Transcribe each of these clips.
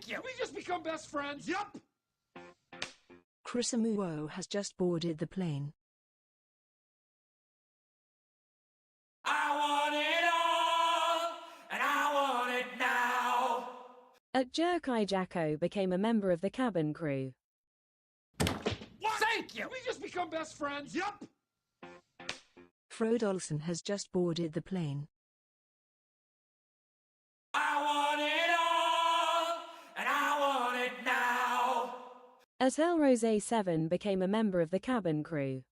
Thank you. Can we just become best friends? Yup. Chrysamuo has just boarded the plane. I want it all, and I want it now. At Jerkai Jacko became a member of the cabin crew. What? Thank you. Can we just become best friends? Yup. Frodolson has just boarded the plane. I want it all, and I want it now. At Elrose 7 became a member of the cabin crew.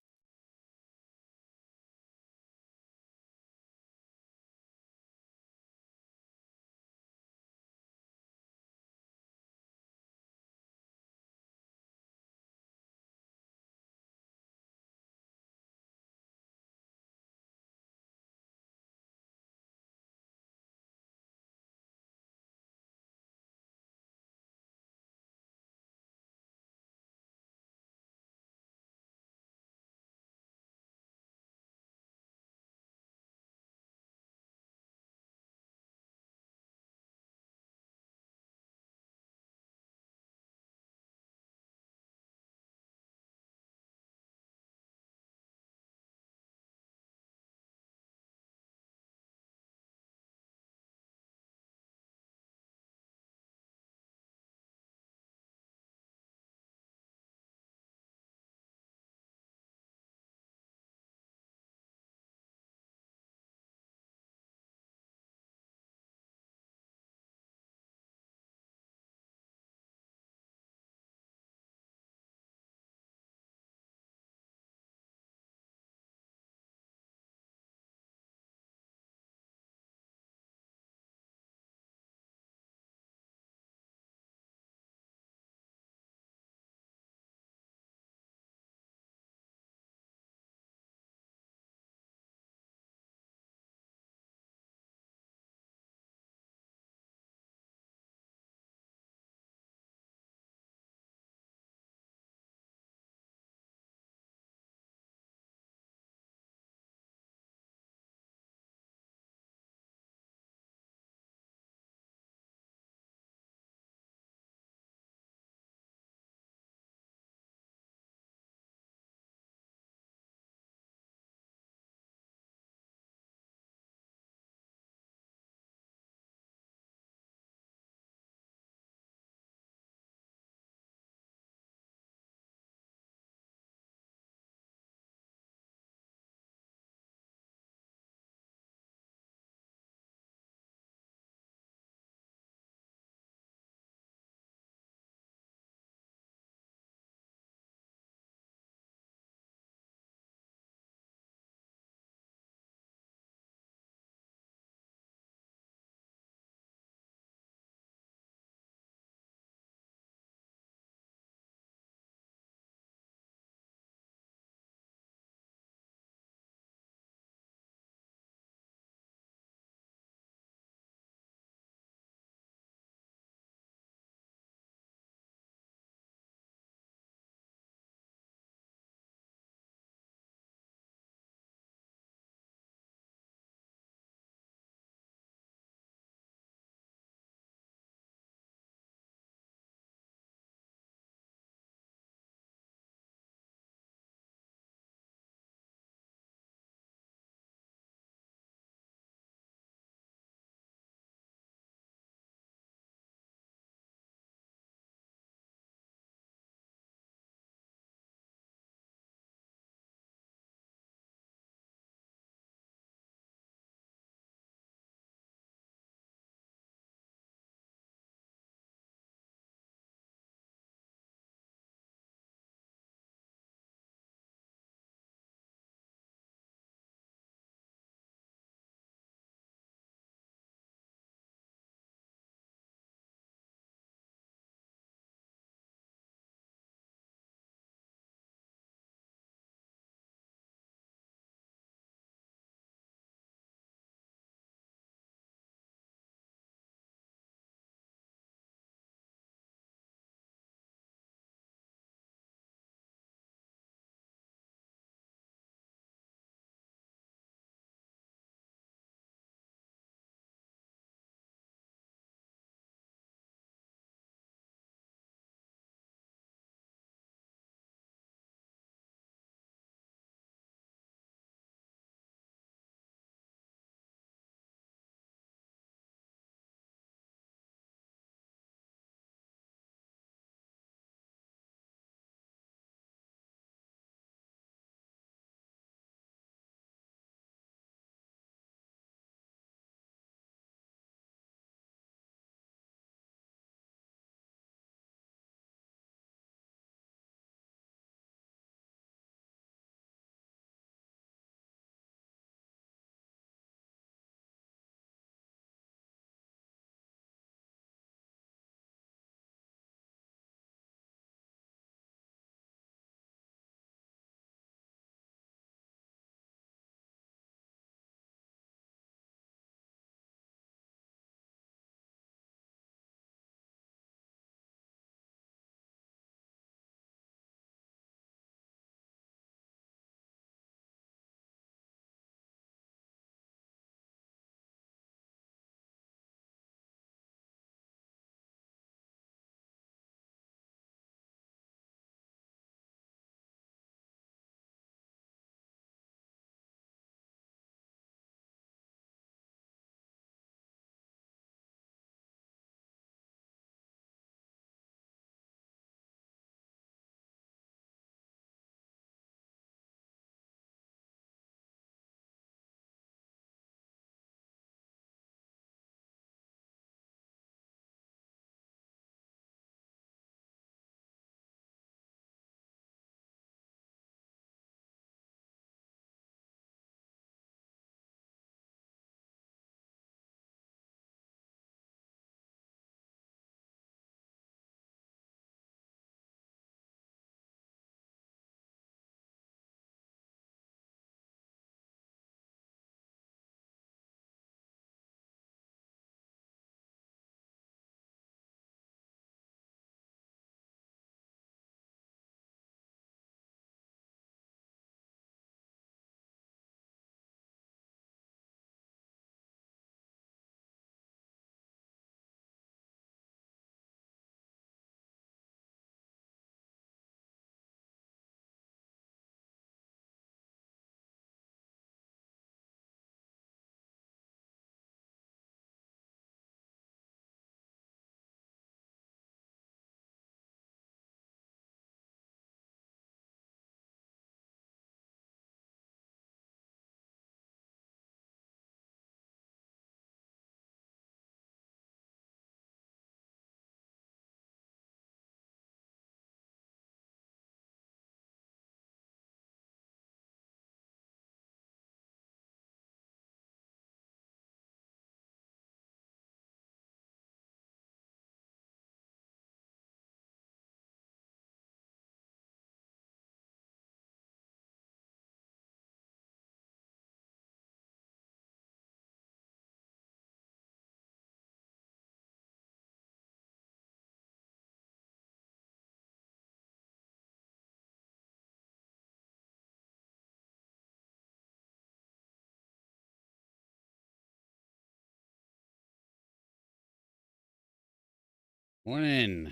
Morning.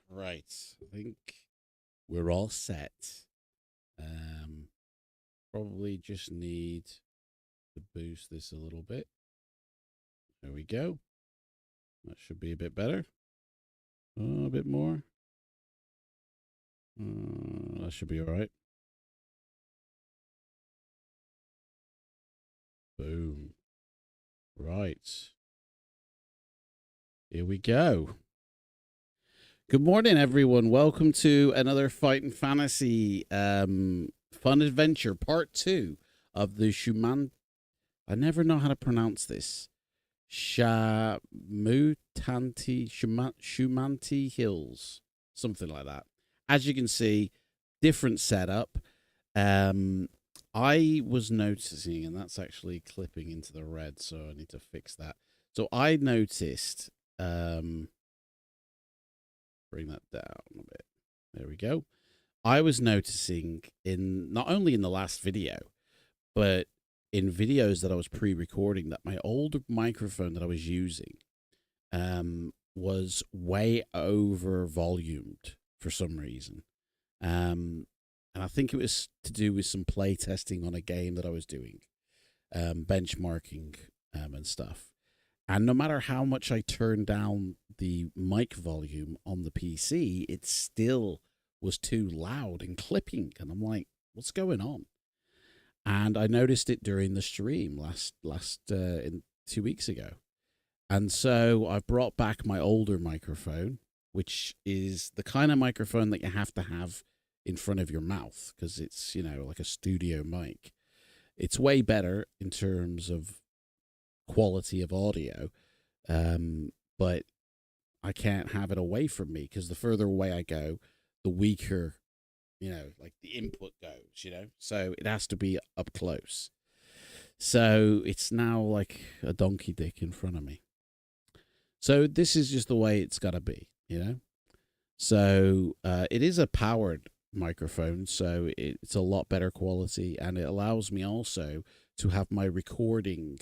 Right. I think we're all set. Probably just need to boost this a little bit. There we go. That should be a bit better. Oh, a bit more. That should be all right. Boom. Right. Here we go. Good morning, everyone. Welcome to another Fighting Fantasy Fun Adventure Part 2 of the I never know how to pronounce this. Shumanti Hills. Something like that. As you can see, different setup. I was noticing, and that's actually clipping into the red, so I need to fix that. So I noticed... bring that down a bit. There we go. I was noticing in not only in the last video, but in videos that I was pre-recording that my older microphone that I was using was way over volumed for some reason. And I think it was to do with some play testing on a game that I was doing, benchmarking and stuff. And no matter how much I turned down the mic volume on the PC, it still was too loud and clipping. And I'm like, what's going on? And I noticed it during the stream in 2 weeks ago. And so I brought back my older microphone, which is the kind of microphone that you have to have in front of your mouth because it's, you know, like a studio mic. It's way better in terms of quality of audio, but I can't have it away from me because the further away I go, the weaker, you know, like the input goes, you know, so it has to be up close. So it's now like a donkey dick in front of me. So this is just the way it's got to be, you know. So it is a powered microphone, so it's a lot better quality, and it allows me also to have my recording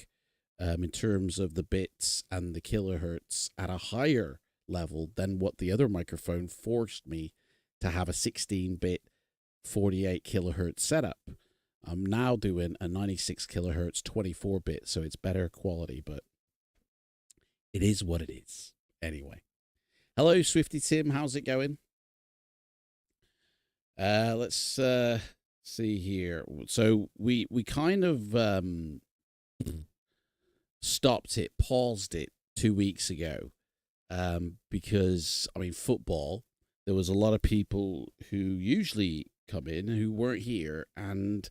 in terms of the bits and the kilohertz at a higher level than what the other microphone forced me to have a 16-bit 48 kilohertz setup. I'm now doing a 96 kilohertz 24-bit, so it's better quality, but it is what it is. Anyway. Hello, Swifty Tim. How's it going? Let's see here. So we kind of stopped it, paused it 2 weeks ago, because, I mean, football, there was a lot of people who usually come in who weren't here and,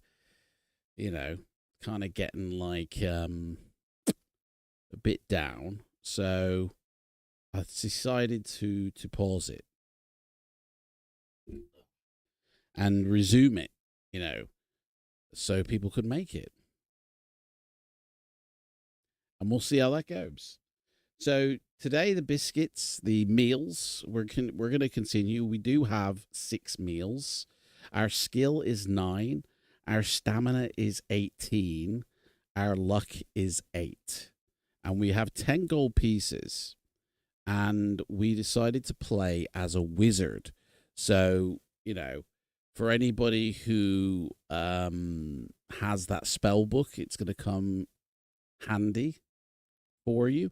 you know, kind of getting like a bit down. So I decided to pause it and resume it, you know, so people could make it. And we'll see how that goes. So today, the biscuits, the meals, we're going to continue. We do have 6 meals. Our skill is 9. Our stamina is 18. Our luck is 8. And we have 10 gold pieces. And we decided to play as a wizard. So, you know, for anybody who has that spell book, it's going to come handy for you,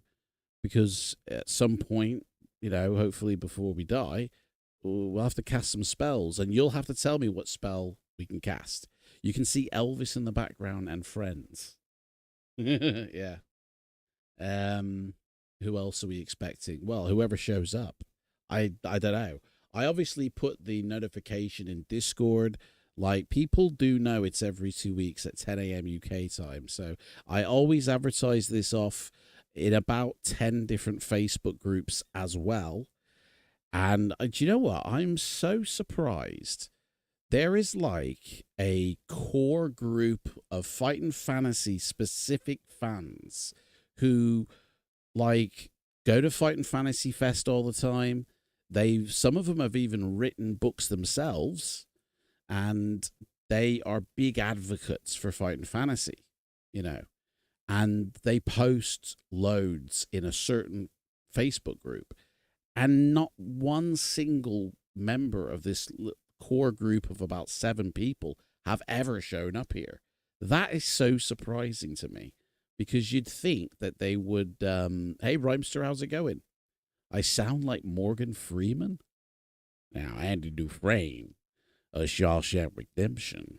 because at some point, you know, hopefully before we die, we'll have to cast some spells, and you'll have to tell me what spell we can cast. You can see Elvis in the background and friends. Yeah. Who else are we expecting? Well, whoever shows up. I don't know. I obviously put the notification in Discord. Like, people do know it's every 2 weeks at 10 a.m. UK time. So I always advertise this off in about 10 different Facebook groups as well. And do you know what? I'm so surprised. There is like a core group of Fighting Fantasy specific fans who like go to Fighting Fantasy Fest all the time. Some of them have even written books themselves, and they are big advocates for Fighting Fantasy, you know. And they post loads in a certain Facebook group. And not one single member of this core group of about 7 people have ever shown up here. That is so surprising to me, because you'd think that they would, hey, Rhymester, how's it going? I sound like Morgan Freeman? Now, Andy Dufresne, a Shawshank Redemption.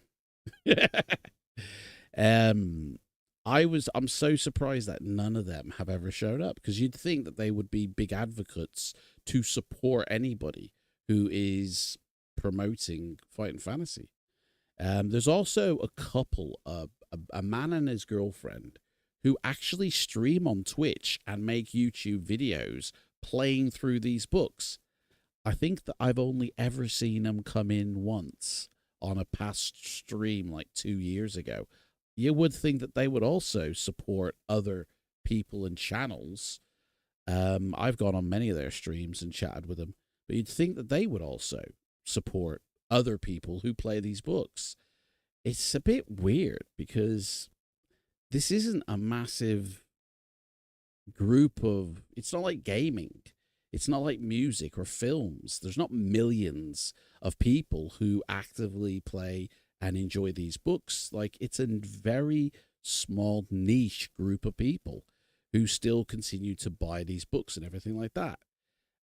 I'm so surprised that none of them have ever shown up, because you'd think that they would be big advocates to support anybody who is promoting Fighting Fantasy. There's also a couple, a man and his girlfriend, who actually stream on Twitch and make YouTube videos playing through these books. I think that I've only ever seen them come in once on a past stream like 2 years ago. You would think that they would also support other people and channels. I've gone on many of their streams and chatted with them, but you'd think that they would also support other people who play these books. It's a bit weird, because this isn't a massive group of, it's not like gaming. It's not like music or films. There's not millions of people who actively play and enjoy these books. Like, it's a very small niche group of people who still continue to buy these books and everything like that.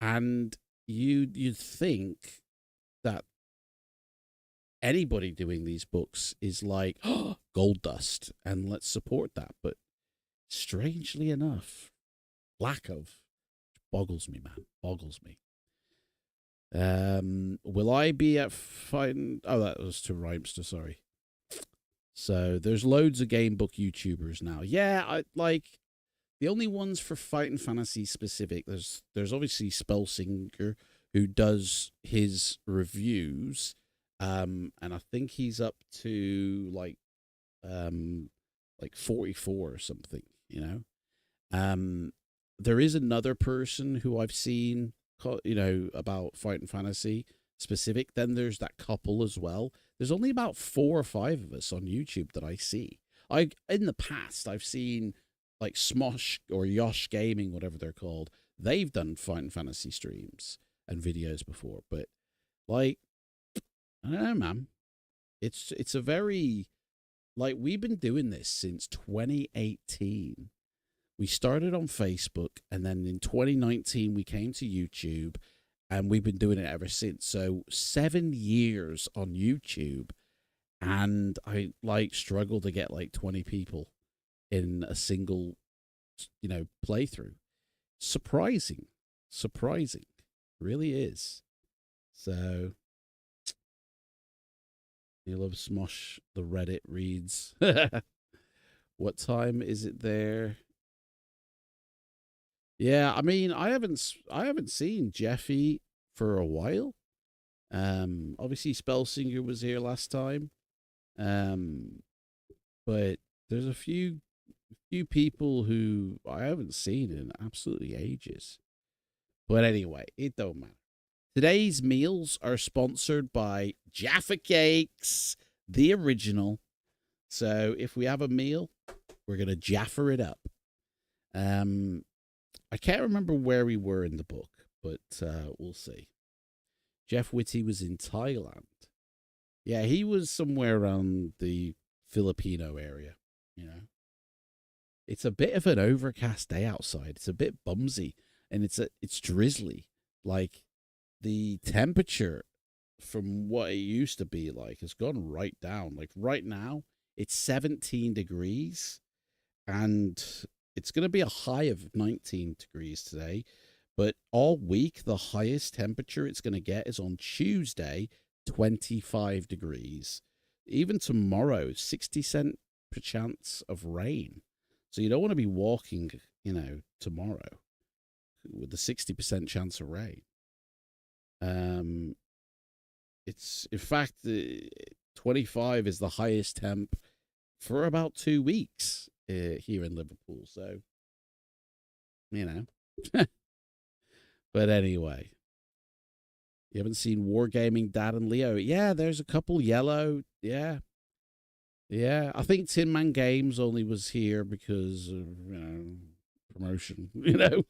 And you'd think that anybody doing these books is like, oh, gold dust, and let's support that. But strangely enough, lack of, boggles me, man, boggles me. Will I be at fighting? Oh, that was to Rhymester, sorry. So there's loads of game book YouTubers now. Yeah, I like the only ones for Fighting Fantasy specific. There's obviously Spellsinger, who does his reviews. And I think he's up to like 44 or something, you know. There is another person who I've seen, you know, about Fighting Fantasy specific. Then there's that couple as well. There's only about 4 or 5 of us on YouTube that I see. In the past, I've seen like Smosh or Yosh Gaming, whatever they're called. They've done Fighting Fantasy streams and videos before, but like, I don't know, man. It's a very, like, we've been doing this since 2018. We started on Facebook, and then in 2019 we came to YouTube, and we've been doing it ever since. So 7 years on YouTube, and I like struggle to get like 20 people in a single, you know, playthrough. Surprising, really is. So you love Smosh. The Reddit reads. What time is it there? Yeah, I mean, I haven't seen Jeffy for a while. Obviously Spellsinger was here last time. But there's a few people who I haven't seen in absolutely ages. But anyway, it don't matter. Today's meals are sponsored by Jaffa Cakes, the original. So if we have a meal, we're going to Jaffa it up. I can't remember where we were in the book, but we'll see. Jeff Whitty was in Thailand. Yeah, he was somewhere around the Filipino area, you know. It's a bit of an overcast day outside. It's a bit bumsy, and it's drizzly. Like, the temperature from what it used to be like has gone right down. Like, right now, it's 17 degrees, and it's going to be a high of 19 degrees today. But all week, the highest temperature it's going to get is on Tuesday, 25 degrees. Even tomorrow, 60% chance of rain. So you don't want to be walking, you know, tomorrow with the 60% chance of rain. It's, in fact, 25 is the highest temp for about 2 weeks here in Liverpool. So, you know. But anyway, you haven't seen Wargaming Dad and Leo? Yeah, there's a couple yellow. Yeah. Yeah, I think Tin Man Games only was here because of, you know, promotion, you know.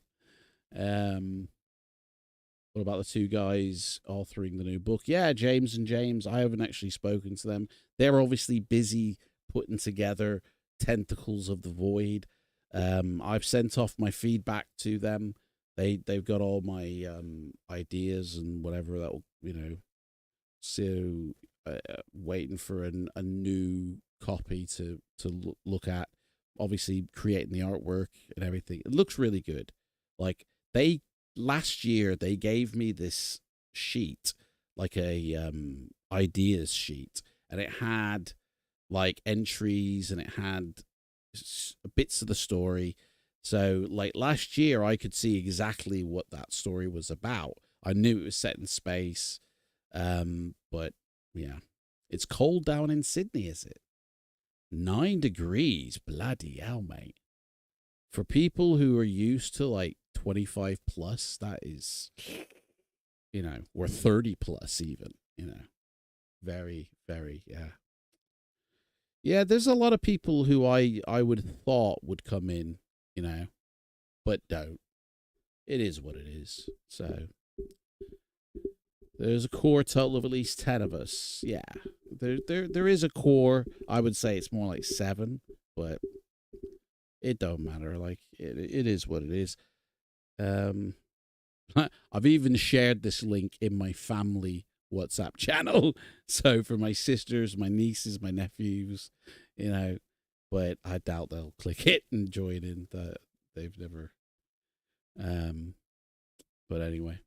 What about the two guys authoring the new book? Yeah, James and James. I haven't actually spoken to them. They're obviously busy putting together Tentacles of the Void. I've sent off my feedback to them. They've got all my ideas and whatever that will, you know. So waiting for a new copy to look at. Obviously creating the artwork and everything. It looks really good. Like last year they gave me this sheet, like a ideas sheet, and it had like entries and it had bits of the story. So like last year I could see exactly what that story was about. I knew it was set in space. But yeah, it's cold down in Sydney, is it? 9 degrees, bloody hell, mate. For people who are used to like 25 plus, that is, you know, or 30 plus even, you know. Very, very, yeah. Yeah, there's a lot of people who I would have thought would come in, you know, but don't. It is what it is. So there's a core total of at least 10 of us. Yeah. There is a core. I would say it's more like 7, but it don't matter. Like it is what it is. I've even shared this link in my family WhatsApp channel. So for my sisters, my nieces, my nephews, you know, but I doubt they'll click it and join in. They've never. But anyway.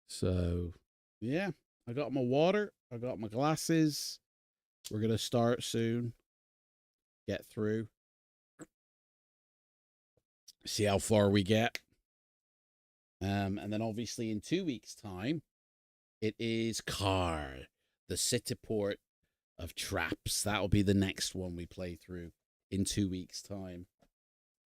So, yeah, I got my water. I got my glasses. We're going to start soon. Get through. See how far we get. And then obviously in 2 weeks' time, it is Car, the city port of traps. That'll be the next one we play through in 2 weeks' time.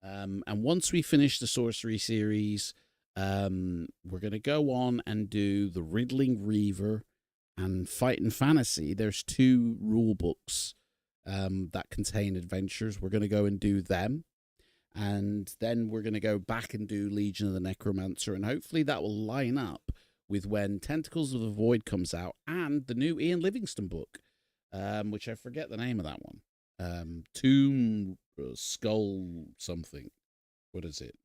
And once we finish the Sorcery series, we're going to go on and do the Riddling Reaver and Fighting Fantasy. There's 2 rule books that contain adventures. We're going to go and do them. And then we're going to go back and do Legion of the Necromancer. And hopefully that will line up with when Tentacles of the Void comes out and the new Ian Livingstone book, which I forget the name of that one. Tomb Skull something. What is it?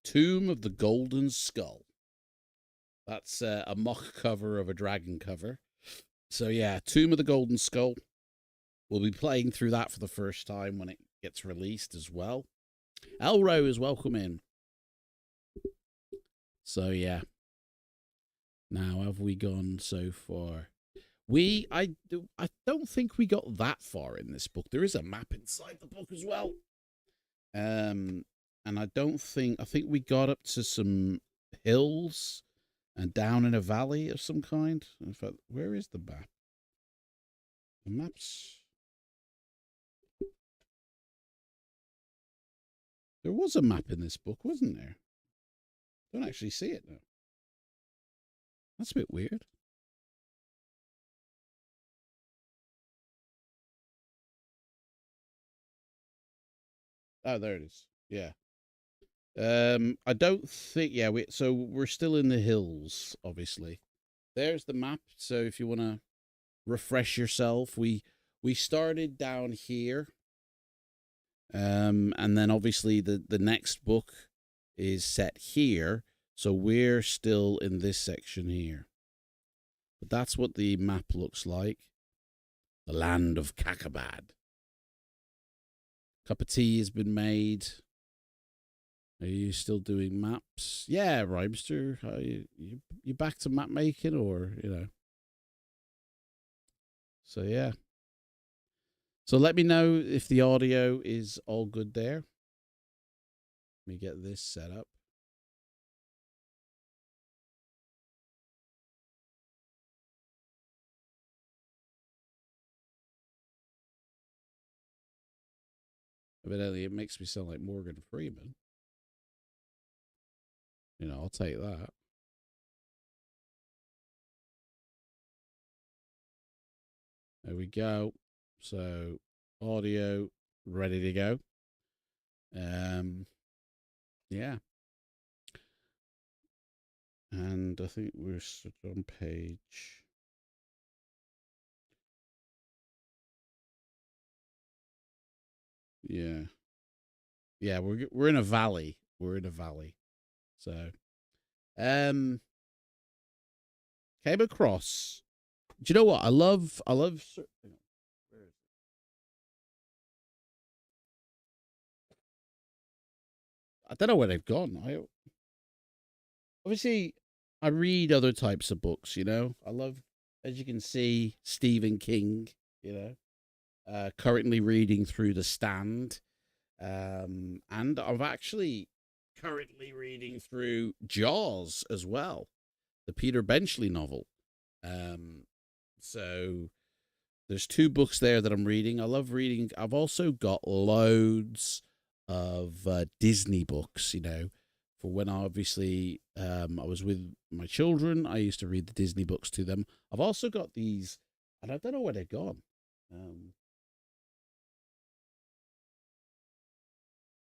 Tomb of the Golden Skull. That's a mock cover of a dragon cover. So yeah, Tomb of the Golden Skull. We'll be playing through that for the first time when it gets released as well. Elro is welcome in. So yeah. Now, have we gone so far? I don't think we got that far in this book. There is a map inside the book as well. And I think we got up to some hills and down in a valley of some kind. In fact, where is the map? The map's... There was a map in this book, wasn't there? Don't actually see it now. That's a bit weird. Oh, there it is. Yeah. I don't think, yeah, so we're still in the hills, obviously. There's the map. So if you want to refresh yourself, we started down here. And then obviously the next book is set here. So we're still in this section here. But that's what the map looks like. The land of Kakabad. Cup of tea has been made. Are you still doing maps? Yeah, Rhymester. You back to map making, or, you know? So, yeah. So let me know if the audio is all good there. Let me get this set up. Evidently, it makes me sound like Morgan Freeman. You know, I'll take that. There we go. So, audio ready to go. Yeah. And I think we're on page. Yeah. Yeah, we're in a valley. We're in a valley. So, came across. Do you know what? I love. Hang on. Where is it? I don't know where they've gone. Obviously I read other types of books, you know. I love, as you can see, Stephen King, you know. Currently reading through The Stand. And I'm actually currently reading through Jaws as well, the Peter Benchley novel. So there's 2 books there that I'm reading. I love reading. I've also got loads of Disney books, you know, for when obviously I was with my children. I used to read the Disney books to them. I've also got these, and I don't know where they've gone.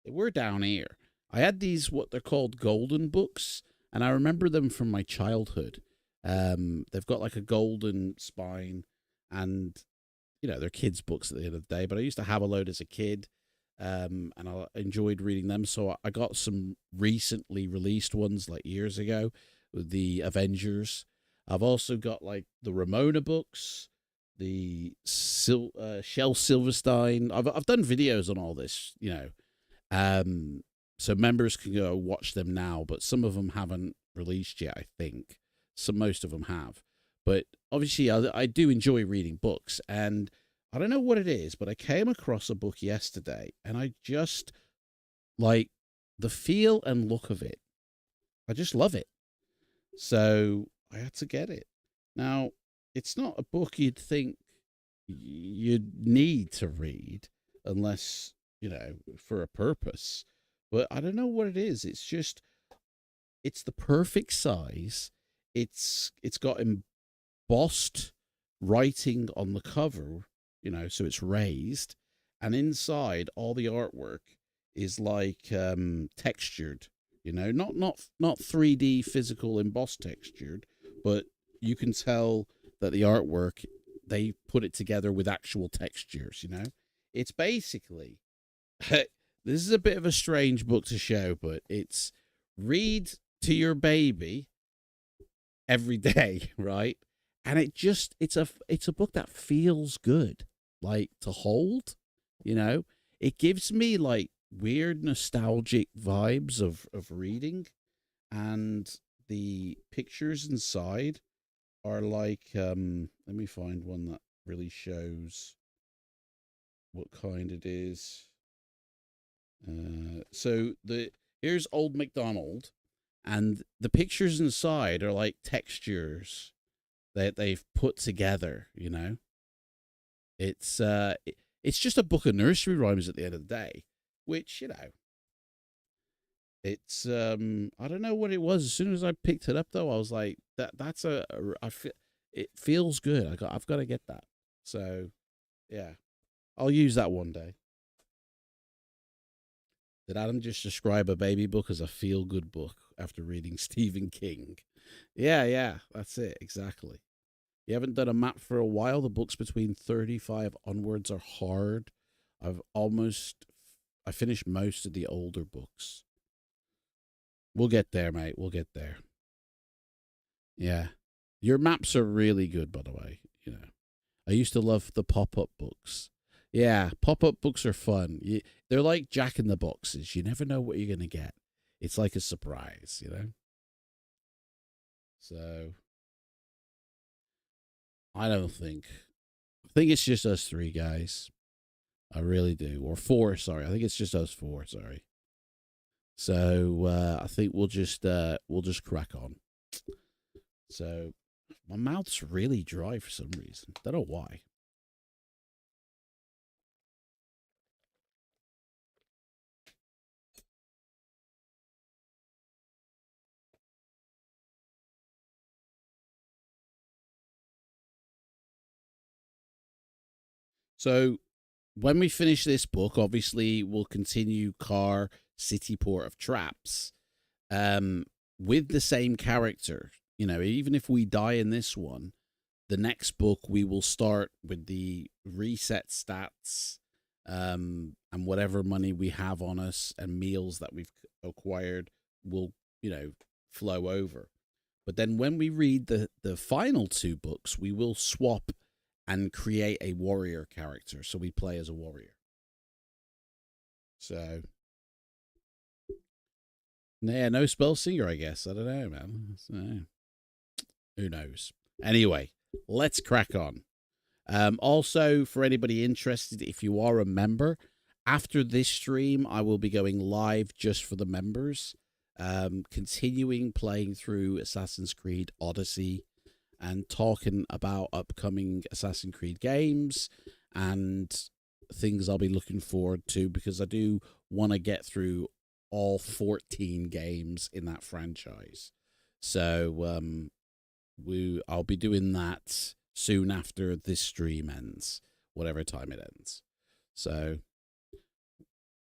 They were down here. I had these, what they're called, golden books, and I remember them from my childhood. They've got like a golden spine, and you know, they're kids' books at the end of the day. But I used to have a load as a kid, and I enjoyed reading them. So I got some recently released ones like years ago with the Avengers. I've also got like the Ramona books, the Shel Silverstein. I've done videos on all this, you know. So members can go watch them now, but some of them haven't released yet, I think. Most of them have. But obviously, I do enjoy reading books, and I don't know what it is, but I came across a book yesterday, and I just like the feel and look of it. I just love it. So I had to get it. Now, it's not a book you'd think you'd need to read unless, you know, for a purpose. But I don't know what it is. It's just, it's the perfect size. It's got embossed writing on the cover, you know, so it's raised, and inside all the artwork is like textured, you know, not 3D physical embossed textured, but you can tell that the artwork, they put it together with actual textures, you know. It's basically this is a bit of a strange book to show, but it's read to your baby every day, right? And it's a book that feels good, like to hold, you know. It gives me like weird nostalgic vibes of reading, and the pictures inside are like let me find one that really shows what kind it is. So here's Old MacDonald, and the pictures inside are like textures that they've put together, you know. It's just a book of nursery rhymes at the end of the day, which, you know, it's I don't know what it was. As soon as I picked it up, though, I was like, that's it feels good. I've got to get that. So yeah, I'll use that one day. Did Adam just describe a baby book as a feel-good book after reading Stephen King? Yeah, that's it, exactly. You haven't done a map for a while. The books between 35 onwards are hard. I finished most of the older books. We'll get there, mate. We'll get there. Yeah. Your maps are really good, by the way. You know, I used to love the pop-up books. Yeah, pop-up books are fun. They're like Jack in the Boxes. You never know what you're going to get. It's like a surprise, you know? So, I think it's just us 3 guys. I really do. Or 4, sorry. I think it's just us 4, sorry. So, I think we'll just crack on. So, my mouth's really dry for some reason. Don't know why. So, when we finish this book, obviously we'll continue Car City Port of Traps. with the same character. You know, even if we die in this one, the next book we will start with the reset stats, and whatever money we have on us and meals that we've acquired will, you know, flow over. But then when we read the final 2 books, we will swap and create a warrior character. So we play as a warrior. So, yeah, no spell singer, I guess. I don't know, man. So, who knows? Anyway, let's crack on. Also, for anybody interested, if you are a member, after this stream, I will be going live just for the members, continuing playing through Assassin's Creed Odyssey and talking about upcoming Assassin's Creed games and things I'll be looking forward to, because I do want to get through all 14 games in that franchise. So I'll be doing that soon after this stream ends, whatever time it ends. So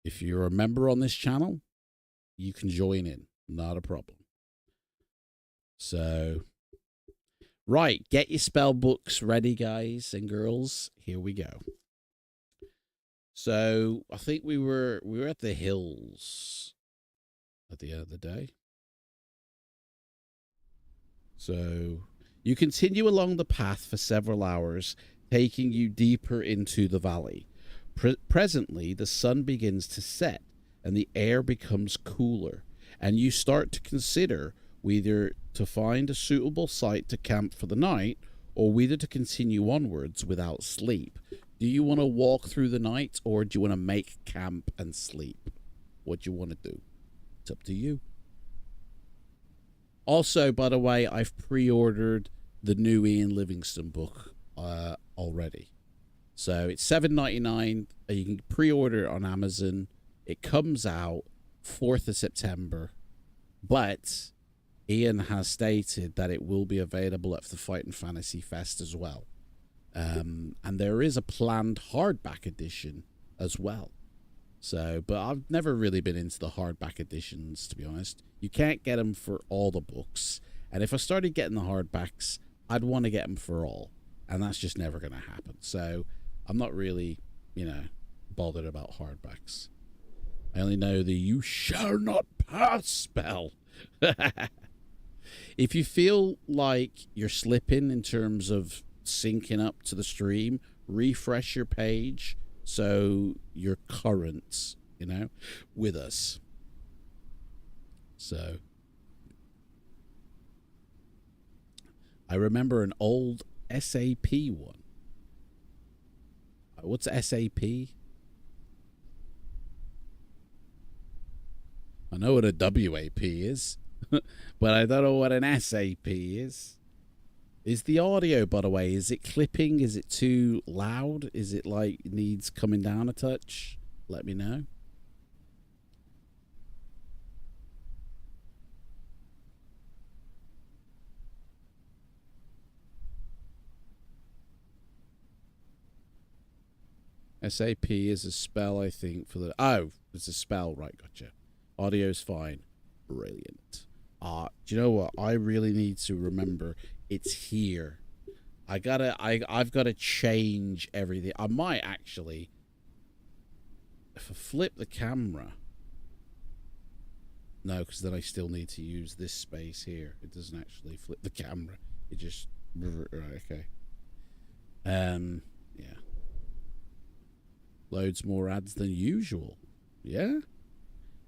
if you're a member on this channel, you can join in, not a problem. So, right, get your spell books ready, guys and girls. Here we go. So I think we were at the hills at the end of the day. So you continue along the path for several hours, taking you deeper into the valley. Presently, the sun begins to set and the air becomes cooler, and you start to consider whether to find a suitable site to camp for the night or whether to continue onwards without sleep. Do you want to walk through the night, or do you want to make camp and sleep? What do you want to do? It's up to you. Also, by the way, I've pre-ordered the new Ian Livingstone book already. So it's $7.99. You can pre-order it on Amazon. It comes out 4th of September. But Ian has stated that it will be available at the Fight and Fantasy Fest as well. And there is a planned hardback edition as well. So, but I've never really been into the hardback editions, to be honest. You can't get them for all the books. And if I started getting the hardbacks, I'd want to get them for all. And that's just never going to happen. So I'm not really, you know, bothered about hardbacks. I only know the "you shall not pass" spell. If you feel like you're slipping in terms of syncing up to the stream, refresh your page so you're current, you know, with us. So I remember an old SAP one. What's SAP? I know what a WAP is, but I don't know what an SAP is. Is the audio, by the way, is it clipping? Is it too loud? Is it like it needs coming down a touch? Let me know. SAP is a spell, I think, for the... Oh, it's a spell. Right, gotcha. Audio's fine. Brilliant. Do you know what? I really need to remember it's here. I've got to change everything. I might actually... If I flip the camera... No, because then I still need to use this space here. It doesn't actually flip the camera. It just... Right, okay. Yeah. Loads more ads than usual. Yeah?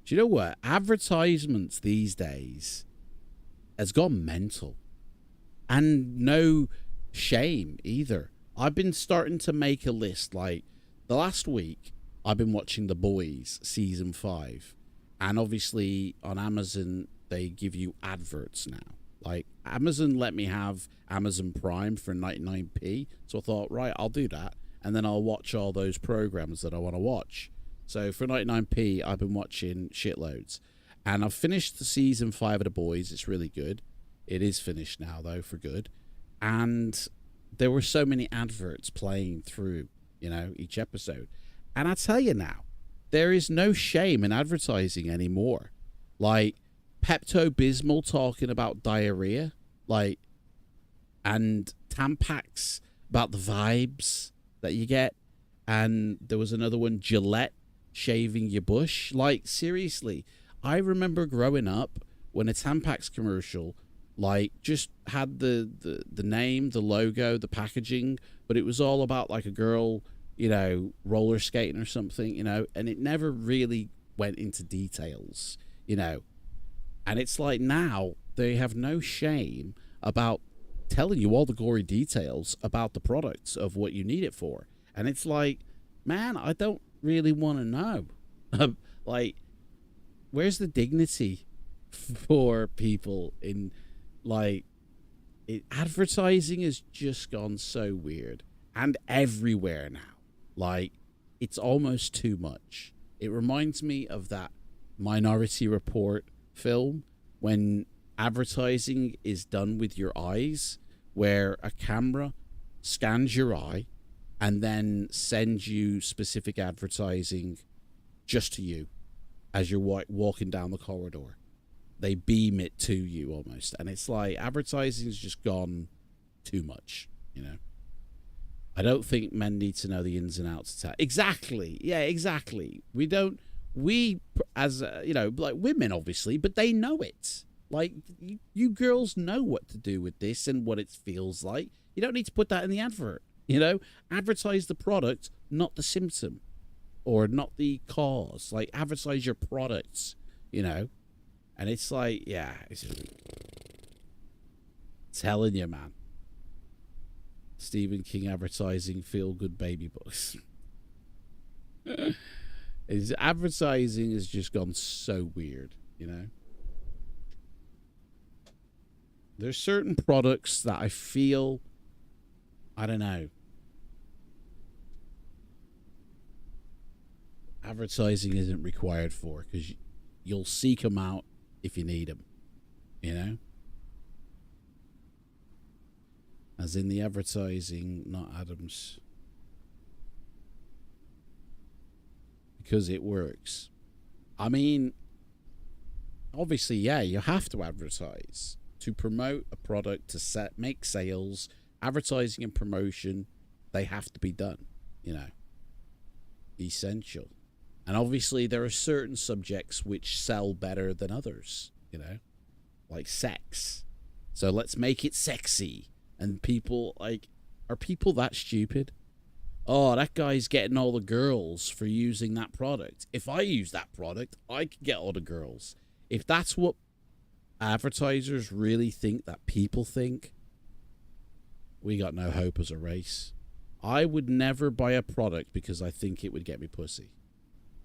Do you know what? Advertisements these days has gone mental. And no shame either. I've been starting to make a list. Like, the last week, I've been watching The Boys Season 5. And obviously, on Amazon, they give you adverts now. Like, Amazon let me have Amazon Prime for 99p. So I thought, right, I'll do that. And then I'll watch all those programs that I want to watch. So for 99p, I've been watching shitloads. And I've finished the season 5 of The Boys. It's really good. It is finished now, though, for good. And there were so many adverts playing through, you know, each episode. And I tell you now, there is no shame in advertising anymore. Like, Pepto-Bismol talking about diarrhea, like, and Tampax about the vibes that you get, and there was another one, Gillette shaving your bush. Like, seriously, I remember growing up when a Tampax commercial, like, just had the name, the logo, the packaging, but it was all about, like, a girl, you know, roller skating or something, you know, and it never really went into details, you know. And it's like now they have no shame about telling you all the gory details about the products of what you need it for. And it's like, man, I don't really want to know. Like, where's the dignity for people in, like, advertising has just gone so weird and everywhere now. Like, it's almost too much. It reminds me of that Minority Report film when advertising is done with your eyes, where a camera scans your eye and then sends you specific advertising just to you as you're walking down the corridor. They beam it to you almost. And it's like advertising has just gone too much, you know. I don't think men need to know the ins and outs of that. Exactly. Yeah, exactly. We as you know, like women obviously, but they know it. Like, you girls know what to do with this and what it feels like. You don't need to put that in the advert, you know. Advertise the product, not the symptom or not the cause. Like, advertise your products, you know. And it's like, yeah, it's telling you, man. Stephen King advertising feel-good baby books. His advertising has just gone so weird, you know. There's certain products that I feel, I don't know, advertising isn't required for, because you'll seek them out if you need them, you know. As in the advertising, not Adams. Because it works. I mean, obviously, yeah, you have to advertise to promote a product, to make sales. Advertising and promotion, they have to be done, you know. Essential. And obviously, there are certain subjects which sell better than others, you know, like sex. So let's make it sexy. And people, like, are people that stupid? Oh, that guy's getting all the girls for using that product. If I use that product, I can get all the girls. If that's what advertisers really think that people think, we got no hope as a race. I would never buy a product because I think it would get me pussy.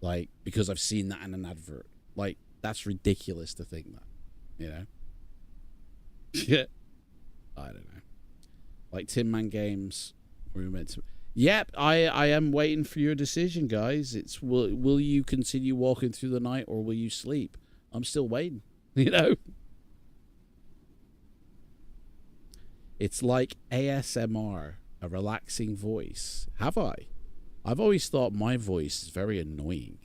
Like, because I've seen that in an advert. Like, that's ridiculous to think that, you know? I don't know. Like Tin Man Games, we were meant to. Yep, I am waiting for your decision, guys. It's will you continue walking through the night or will you sleep? I'm still waiting, you know. It's like ASMR, a relaxing voice. Have I? I've always thought my voice is very annoying.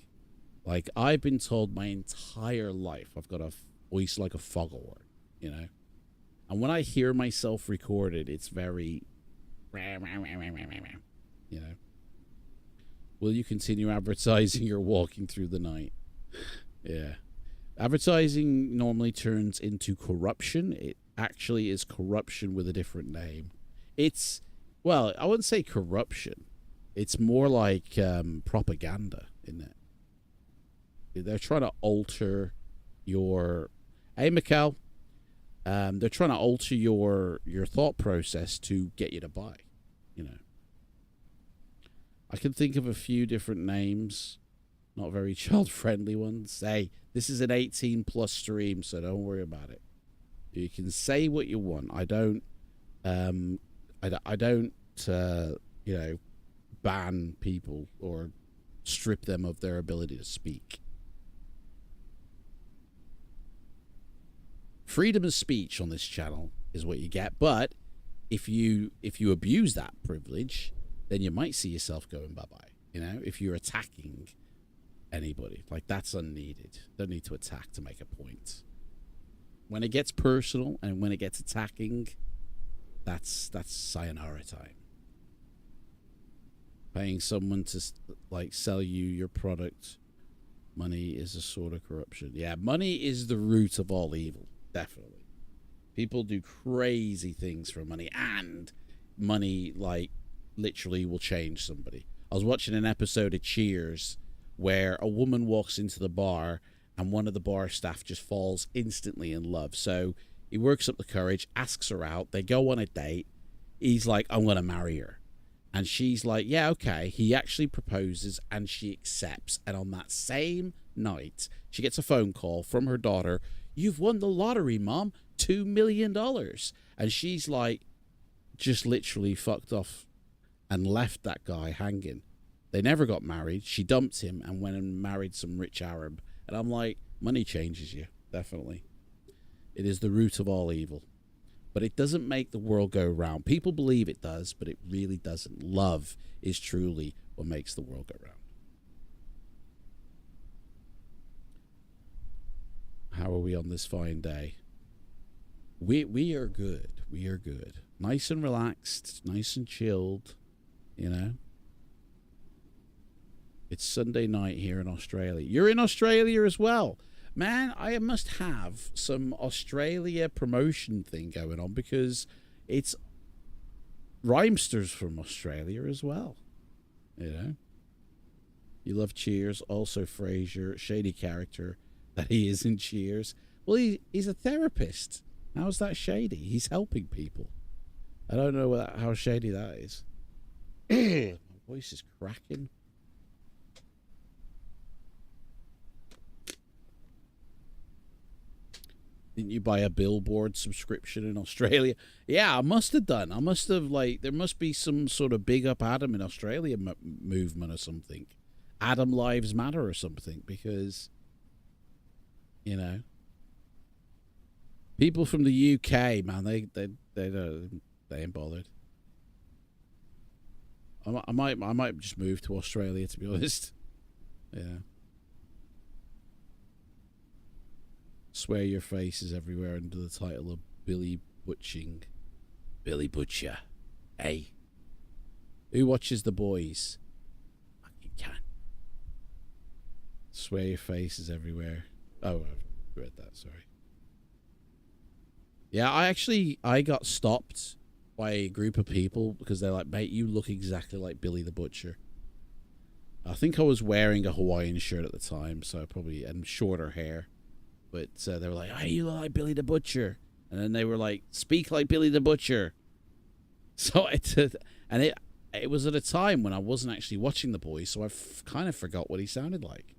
Like, I've been told my entire life I've got a voice like a foghorn, you know. And when I hear myself recorded, it's very, you know. Will you continue advertising or walking through the night? Yeah. Advertising normally turns into corruption. It actually is corruption with a different name. It's, well, I wouldn't say corruption. It's more like propaganda, isn't it? They're trying to alter your... Hey, Mikkel. They're trying to alter your thought process to get you to buy, you know. I can think of a few different names, not very child-friendly ones. Hey, this is an 18-plus stream, so don't worry about it. You can say what you want. I don't, you know, ban people or strip them of their ability to speak. Freedom of speech on this channel is what you get, but if you abuse that privilege, then you might see yourself going bye-bye. You know, if you're attacking anybody, like, that's unneeded. Don't need to attack to make a point. When it gets personal and when it gets attacking, that's sayonara time. Paying someone to like sell you your product, money is a sort of corruption. Yeah, money is the root of all evil, definitely. People do crazy things for money, and money like literally will change somebody. I was watching an episode of Cheers where a woman walks into the bar and one of the bar staff just falls instantly in love. So he works up the courage, asks her out, they go on a date. He's like, I'm going to marry her. And she's like, yeah, okay. He actually proposes and she accepts. And on that same night, she gets a phone call from her daughter. You've won the lottery, Mom. $2 million. And she's like, just literally fucked off and left that guy hanging. They never got married. She dumped him and went and married some rich Arab. And I'm like, money changes you, definitely. It is the root of all evil. But it doesn't make the world go round. People believe it does, but it really doesn't. Love is truly what makes the world go round. How are we on this fine day? We are good. We are good. Nice and relaxed, nice and chilled, you know. It's Sunday night here in Australia. You're in Australia as well. Man, I must have some Australia promotion thing going on because it's rhymesters from Australia as well. You know? You love Cheers, also Frasier, shady character that he is in Cheers. Well, he's a therapist. How's that shady? He's helping people. I don't know how shady that is. My voice is cracking. Didn't you buy a billboard subscription in Australia? Yeah, I must have done. I must have, like, there must be some sort of big up Adam in Australia movement or something. Adam Lives Matter or something, because, you know, people from the UK, man, they ain't bothered. I might just move to Australia, to be honest. Yeah. Swear your face is everywhere under the title of Billy Butching. Billy Butcher. Hey. Who watches The Boys? Fucking can. Swear your face is everywhere. Oh, I've read that, sorry. Yeah, I got stopped by a group of people because they're like, mate, you look exactly like Billy the Butcher. I think I was wearing a Hawaiian shirt at the time, so probably, and shorter hair. But they were like, hey, you look like Billy the Butcher. And then they were like, speak like Billy the Butcher. So it was at a time when I wasn't actually watching The Boys, so I kind of forgot what he sounded like.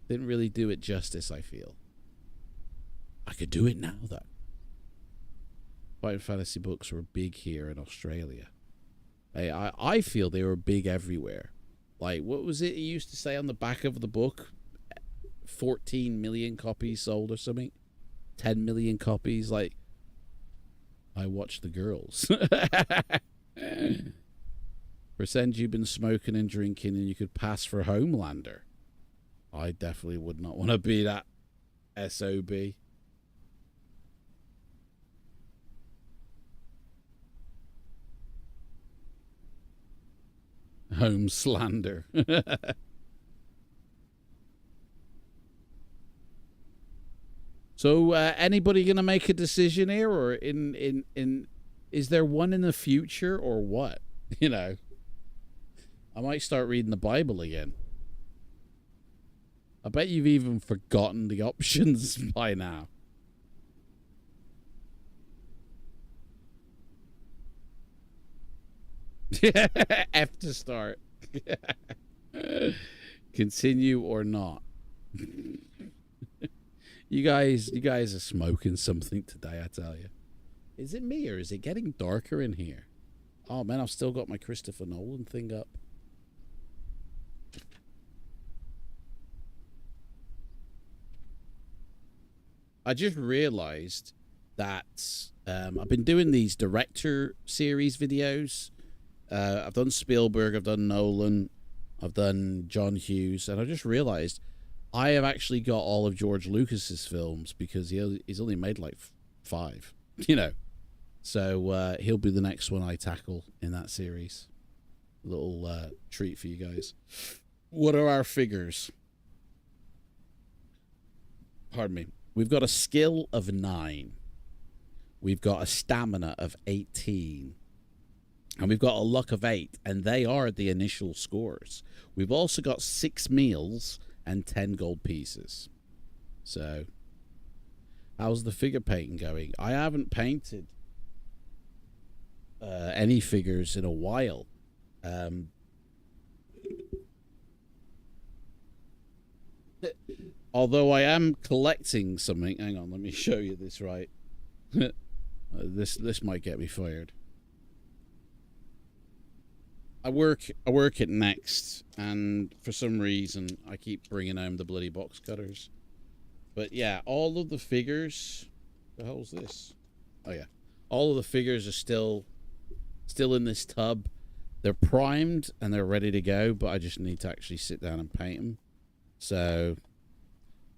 Didn't really do it justice, I feel. I could do it now, though. Fighting fantasy books were big here in Australia. I feel they were big everywhere. Like, what was it he used to say on the back of the book? 14 million copies sold or something. 10 million copies. Like, I watch the girls. Pretend you've been smoking and drinking and you could pass for Homelander. I definitely would not want to be that SOB. Home slander. So, anybody gonna make a decision here, or is there one in the future, or what? You know, I might start reading the Bible again. I bet you've even forgotten the options by now. F to start. Continue or not. You guys are smoking something today, I tell you. Is it me or is it getting darker in here? Oh man, I've still got my Christopher Nolan thing up. I just realized that I've been doing these director series videos. I've done Spielberg, I've done Nolan, I've done John Hughes, and I just realized I have actually got all of George Lucas's films because he's only made like 5, you know. So he'll be the next one I tackle in that series. A little treat for you guys. What are our figures? Pardon me. We've got a skill of 9. We've got a stamina of 18. And we've got a luck of 8. And they are the initial scores. We've also got 6 meals and 10 gold pieces. So, how's the figure painting going? I haven't painted any figures in a while. Although I am collecting something. Hang on, let me show you this right. This might get me fired. I work at Next, and for some reason I keep bringing home the bloody box cutters. But yeah, all of the figures. What the hell is this? Oh yeah, all of the figures are still in this tub. They're primed and they're ready to go, but I just need to actually sit down and paint them. So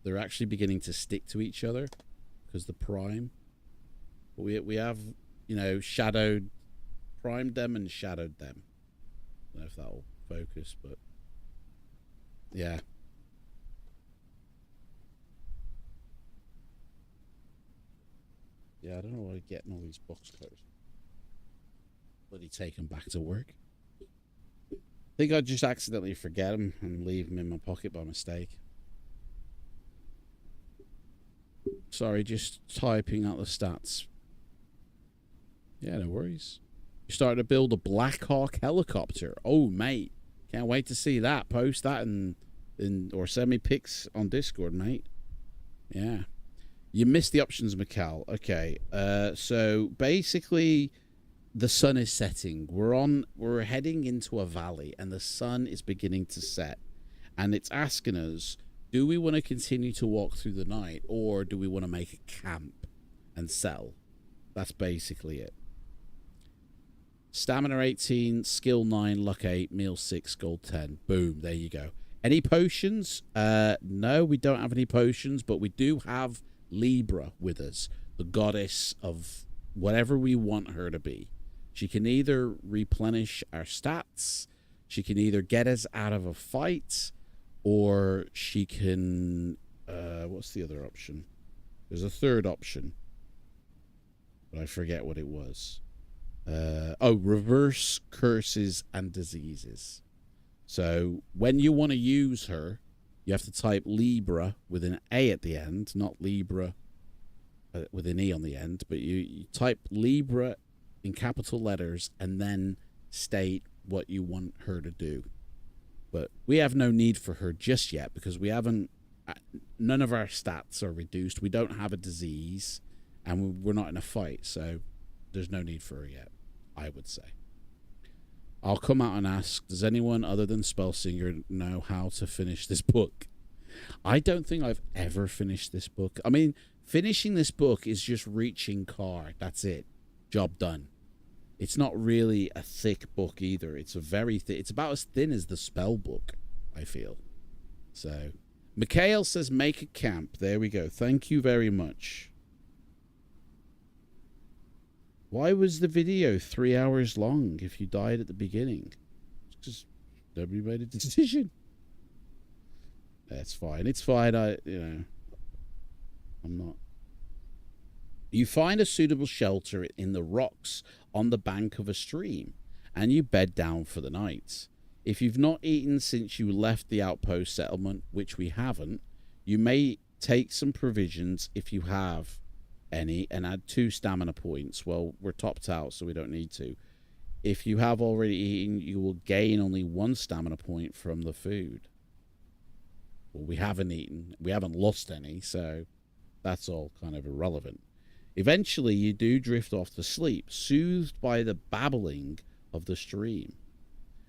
they're actually beginning to stick to each other because the prime. But we have, you know, primed them and shadowed them. I don't know if that'll focus, but yeah. Yeah, I don't know why I'm getting all these box cutters. Bloody take them back to work. I think I just accidentally forget them and leave them in my pocket by mistake. Sorry, just typing out the stats. Yeah, no worries. You're starting to build a Black Hawk helicopter. Oh, mate. Can't wait to see that. Post that or send me pics on Discord, mate. Yeah. You missed the options, Mikal. Okay. So basically the sun is setting. We're heading into a valley and the sun is beginning to set. And it's asking us, do we want to continue to walk through the night or do we want to make a camp and sell? That's basically it. Stamina 18, skill 9, luck 8, meal 6, gold 10. Boom, there you go. Any potions? No, we don't have any potions, but we do have Libra with us, the goddess of whatever we want her to be. She can either replenish our stats, she can either get us out of a fight, or she can... what's the other option? There's a third option, but I forget what it was. Reverse curses and diseases. So when you want to use her, you have to type Libra with an A at the end, not Libra with an E on the end, but you type Libra in capital letters and then state what you want her to do. But we have no need for her just yet because we haven't, none of our stats are reduced. We don't have a disease and we're not in a fight, so there's no need for her yet, I would say. I'll come out and ask, does anyone other than Spellsinger know how to finish this book? I don't think I've ever finished this book. I mean, finishing this book is just reaching Car. That's it. Job done. It's not really a thick book either. It's a very thick. It's about as thin as the spell book, I feel. So, Mikhail says make a camp. There we go. Thank you very much. Why was the video 3 hours long if you died at the beginning? Just nobody made a decision. That's fine. It's fine. I'm not. You find a suitable shelter in the rocks on the bank of a stream, and you bed down for the night. If you've not eaten since you left the outpost settlement, which we haven't, you may take some provisions if you have any and add 2 stamina points. Well, we're topped out, so we don't need to. If you have already eaten, you will gain only 1 stamina point from the food. Well, we haven't eaten. We haven't lost any, so that's all kind of irrelevant. Eventually, you do drift off to sleep, soothed by the babbling of the stream.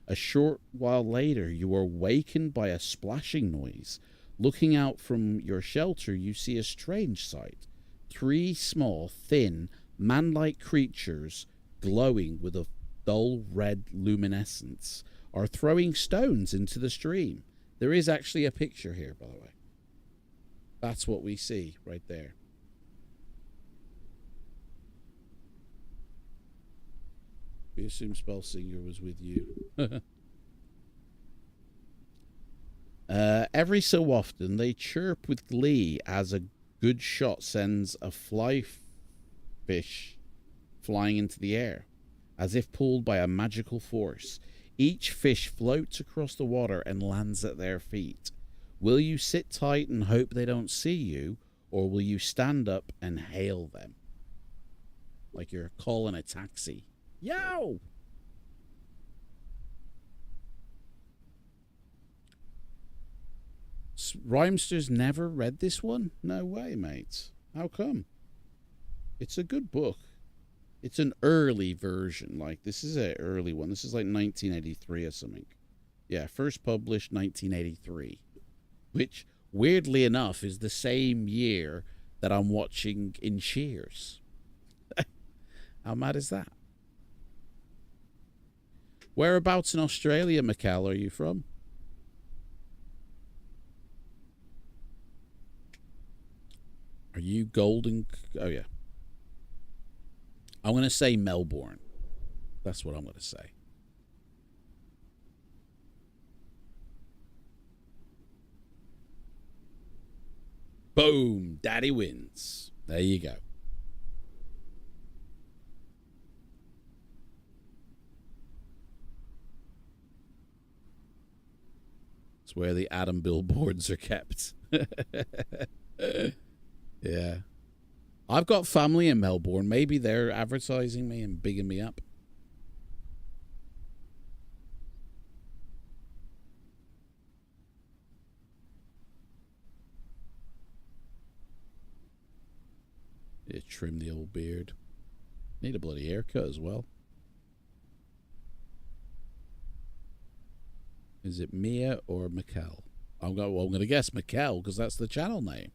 A short while later, you are wakened by a splashing noise. Looking out from your shelter, you see a strange sight. 3 small, thin, man-like creatures glowing with a dull red luminescence are throwing stones into the stream. There is actually a picture here, by the way. That's what we see right there. We assume Spellsinger was with you. Every so often, they chirp with glee as a good shot sends a fish flying into the air, as if pulled by a magical force. Each fish floats across the water and lands at their feet. Will you sit tight and hope they don't see you, or will you stand up and hail them? Like you're calling a taxi. Yo! Rhymster's never read this one? No way, mate. How come? It's a good book. It's an early version. Like, this is an early one. This is like 1983 or something. Yeah, first published 1983. Which, weirdly enough, is the same year that I'm watching In Shears. How mad is that? Whereabouts in Australia, Mikkel, are you from? Are you golden? Oh, yeah. I'm going to say Melbourne. That's what I'm going to say. Boom. Daddy wins. There you go. It's where the Adam billboards are kept. Yeah. I've got family in Melbourne. Maybe they're advertising me and bigging me up. Yeah, trim the old beard. Need a bloody haircut as well. Is it Mia or Mikkel? I'm going to guess Mikkel because that's the channel name.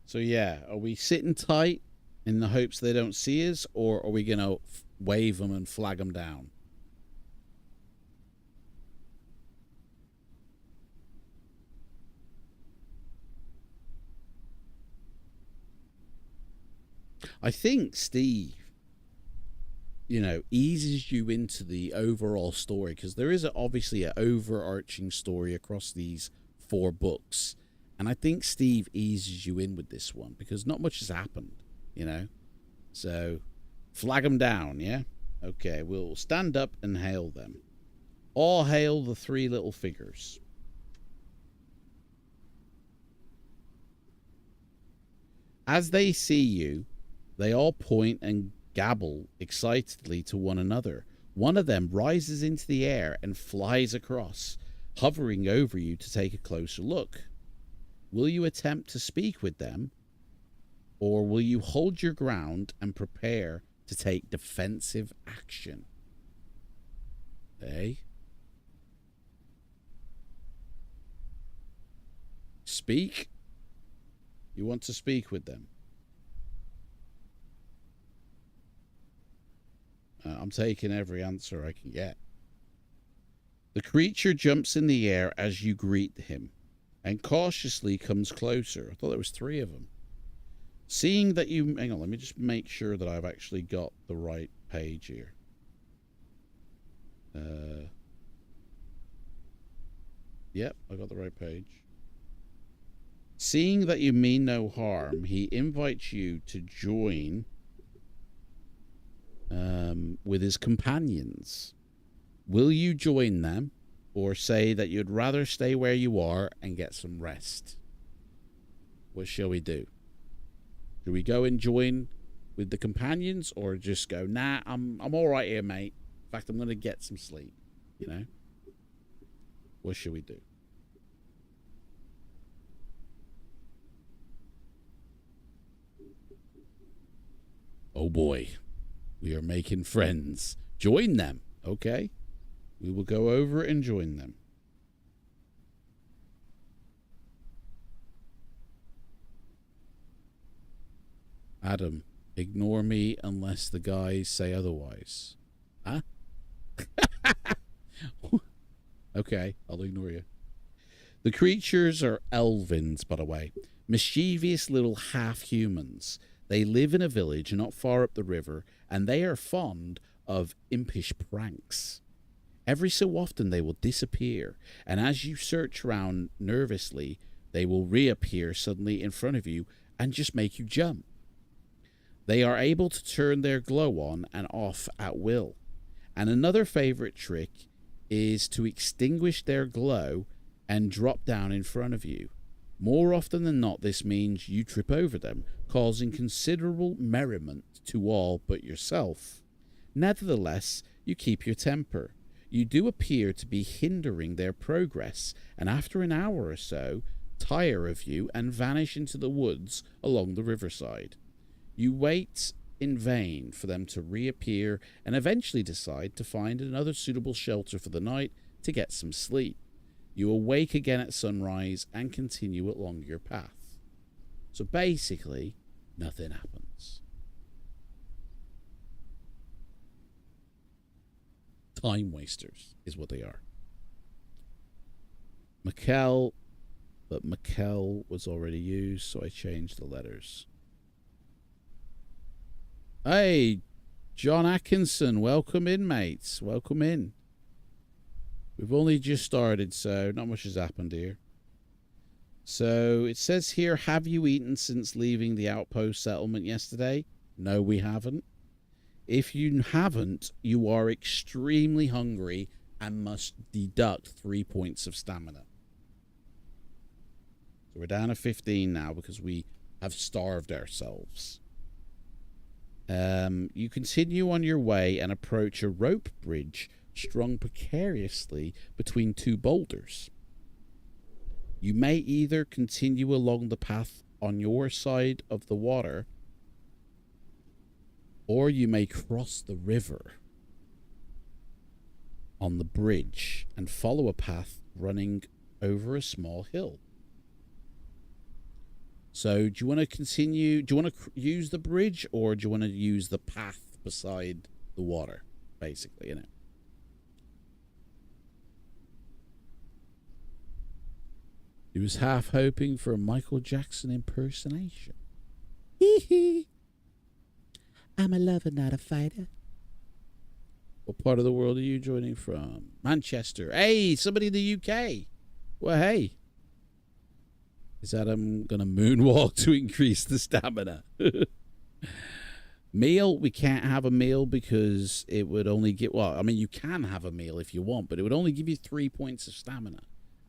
So yeah, are we sitting tight in the hopes they don't see us, or are we going to wave them and flag them down? I think Steve, eases you into the overall story, because there is obviously an overarching story across these 4 books. And I think Steve eases you in with this one because not much has happened, So, flag them down, yeah? Okay, we'll stand up and hail them. All hail the 3 little figures. As they see you, they all point and gabble excitedly to one another. One of them rises into the air and flies across, hovering over you to take a closer look. Will you attempt to speak with them, or will you hold your ground and prepare to take defensive action? Hey? Speak? You want to speak with them? I'm taking every answer I can get. The creature jumps in the air as you greet him and cautiously comes closer. I thought there was 3 of them. Seeing that you... Hang on, let me just make sure that I've actually got the right page here. Yep, I got the right page. Seeing that you mean no harm, he invites you to join with his companions. Will you join them, or say that you'd rather stay where you are and get some rest? What shall we do? Do we go and join with the companions, or just go, nah, I'm all right here, mate. In fact, I'm going to get some sleep, What should we do? Oh boy, we are making friends. Join them, okay? We will go over and join them. Adam, ignore me unless the guys say otherwise. Huh? Okay, I'll ignore you. The creatures are elvins, by the way. Mischievous little half-humans. They live in a village not far up the river, and they are fond of impish pranks. Every so often they will disappear, and as you search around nervously, they will reappear suddenly in front of you and just make you jump. They are able to turn their glow on and off at will. And another favorite trick is to extinguish their glow and drop down in front of you. More often than not, this means you trip over them, causing considerable merriment to all but yourself. Nevertheless, you keep your temper. You do appear to be hindering their progress, and after an hour or so, tire of you and vanish into the woods along the riverside. You wait in vain for them to reappear and eventually decide to find another suitable shelter for the night to get some sleep. You awake again at sunrise and continue along your path. So basically, nothing happens. Time wasters is what they are. Mikkel, but Mikkel was already used, so I changed the letters. Hey, John Atkinson, welcome in, mates. Welcome in. We've only just started, so not much has happened here. So it says here, have you eaten since leaving the outpost settlement yesterday? No, we haven't. If you haven't, you are extremely hungry and must deduct 3 points of stamina. So we're down to 15 now because we have starved ourselves. You continue on your way and approach a rope bridge strung precariously between two boulders. You may either continue along the path on your side of the water, or you may cross the river on the bridge and follow a path running over a small hill. So do you want to continue? Do you want to use the bridge, or do you want to use the path beside the water, basically, you know? He was half hoping for a Michael Jackson impersonation. Hee hee. I'm a lover, not a fighter. What part of the world are you joining from? Manchester. Hey, somebody in the UK. Well, hey. Is that I'm going to moonwalk to increase the stamina? Meal, we can't have a meal because it would only get... Well, I mean, you can have a meal if you want, but it would only give you 3 points of stamina.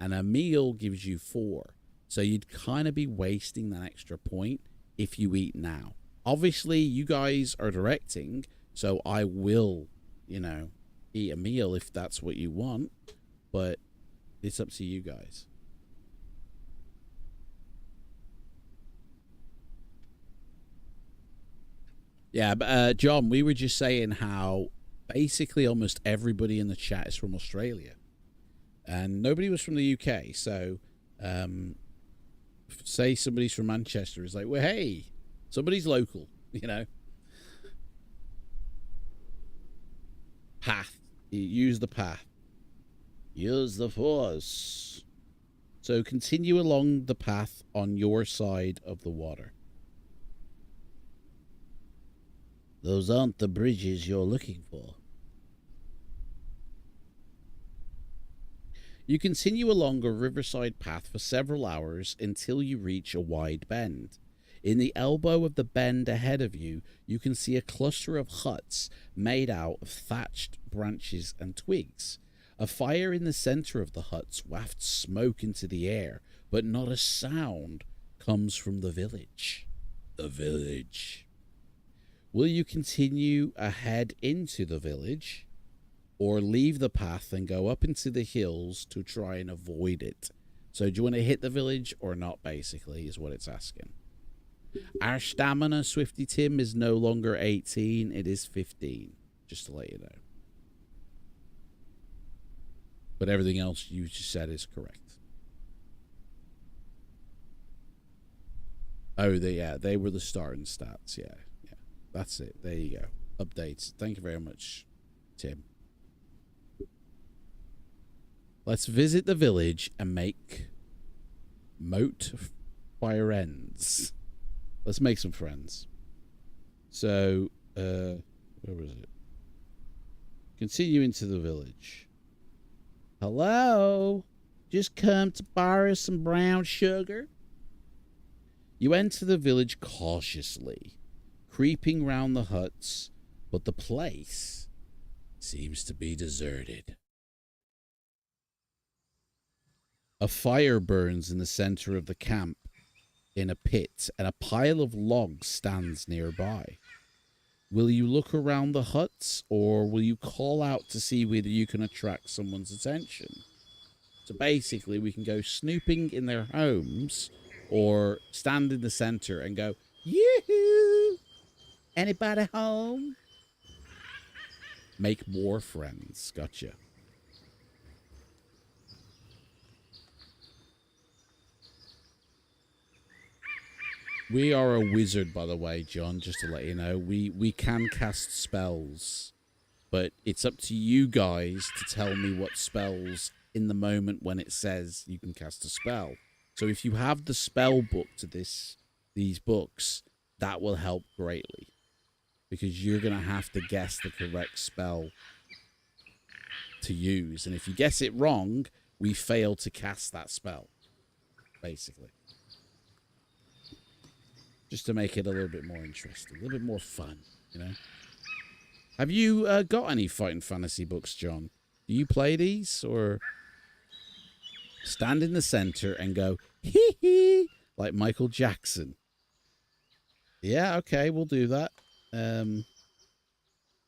And a meal gives you 4. So you'd kind of be wasting that extra point if you eat now. Obviously, you guys are directing, so I will, you know, eat a meal if that's what you want. But it's up to you guys. Yeah, but John, we were just saying how basically almost everybody in the chat is from Australia. And nobody was from the UK. So, say somebody's from Manchester, is like, well, hey, somebody's local, you know. Path. Use the path. Use the force. So continue along the path on your side of the water. Those aren't the bridges you're looking for. You continue along a riverside path for several hours until you reach a wide bend. In the elbow of the bend ahead of you, you can see a cluster of huts made out of thatched branches and twigs. A fire in the center of the huts wafts smoke into the air, but not a sound comes from the village. The village. Will you continue ahead into the village, or leave the path and go up into the hills to try and avoid it? So do you want to hit the village or not, basically, is what it's asking. Our stamina, Swifty Tim, is no longer 18. It is 15, just to let you know. But everything else you just said is correct. Oh, they were the starting stats, yeah. That's it. There you go. Updates. Thank you very much, Tim. Let's visit the village and make moat friends. Let's make some friends. So, where was it? Continue into the village. Hello? Just come to borrow some brown sugar? You enter the village cautiously, creeping round the huts, but the place seems to be deserted. A fire burns in the center of the camp in a pit, and a pile of logs stands nearby. Will you look around the huts, or will you call out to see whether you can attract someone's attention? So basically, we can go snooping in their homes, or stand in the center and go, yoo-hoo! Anybody home? Make more friends. Gotcha. We are a wizard, by the way, John, just to let you know. We can cast spells, but it's up to you guys to tell me what spells in the moment when it says you can cast a spell. So if you have the spell book to these books, that will help greatly, because you're going to have to guess the correct spell to use. And if you guess it wrong, we fail to cast that spell, basically. Just to make it a little bit more interesting, a little bit more fun, you know? Have you got any fighting fantasy books, John? Do you play these, or stand in the center and go, hee hee, like Michael Jackson? Yeah, okay, we'll do that.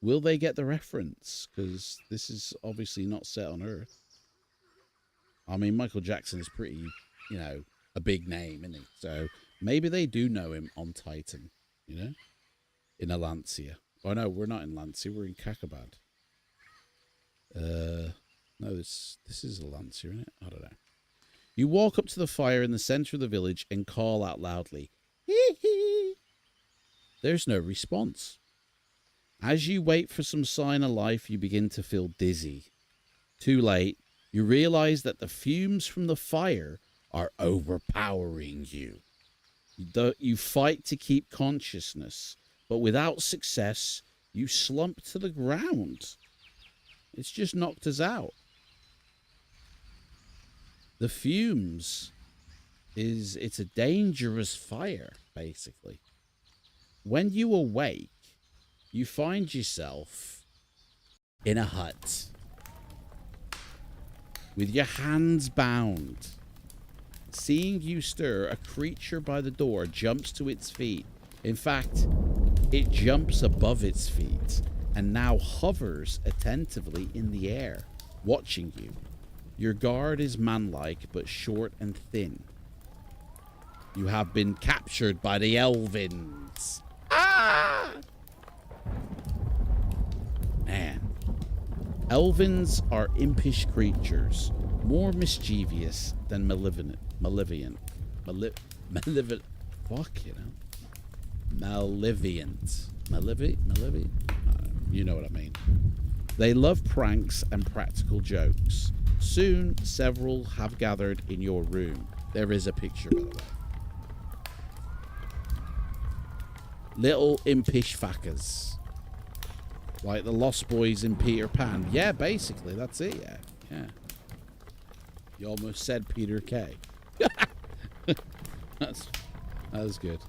Will they get the reference? Because this is obviously not set on Earth. I mean, Michael Jackson is pretty, you know, a big name, isn't he? So maybe they do know him on Titan, you know, in Alancia. Oh, no, we're not in Lancia. We're in Kakabad. No, this is Alancia, isn't it? I don't know. You walk up to the fire in the center of the village and call out loudly, hee hee. There's no response. As you wait for some sign of life, you begin to feel dizzy. Too late, you realize that the fumes from the fire are overpowering you. You fight to keep consciousness, but without success, you slump to the ground. It's just knocked us out. The fumes it's a dangerous fire, basically. When you awake, you find yourself in a hut with your hands bound. Seeing you stir, a creature by the door jumps to its feet. In fact, it jumps above its feet and now hovers attentively in the air, watching you. Your guard is manlike but short and thin. You have been captured by the Elvins. Ah! Man. Elvins are impish creatures, more mischievous than malevolent. Fuck, you know. Malevolent. You know what I mean. They love pranks and practical jokes. Soon, several have gathered in your room. There is a picture, by the way. Little impish fuckers. Like the Lost Boys in Peter Pan. Yeah, basically, that's it, yeah. Yeah. You almost said Peter K. That was good.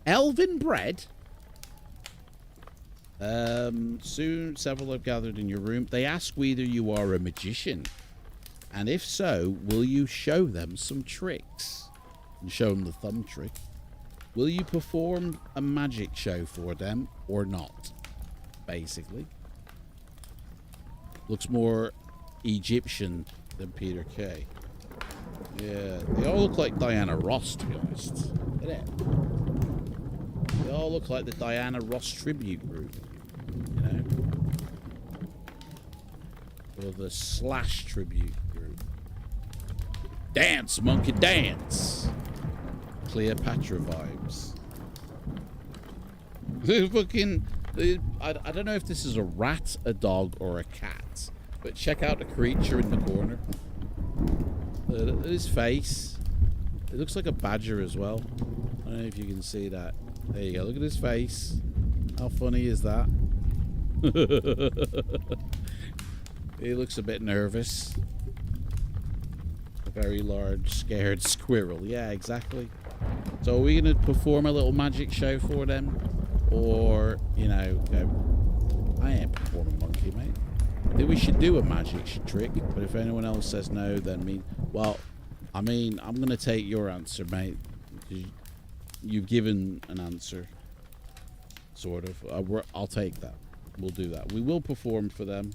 Elven bread? Soon several have gathered in your room. They ask whether you are a magician. And if so, will you show them some tricks? And show them the thumb trick. Will you perform a magic show for them or not? Basically. Looks more Egyptian than Peter Kay. Yeah, they all look like Diana Ross, to be honest. Isn't it? They all look like the Diana Ross tribute group. You know? Or the Slash tribute group. Dance, monkey, dance! Cleopatra vibes. The fucking I don't know if this is a rat, a dog, or a cat, but check out the creature in the corner. Look at his face. It looks like a badger as well. I don't know if you can see that. There you go. Look at his face. How funny is that? He looks a bit nervous. A very large, scared squirrel. Yeah, exactly. So are we going to perform a little magic show for them? Or, you know, go, I ain't performing monkey, mate. I think we should do a magic trick, but if anyone else says no, then I'm going to take your answer, mate. You've given an answer, sort of. I'll take that. We'll do that. We will perform for them.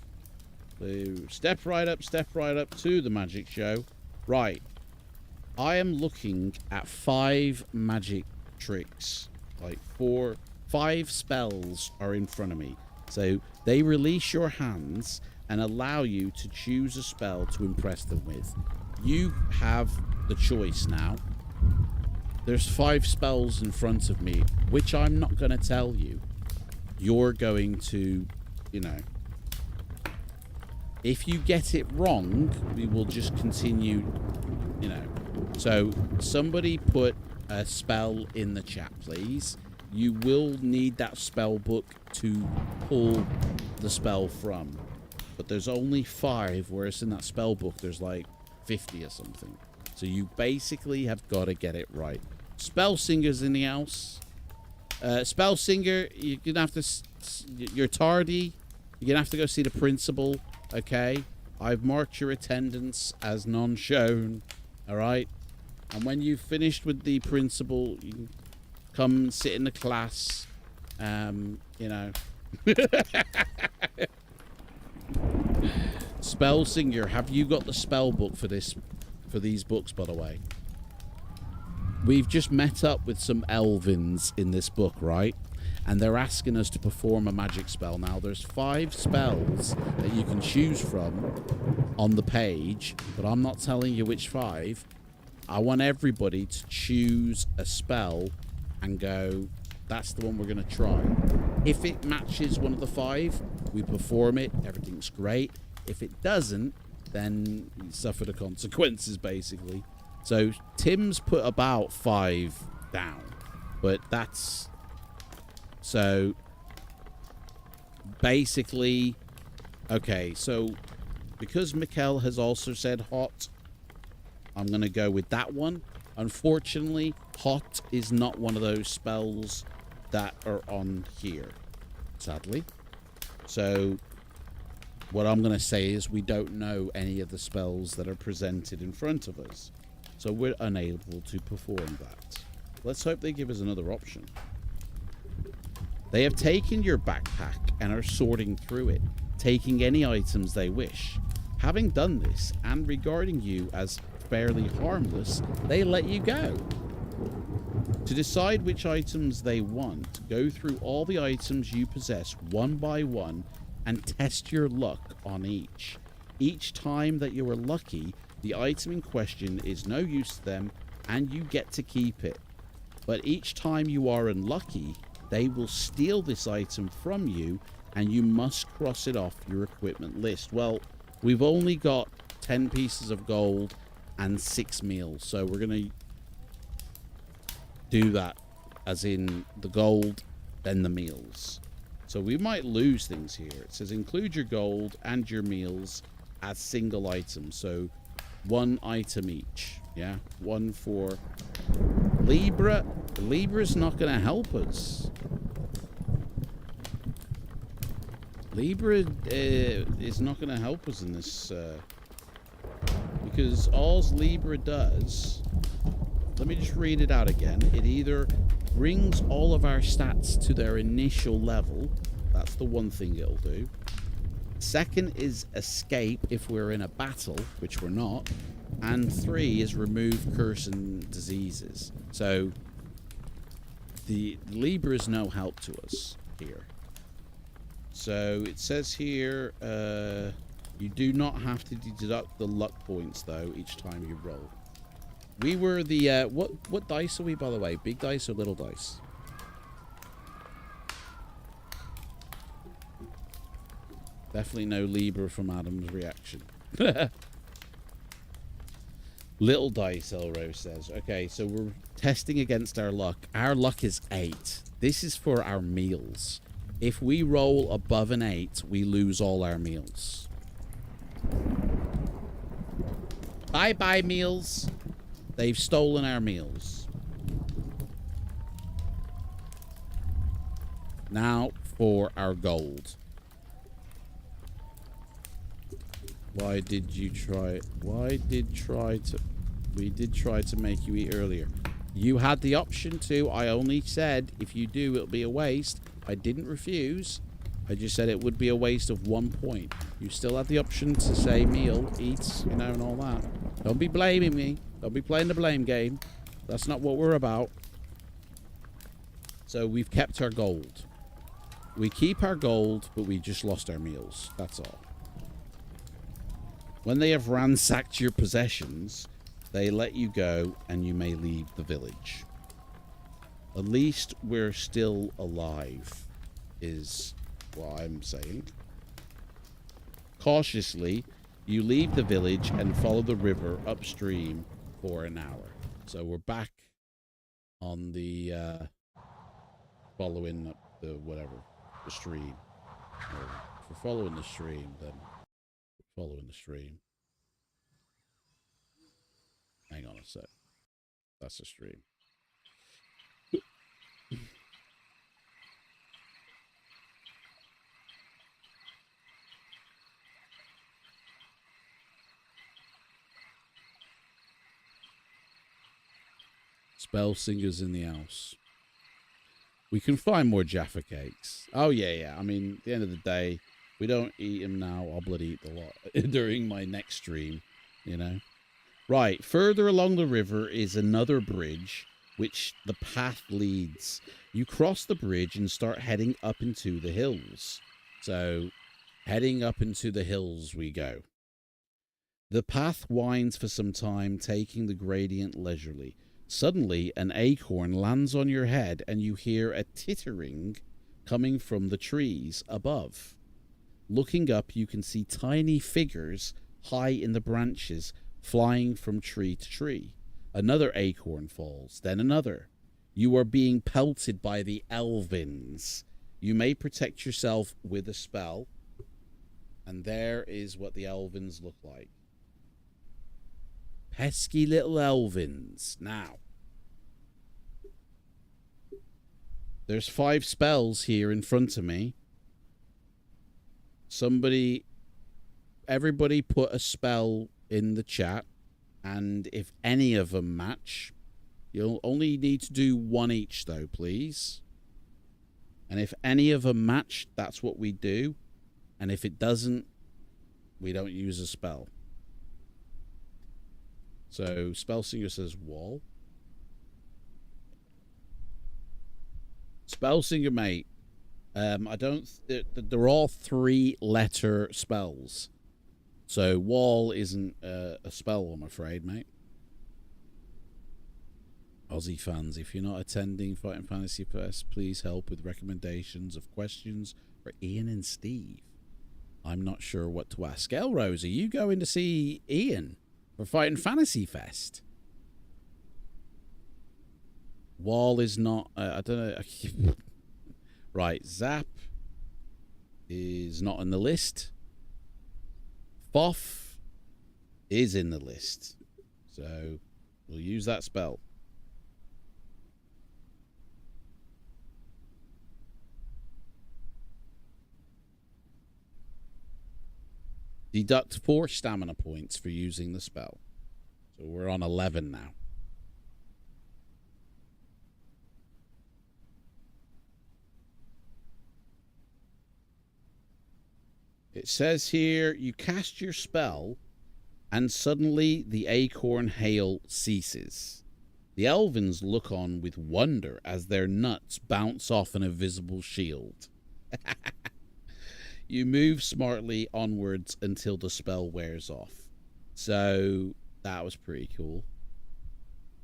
So step right up to the magic show. Right. I am looking at 5 magic tricks. Like 5 spells are in front of me. So they release your hands and allow you to choose a spell to impress them with. You have the choice now. There's 5 spells in front of me, which I'm not going to tell you. You're going to, you know. If you get it wrong, we will just continue, you know. So somebody put a spell in the chat, please. You will need that spell book to pull the spell from. But there's only 5, whereas in that spell book there's like 50 or something. So you basically have got to get it right. Spell Singer's in the house. Spell Singer, you're going to have to... You're tardy. You're going to have to go see the principal. Okay? I've marked your attendance as non-shown. Alright? And when you've finished with the principal, you can come sit in the class. You know. Spell Singer, have you got the spell book for these books, by the way? We've just met up with some elvins in this book, right? And they're asking us to perform a magic spell. Now, there's 5 spells that you can choose from on the page, but I'm not telling you which 5. I want everybody to choose a spell and go, that's the one we're going to try. If it matches one of the 5, we perform it. Everything's great. If it doesn't, then you suffer the consequences, basically. So Tim's put about 5 down, but that's... So basically, okay, so because Mikkel has also said hot, I'm going to go with that one. Unfortunately, hot is not one of those spells that are on here, sadly. So what I'm going to say is we don't know any of the spells that are presented in front of us. So we're unable to perform that. Let's hope they give us another option. They have taken your backpack and are sorting through it, taking any items they wish. Having done this, and regarding you as fairly harmless, they let you go. To decide which items they want, go through all the items you possess one by one and test your luck on each. Each time that you are lucky, the item in question is no use to them and you get to keep it. But each time you are unlucky, they will steal this item from you and you must cross it off your equipment list. Well, we've only got 10 pieces of gold and 6 meals, so we're going to do that as in the gold, then the meals. So we might lose things here. It says include your gold and your meals as single items, so 1 item each. Yeah, 1 for Libra. Libra's not going to help us. Libra is not going to help us in this because all Libra does, let me just read it out again. It either brings all of our stats to their initial level. That's the one thing it'll do. Second is escape if we're in a battle, which we're not. And 3 is remove curse and diseases. So the Libra is no help to us here. So it says here, you do not have to deduct the luck points though each time you roll. We were the what dice are we, by the way? Big dice or little dice? Definitely no Libra from Adam's reaction. Little dice, Elrose says. Okay, so we're testing against our luck. Our luck is 8. This is for our meals. If we roll above an 8, we lose all our meals. Bye-bye, meals. They've stolen our meals. Now for our gold. Why did you try? We did try to make you eat earlier. You had the option to. I only said if you do, it'll be a waste. I didn't refuse. I just said it would be a waste of 1 point. You still had the option to say meal, eat, you know, and all that. Don't be blaming me. Don't be playing the blame game. That's not what we're about. So we've kept our gold. We keep our gold, but we just lost our meals. That's all. When they have ransacked your possessions, they let you go and you may leave the village. At least we're still alive, is what I'm saying. Cautiously, you leave the village and follow the river upstream for an hour. So we're back on the following up the whatever, the stream. Or if we're following the stream, then we're following the stream. Hang on a sec. That's the stream. Spell singers in the house. We can find more Jaffa cakes. Oh, yeah. I mean, at the end of the day, we don't eat them now. I'll bloody eat a lot during my next stream, you know. Right, further along the river is another bridge, which the path leads. You cross the bridge and start heading up into the hills. So, heading up into the hills we go. The path winds for some time, taking the gradient leisurely. Suddenly, an acorn lands on your head and you hear a tittering coming from the trees above. Looking up, you can see tiny figures high in the branches, flying from tree to tree. Another acorn falls, then another. You are being pelted by the elvins. You may protect yourself with a spell. And there is what the elvins look like. Pesky little elvins. Now, there's 5 spells here in front of me. Everybody put a spell in the chat, and if any of them match, you'll only need to do 1 each though, please. And if any of them match, that's what we do. And if it doesn't, we don't use a spell. So Spellsinger says wall. Spellsinger, mate. They're all 3-letter spells. So wall isn't a spell, I'm afraid, mate. Aussie fans, if you're not attending Fighting Fantasy Fest, please help with recommendations of questions for Ian and Steve. I'm not sure what to ask. Elrose, are you going to see Ian for Fighting Fantasy Fest? Wall is not... I don't know. Right, Zap is not on the list. Foff is in the list. So we'll use that spell. Deduct 4 stamina points for using the spell. So we're on 11 now. It says here, you cast your spell, and suddenly the acorn hail ceases. The elvins look on with wonder as their nuts bounce off an invisible shield. You move smartly onwards until the spell wears off. So, that was pretty cool.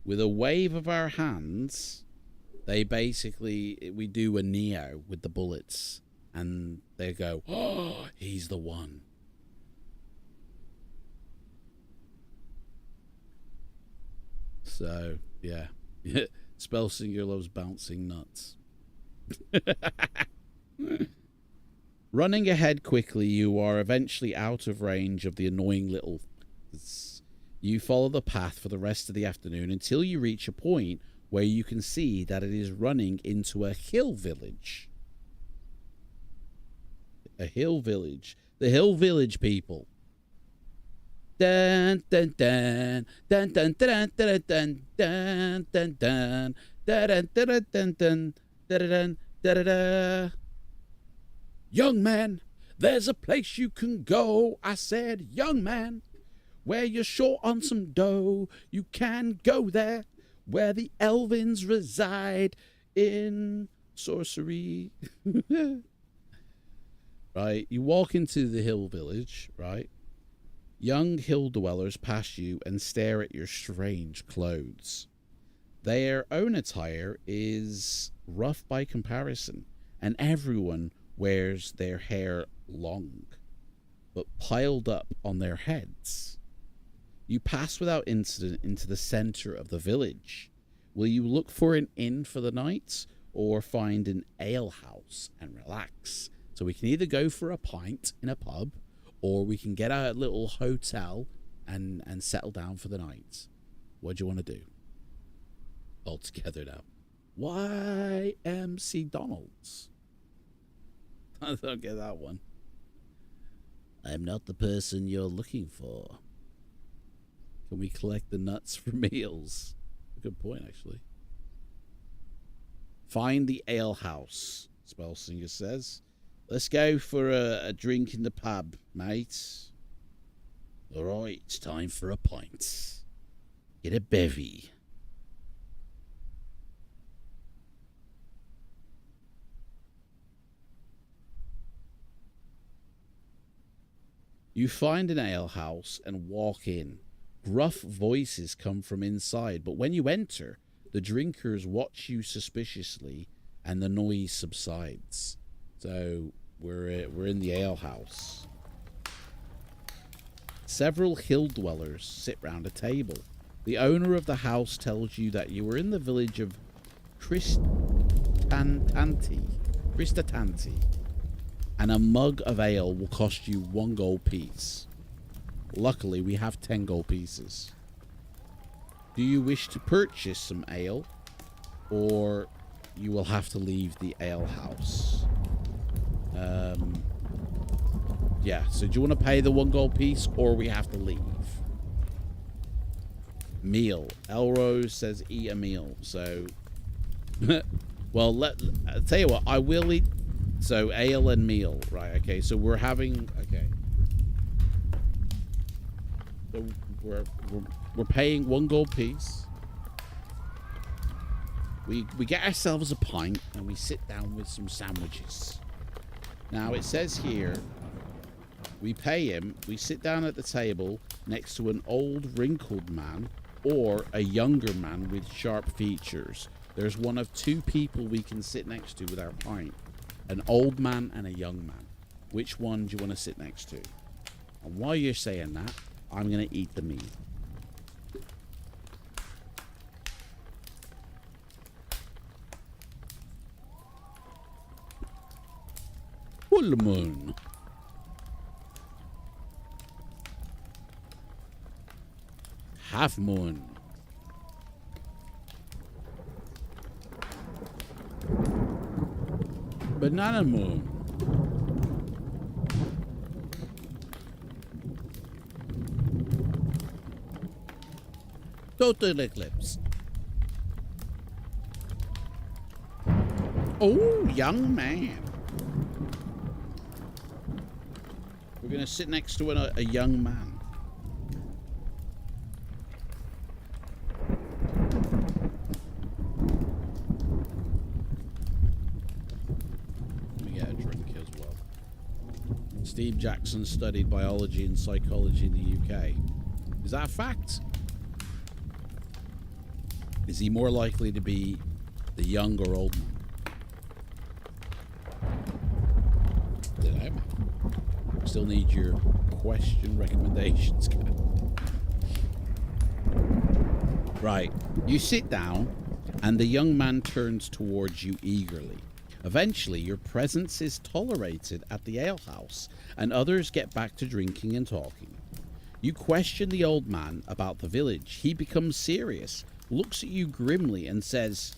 With a wave of our hands, we do a Neo with the bullets. and they go, "Oh, he's the one." So, yeah. Spellsinger loves bouncing nuts. Running ahead quickly, you are eventually out of range of the annoying little... You follow the path for the rest of the afternoon until you reach a point where you can see that it is running into a hill village. A hill village. The hill village people. Dun dun dun dun dun dun dun dun dun dun dun dun dun dun dun dun dun dun. Young man, there's a place you can go. I said, young man, where you're short on some dough, you can go there. Where the elvins reside in sorcery. Right, you walk into the hill village, right? Young hill dwellers pass you and stare at your strange clothes. Their own attire is rough by comparison, and everyone wears their hair long, but piled up on their heads. You pass without incident into the center of the village. Will you look for an inn for the night or find an ale house and relax? So we can either go for a pint in a pub, or we can get a little hotel and settle down for the night. What do you want to do? All together now. YMC Donald's. I don't get that one. I'm not the person you're looking for. Can we collect the nuts for meals? Good point, actually. Find the ale house, Spellsinger says. Let's go for a drink in the pub, mate. All right, it's time for a pint. Get a bevy. You find an ale house and walk in. Gruff voices come from inside, but when you enter, the drinkers watch you suspiciously and the noise subsides. So we're in the ale house. Several hill dwellers sit round a table. The owner of the house tells you that you are in the village of Kristatanti, and a mug of ale will cost you 1 gold piece. Luckily, we have 10 gold pieces. Do you wish to purchase some ale, or you will have to leave the ale house? Yeah, so do you want to pay the 1 gold piece, or we have to leave? Meal. Elrose says eat a meal, so... Well, I'll tell you what, I will eat... So, ale and meal, right, okay, so we're having... Okay. So, we're paying 1 gold piece. We get ourselves a pint, and we sit down with some sandwiches. Now, it says here, we pay him, we sit down at the table next to an old wrinkled man or a younger man with sharp features. There's one of 2 people we can sit next to with our pint. An old man and a young man. Which one do you want to sit next to? And while you're saying that, I'm going to eat the meat. Full moon. Half moon. Banana moon. Total eclipse. Oh, young man. We're going to sit next to a young man. Steve Jackson studied biology and psychology in the UK. Is that a fact? Is he more likely to be the young or old man? Okay. Still need your question recommendations, Kat. Right. You sit down, and the young man turns towards you eagerly. Eventually, your presence is tolerated at the alehouse, and others get back to drinking and talking. You question the old man about the village. He becomes serious, looks at you grimly, and says,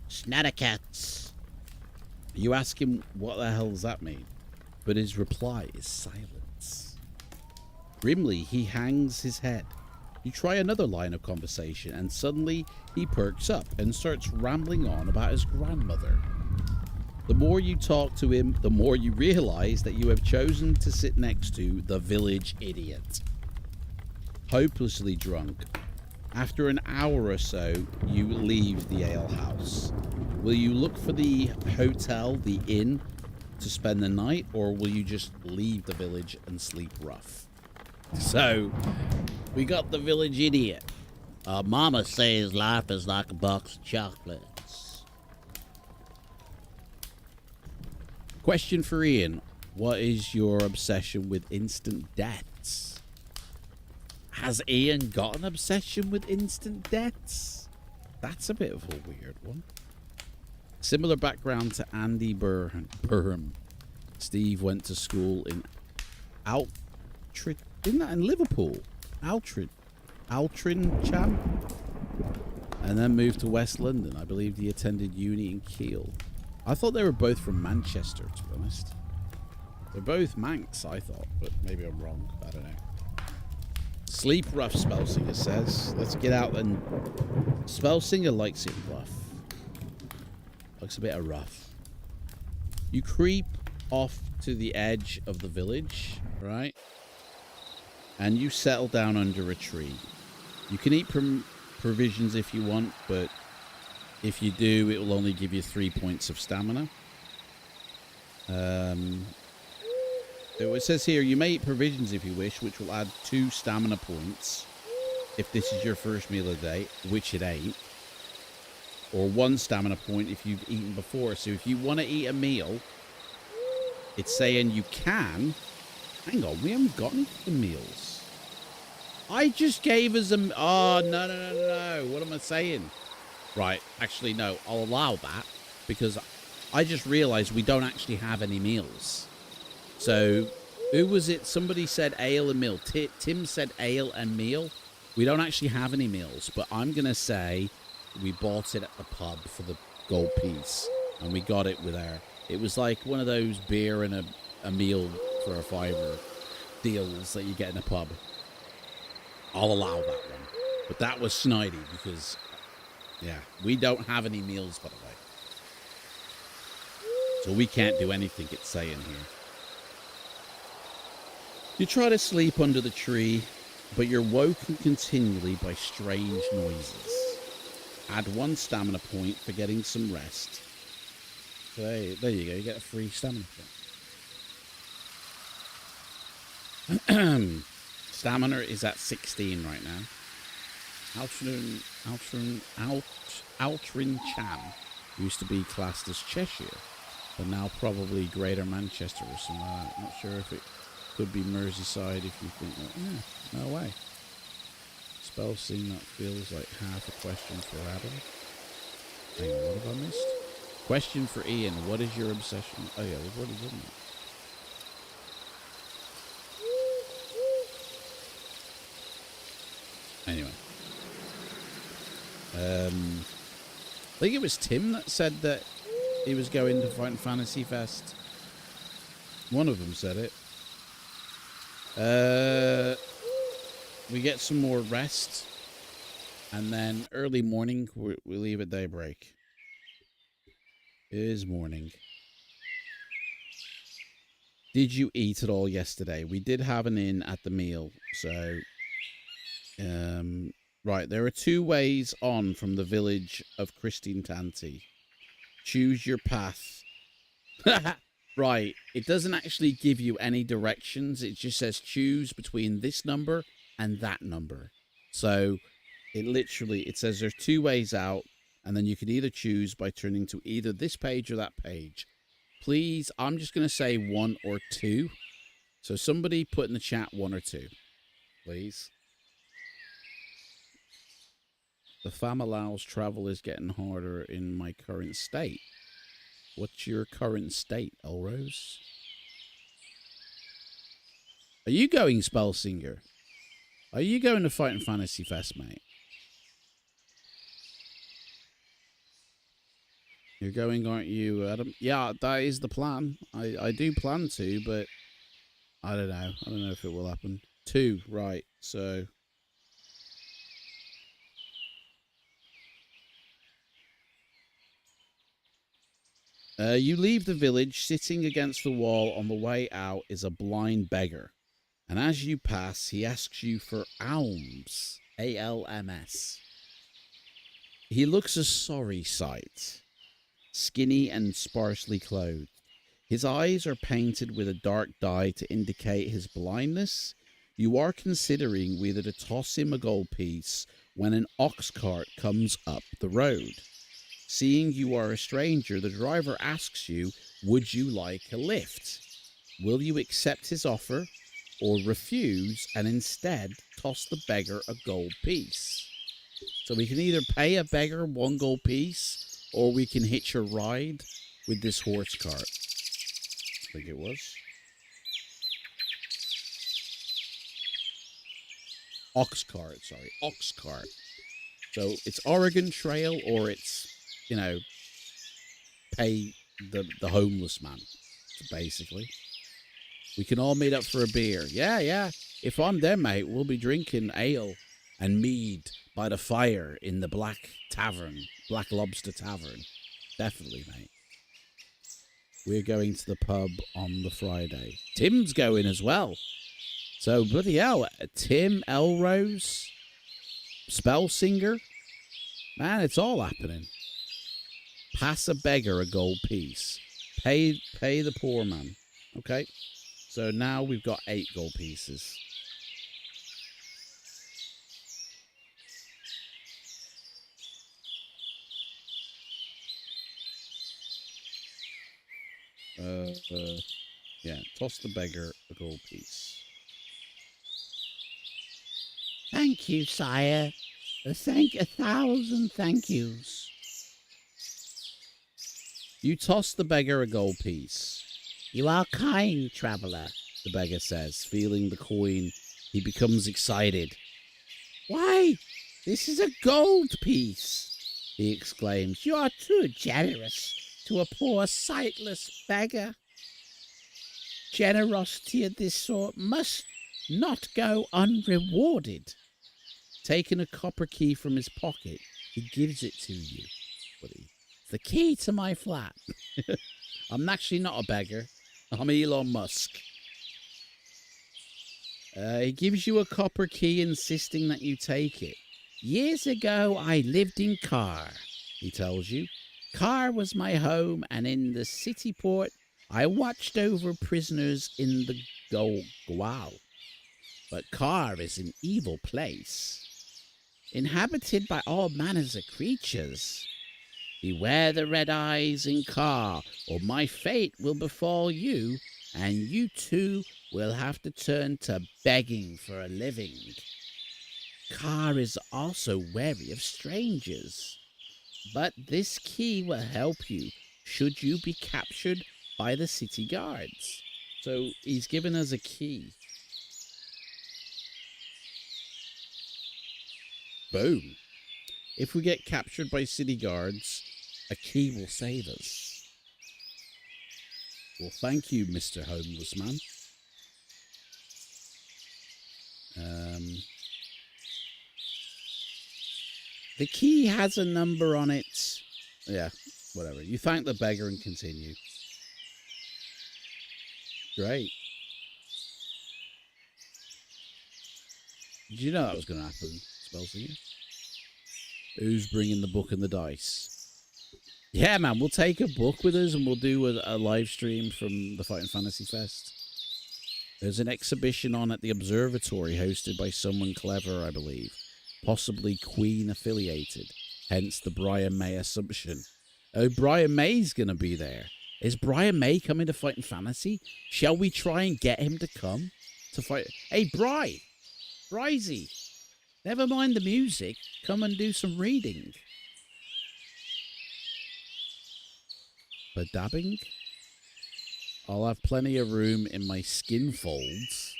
"Snattercats." You ask him what the hell does that mean, but his reply is silence. Grimly, he hangs his head. You try another line of conversation, and suddenly he perks up and starts rambling on about his grandmother. The more you talk to him, the more you realize that you have chosen to sit next to the village idiot. Hopelessly drunk. After an hour or so, you leave the alehouse. Will you look for the hotel, the inn, to spend the night, or will you just leave the village and sleep rough? So, we got the village idiot. Mama says life is like a box of chocolates. Question for Ian. What is your obsession with instant deaths? Has Ian got an obsession with instant deaths? That's a bit of a weird one. Similar background to Andy Burham. Steve went to school in Altrincham? And then moved to West London. I believe he attended uni in Kiel. I thought they were both from Manchester, to be honest. They're both Manx, I thought, but maybe I'm wrong. I don't know. Sleep rough, Spellsinger says. Let's get out and... Spellsinger likes it rough. Looks a bit of rough. You creep off to the edge of the village, right? And you settle down under a tree. You can eat provisions if you want, but if you do, it will only give you 3 points of stamina. It says here, you may eat provisions if you wish, which will add 2 stamina points if this is your first meal of the day, which it ain't. Or 1 stamina point if you've eaten before. So if you want to eat a meal, it's saying you can. Hang on, we haven't got any meals. I just gave us a... Oh, no. What am I saying? Right, actually, no, I'll allow that because I just realized we don't actually have any meals. So, who was it? Somebody said ale and meal. Tim said ale and meal. We don't actually have any meals, but I'm going to say we bought it at the pub for the gold piece, and we got it with our... It was like one of those beer and a meal for a $5 deals that you get in a pub. I'll allow that one. But that was snidey because, yeah, we don't have any meals, by the way. So we can't do anything it's saying here. You try to sleep under the tree, but you're woken continually by strange noises. Add 1 stamina point for getting some rest. So there you go, you get a free stamina point. Stamina is at 16 right now. Altrincham used to be classed as Cheshire, but now probably Greater Manchester or something like that. Not sure if it could be Merseyside if you think that. Yeah, no way. Spell scene that feels like half a question for Adam. Hang on, what have I missed? Question for Ian. What is your obsession? Oh yeah, we've already done that. Anyway. I think it was Tim that said that he was going to Final Fantasy Fest. One of them said it. We get some more rest. And then early morning, we leave at daybreak. It is morning. Did you eat at all yesterday? We did have an inn at the meal. So, right, there are 2 ways on from the village of Christine Tanti. Choose your path. Right, it doesn't actually give you any directions. It just says choose between this number and that number. So it says there's 2 ways out, and then you can either choose by turning to either this page or that page. please, I'm just going to say 1 or 2. So somebody put in the chat 1 or 2, please. The fam allows travel is getting harder in my current state. What's your current state, Elrose? Are you going, Spellsinger? Are you going to Fighting Fantasy Fest, mate? You're going, aren't you, Adam? Yeah, that is the plan. I do plan to, but I don't know. I don't know if it will happen. 2, right. So... you leave the village. Sitting against the wall on the way out is a blind beggar. And as you pass, he asks you for alms. A-L-M-S. He looks a sorry sight. Skinny and sparsely clothed. His eyes are painted with a dark dye to indicate his blindness. You are considering whether to toss him a gold piece when an ox cart comes up the road. Seeing you are a stranger, the driver asks you, would you like a lift? Will you accept his offer or refuse and instead toss the beggar a gold piece? So we can either pay a beggar 1 gold piece or we can hitch a ride with this horse cart. I think it was. Ox cart, sorry. Ox cart. So it's Oregon Trail or it's, you know, pay the homeless man, basically. We can all meet up for a beer. Yeah. If I'm there, mate, we'll be drinking ale and mead by the fire in the Black Lobster Tavern. Definitely, mate. We're going to the pub on the Friday. Tim's going as well. So, bloody hell, Tim, Elrose, Spellsinger. Man, it's all happening. Pass a beggar a gold piece. Pay the poor man. Okay. So now we've got 8 gold pieces. Yeah, toss the beggar a gold piece. Thank you, sire. 1,000 thank yous. You toss the beggar a gold piece. You are kind, traveller, the beggar says. Feeling the coin, he becomes excited. Why, this is a gold piece, he exclaims. You are too generous to a poor sightless beggar. Generosity of this sort must not go unrewarded. Taking a copper key from his pocket, he gives it to you. Buddy. The key to my flat. I'm actually not a beggar. I'm Elon Musk. He gives you a copper key, insisting that you take it. Years ago, I lived in Car, he tells you. Car was my home, and in the city port, I watched over prisoners in the Goal. But Car is an evil place, inhabited by all manners of creatures. Beware the red eyes in Car, or my fate will befall you, and you too will have to turn to begging for a living. Car is also wary of strangers, but this key will help you should you be captured by the city guards. So he's given us a key. Boom. If we get captured by city guards, a key will save us. Well, thank you, Mr. Homeless Man. The key has a number on it. Yeah, whatever. You thank the beggar and continue. Great. Did you know that was going to happen, Spellsinger? Who's bringing the book and the dice? Yeah, man, we'll take a book with us and we'll do a live stream from the Fighting Fantasy Fest. There's an exhibition on at the Observatory hosted by someone clever, I believe. Possibly Queen affiliated. Hence the Brian May assumption. Oh, Brian May's going to be there. Is Brian May coming to Fighting Fantasy? Shall we try and get him to come to fight? Hey, Bryzy, never mind the music. Come and do some reading. For dabbing? I'll have plenty of room in my skin folds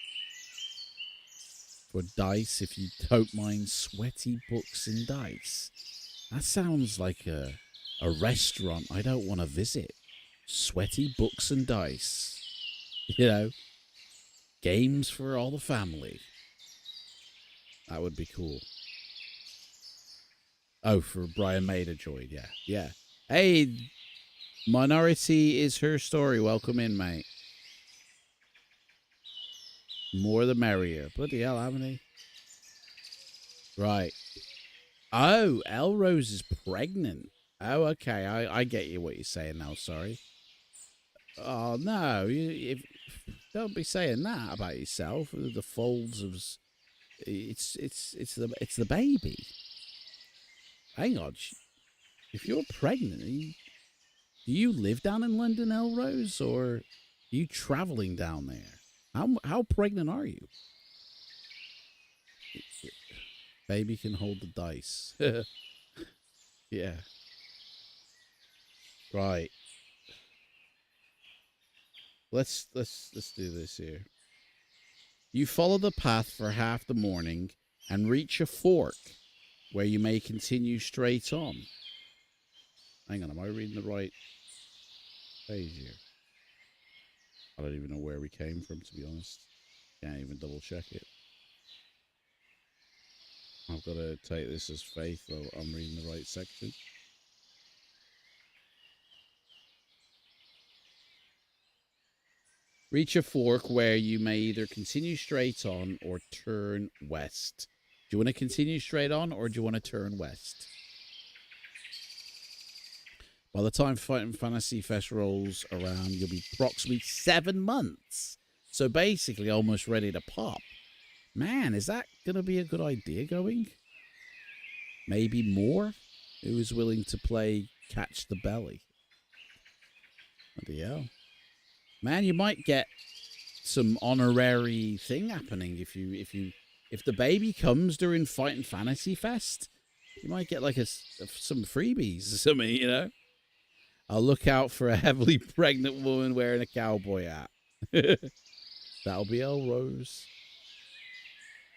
for dice if you don't mind sweaty books and dice. That sounds like a restaurant I don't want to visit. Sweaty books and dice. You know, games for all the family. That would be cool. Oh, for Brian May to join. Yeah, yeah. Hey, Minority is her story. Welcome in, mate. More the merrier. Bloody hell, haven't he? Right. Oh, Elrose is pregnant. Oh, okay. I get you what you're saying now. Sorry. Oh no! Don't be saying that about yourself. The folds of it's the baby. Hang on. If you're pregnant, do you live down in London, Elrose, or are you traveling down there? How pregnant are you? Baby can hold the dice. Yeah. Right. Let's do this here. You follow the path for half the morning and reach a fork where you may continue straight on. Hang on, am I reading the right page here? I don't even know where we came from, to be honest. Can't even double check it. I've got to take this as faith that I'm reading the right section. Reach a fork where you may either continue straight on or turn west. Do you want to continue straight on or do you want to turn west? By the time Fighting Fantasy Fest rolls around, you'll be approximately 7 months. So basically almost ready to pop. Man, is that going to be a good idea going? Maybe more? Who is willing to play Catch the Belly? Bloody hell. Man, you might get some honorary thing happening if the baby comes during Fighting Fantasy Fest. You might get like some freebies or something, you know. I'll look out for a heavily pregnant woman wearing a cowboy hat. That'll be Elrose.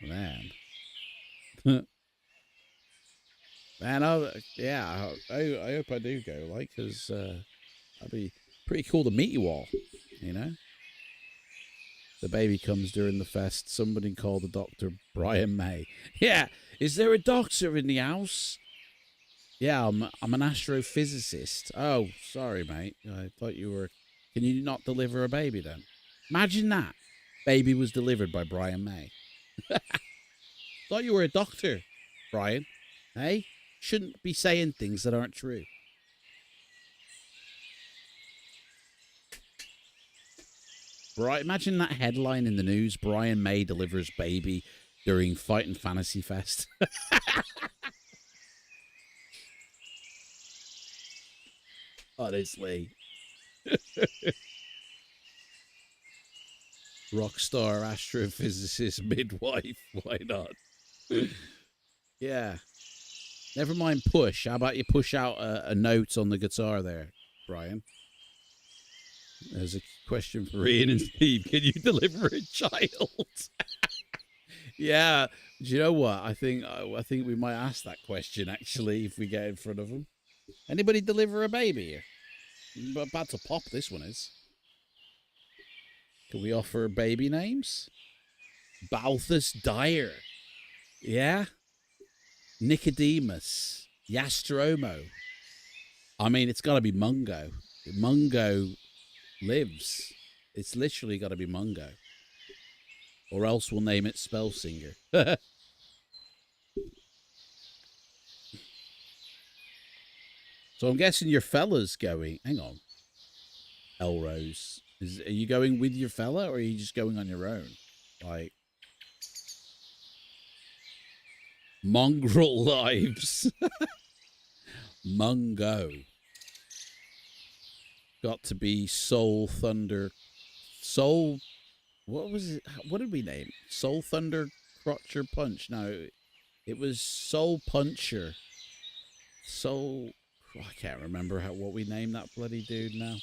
Man. Man, I hope I do go, like, because that'd be pretty cool to meet you all, you know? The baby comes during the fest. Somebody call the doctor, Brian May. Yeah, is there a doctor in the house? Yeah, I'm an astrophysicist. Oh, sorry, mate. I thought you were... Can you not deliver a baby, then? Imagine that. Baby was delivered by Brian May. Thought you were a doctor, Brian. Hey? Shouldn't be saying things that aren't true. Right, imagine that headline in the news. Brian May delivers baby during Fighting Fantasy Fest. Honestly. Rockstar astrophysicist midwife. Why not? Yeah. Never mind push. How about you push out a note on the guitar there, Brian? There's a question for Ian and Steve. Can you deliver a child? Yeah. Do you know what? I think we might ask that question, actually, if we get in front of them. Anybody deliver a baby here? About to pop, this one is. Can we offer baby names? Balthus Dyer. Yeah? Nicodemus. Yastromo. I mean, it's got to be Mungo. Mungo lives. It's literally got to be Mungo. Or else we'll name it Spellsinger. So I'm guessing your fella's going... Hang on. Elrose. Are you going with your fella or are you just going on your own? Like... Mongrel lives. Mungo. got to be Soul Thunder. Soul. What was it? What did we name? Soul Thunder Crotcher Punch. No, it was Soul Puncher. Soul. I can't remember what we named that bloody dude now.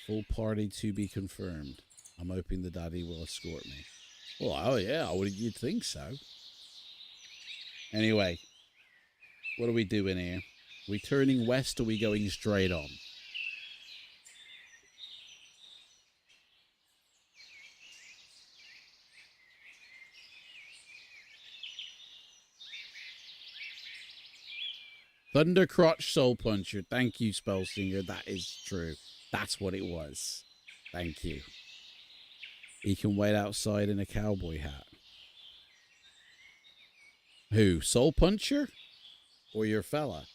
Full party to be confirmed. I'm hoping the daddy will escort me. Well, oh yeah, you'd think so. Anyway, what are we doing here? We turning west or we going straight on? Thundercrotch Soul Puncher. Thank you, Spellsinger. That is true. That's what it was. Thank you. He can wait outside in a cowboy hat. Who? Soul Puncher? Or your fella?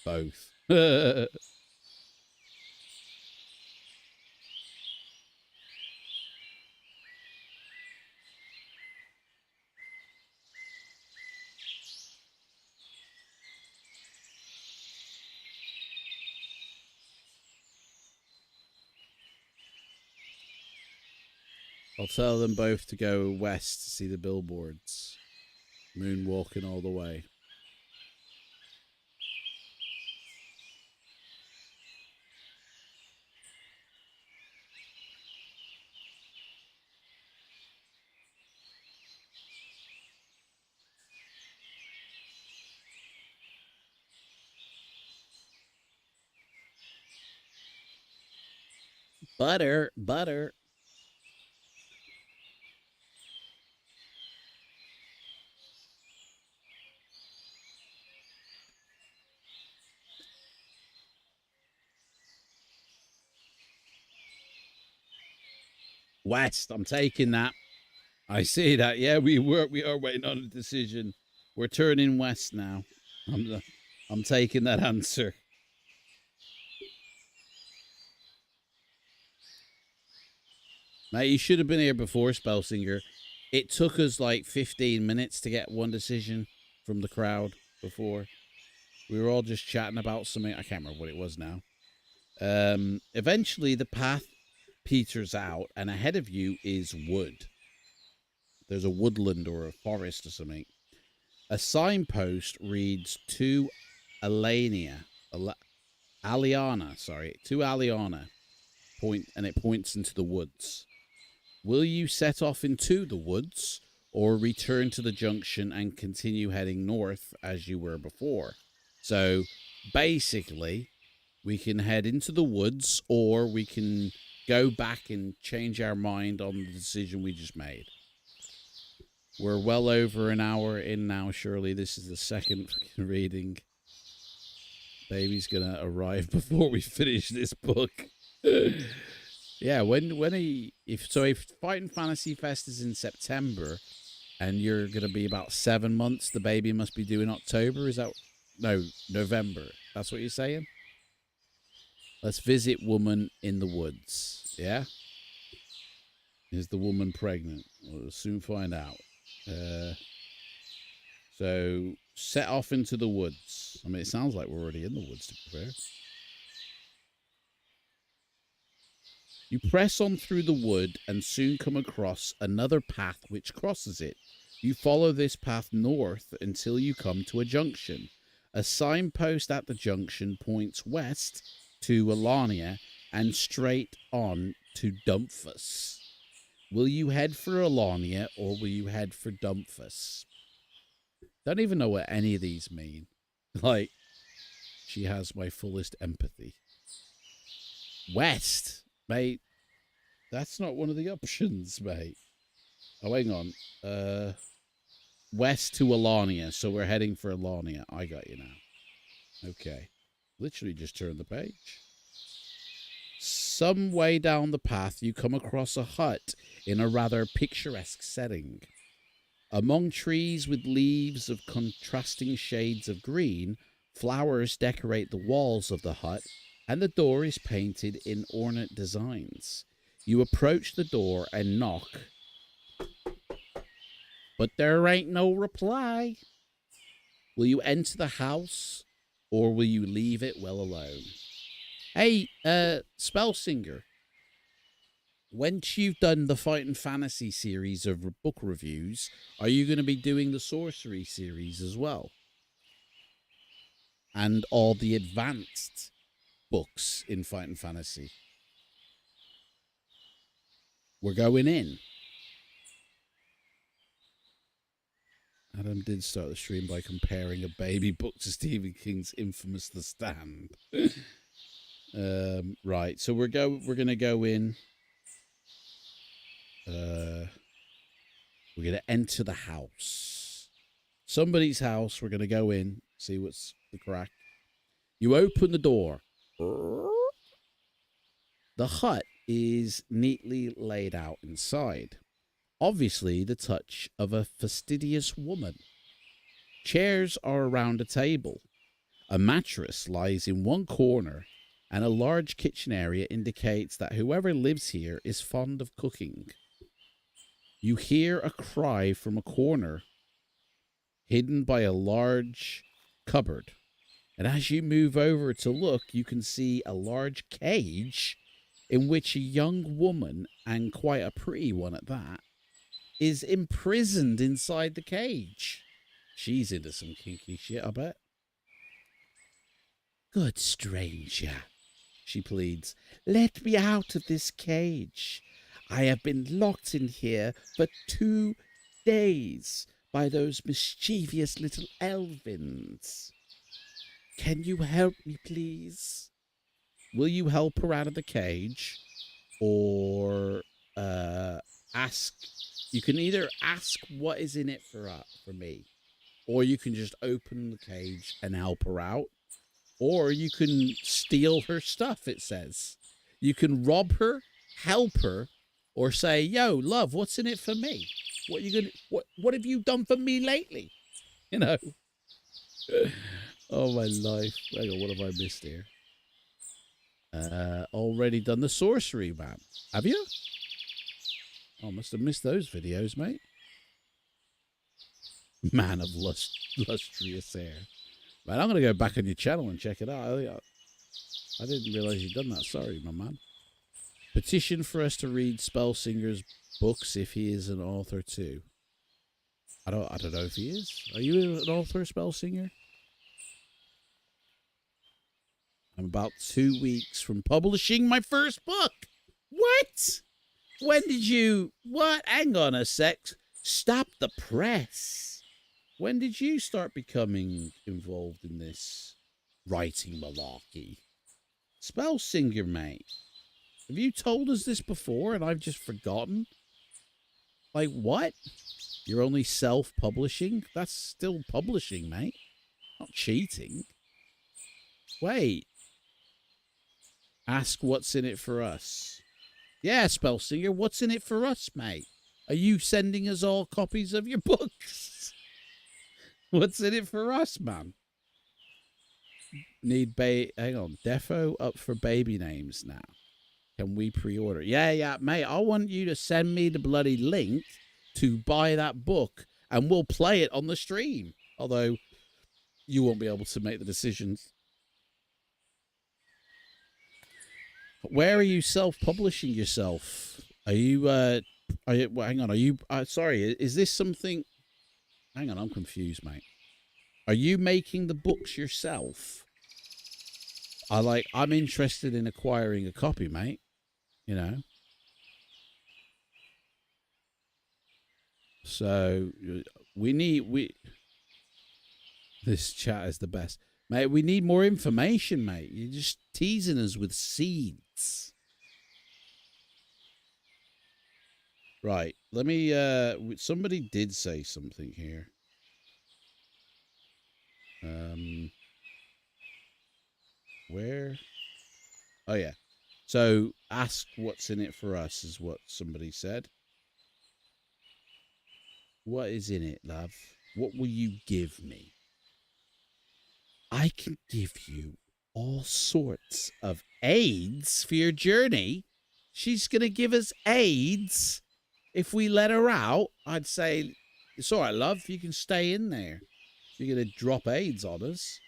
Both. I'll tell them both to go west to see the billboards. Moonwalking all the way. Butter, butter. West, I'm taking that. I see that. Yeah, we are waiting on a decision. We're turning west now. I'm taking that answer. Mate, you should have been here before, Spellsinger. It took us like 15 minutes to get one decision from the crowd before. We were all just chatting about something. I can't remember what it was now. Eventually, the path peters out, and ahead of you is wood. There's a woodland or a forest or something. A signpost reads to Aliana, and it points into the woods. Will you set off into the woods or return to the junction and continue heading north as you were before? So basically, we can head into the woods or we can go back and change our mind on the decision we just made. We're well over an hour in now, surely. This is the second reading. Baby's gonna arrive before we finish this book. Yeah, if Fighting Fantasy Fest is in September and you're gonna be about 7 months, the baby must be due in October. Is that November? That's what you're saying? Let's visit woman in the woods. Yeah? Is the woman pregnant? We'll soon find out. So set off into the woods. I mean, it sounds like we're already in the woods, to be fair. You press on through the wood and soon come across another path which crosses it. You follow this path north until you come to a junction. A signpost at the junction points west to Alania and straight on to Dumfus. Will you head for Alania or will you head for Dumfus? Don't even know what any of these mean. Like, she has my fullest empathy. West, mate. That's not one of the options, mate. Oh, hang on. West to Alania. So we're heading for Alania. I got you now. Okay. Literally just turned the page. Some way down the path, you come across a hut in a rather picturesque setting. Among trees with leaves of contrasting shades of green, flowers decorate the walls of the hut, and the door is painted in ornate designs. You approach the door and knock. But there ain't no reply. Will you enter the house, or will you leave it well alone? Hey, Spellsinger. Once you've done the Fight and Fantasy series of book reviews, are you going to be doing the Sorcery series as well? And all the advanced books in Fight and Fantasy? We're going in. Adam did start the stream by comparing a baby book to Stephen King's infamous The Stand. Right, so we're gonna go in. We're gonna enter the house. Somebody's house. We're gonna go in, see what's the crack. You open the door. The hut is neatly laid out inside. Obviously the touch of a fastidious woman. Chairs are around a table. A mattress lies in one corner, and a large kitchen area indicates that whoever lives here is fond of cooking. You hear a cry from a corner, hidden by a large cupboard. And as you move over to look, you can see a large cage in which a young woman, and quite a pretty one at that, is imprisoned inside the cage. She's into some kinky shit, I bet. Good stranger, she pleads, let me out of this cage. I have been locked in here for 2 days by those mischievous little elvins. Can you help me, please? Will you help her out of the cage, or ask? You can either ask what is in it for me, or you can just open the cage and help her out, or you can steal her stuff. It says you can rob her, help her, or say, "Yo, love, what's in it for me? What you gonna? What have you done for me lately?" You know. Oh my life! Hang on, what have I missed here? Already done the sorcery, man. Have you? Oh, must have missed those videos, mate. Man of lustrous hair. Man, I'm gonna go back on your channel and check it out. I didn't realize you'd done that. Sorry, my man. Petition for us to read Spellsinger's books if he is an author too. I don't know if he is. Are you an author, Spellsinger? I'm about 2 weeks from publishing my first book. What? When did you... What? Hang on a sec. Stop the press. When did you start becoming involved in this writing malarkey? Spellsinger, mate. Have you told us this before and I've just forgotten? Like, what? You're only self-publishing? That's still publishing, mate. Not cheating. Wait. Ask what's in it for us. Yeah, Spellsinger, what's in it for us, mate? Are you sending us all copies of your books? What's in it for us, man? Hang on. Defo up for baby names now. Can we pre-order? Yeah, mate. I want you to send me the bloody link to buy that book, and we'll play it on the stream. Although, you won't be able to make the decisions. Where are you self-publishing yourself? Are you, well, hang on, are you, sorry, is this something, hang on, I'm confused, mate. Are you making the books yourself? I'm interested in acquiring a copy, mate, you know. So, this chat is the best. Mate, we need more information, mate. You're just teasing us with seeds. Right. Let me, somebody did say something here. Where? Oh, yeah. So, ask what's in it for us is what somebody said. What is in it, love? What will you give me? I can give you all sorts of aids for your journey. She's going to give us aids if we let her out. I'd say It's all right, love. You can stay in there. You're going to drop AIDS on us.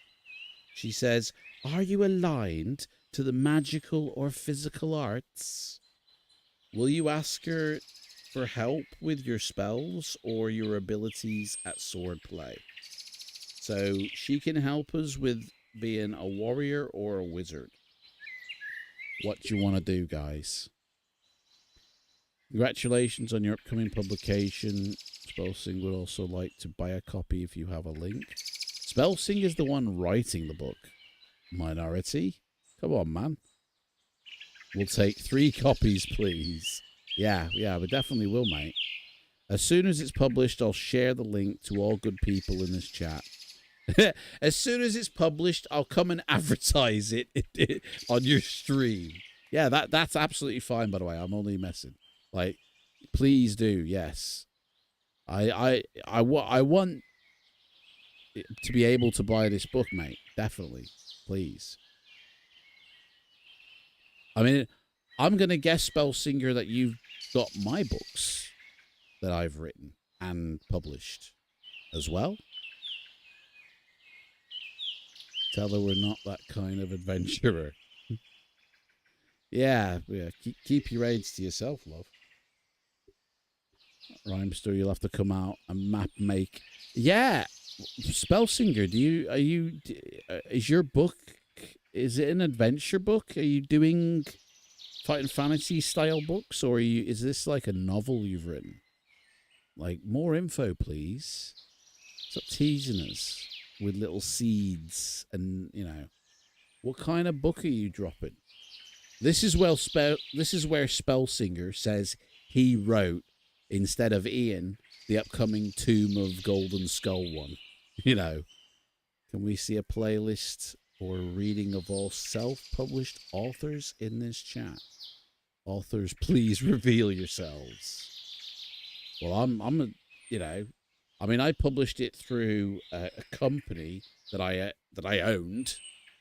She says, are you aligned to the magical or physical arts? Will you ask her for help with your spells or your abilities at swordplay? So she can help us with being a warrior or a wizard. What do you want to do, guys? Congratulations on your upcoming publication. Spellsing would also like to buy a copy if you have a link. Spellsing is the one writing the book. Minority? Come on, man. We'll take 3 copies, please. Yeah, we definitely will, mate. As soon as it's published, I'll share the link to all good people in this chat. As soon as it's published, I'll come and advertise it on your stream. Yeah, that's absolutely fine, by the way. I'm only messing. Like, please do, yes. I want to be able to buy this book, mate. Definitely. Please. I mean, I'm going to guess, Spellsinger, that you've got my books that I've written and published as well. Tell her we're not that kind of adventurer. Yeah. Keep your aids to yourself, love. Rhymester, you'll have to come out and map make. Yeah, Spellsinger, is your book? Is it an adventure book? Are you doing fighting fantasy style books, or is this like a novel you've written? Like, more info, please. Stop teasing us with little seeds, and what kind of book are you dropping? This is where Spellsinger says he wrote, instead of Ian, the upcoming Tomb of Golden Skull one. Can we see a playlist or a reading of all self-published authors in this chat? Authors, please reveal yourselves. Well, I published it through a company that I owned,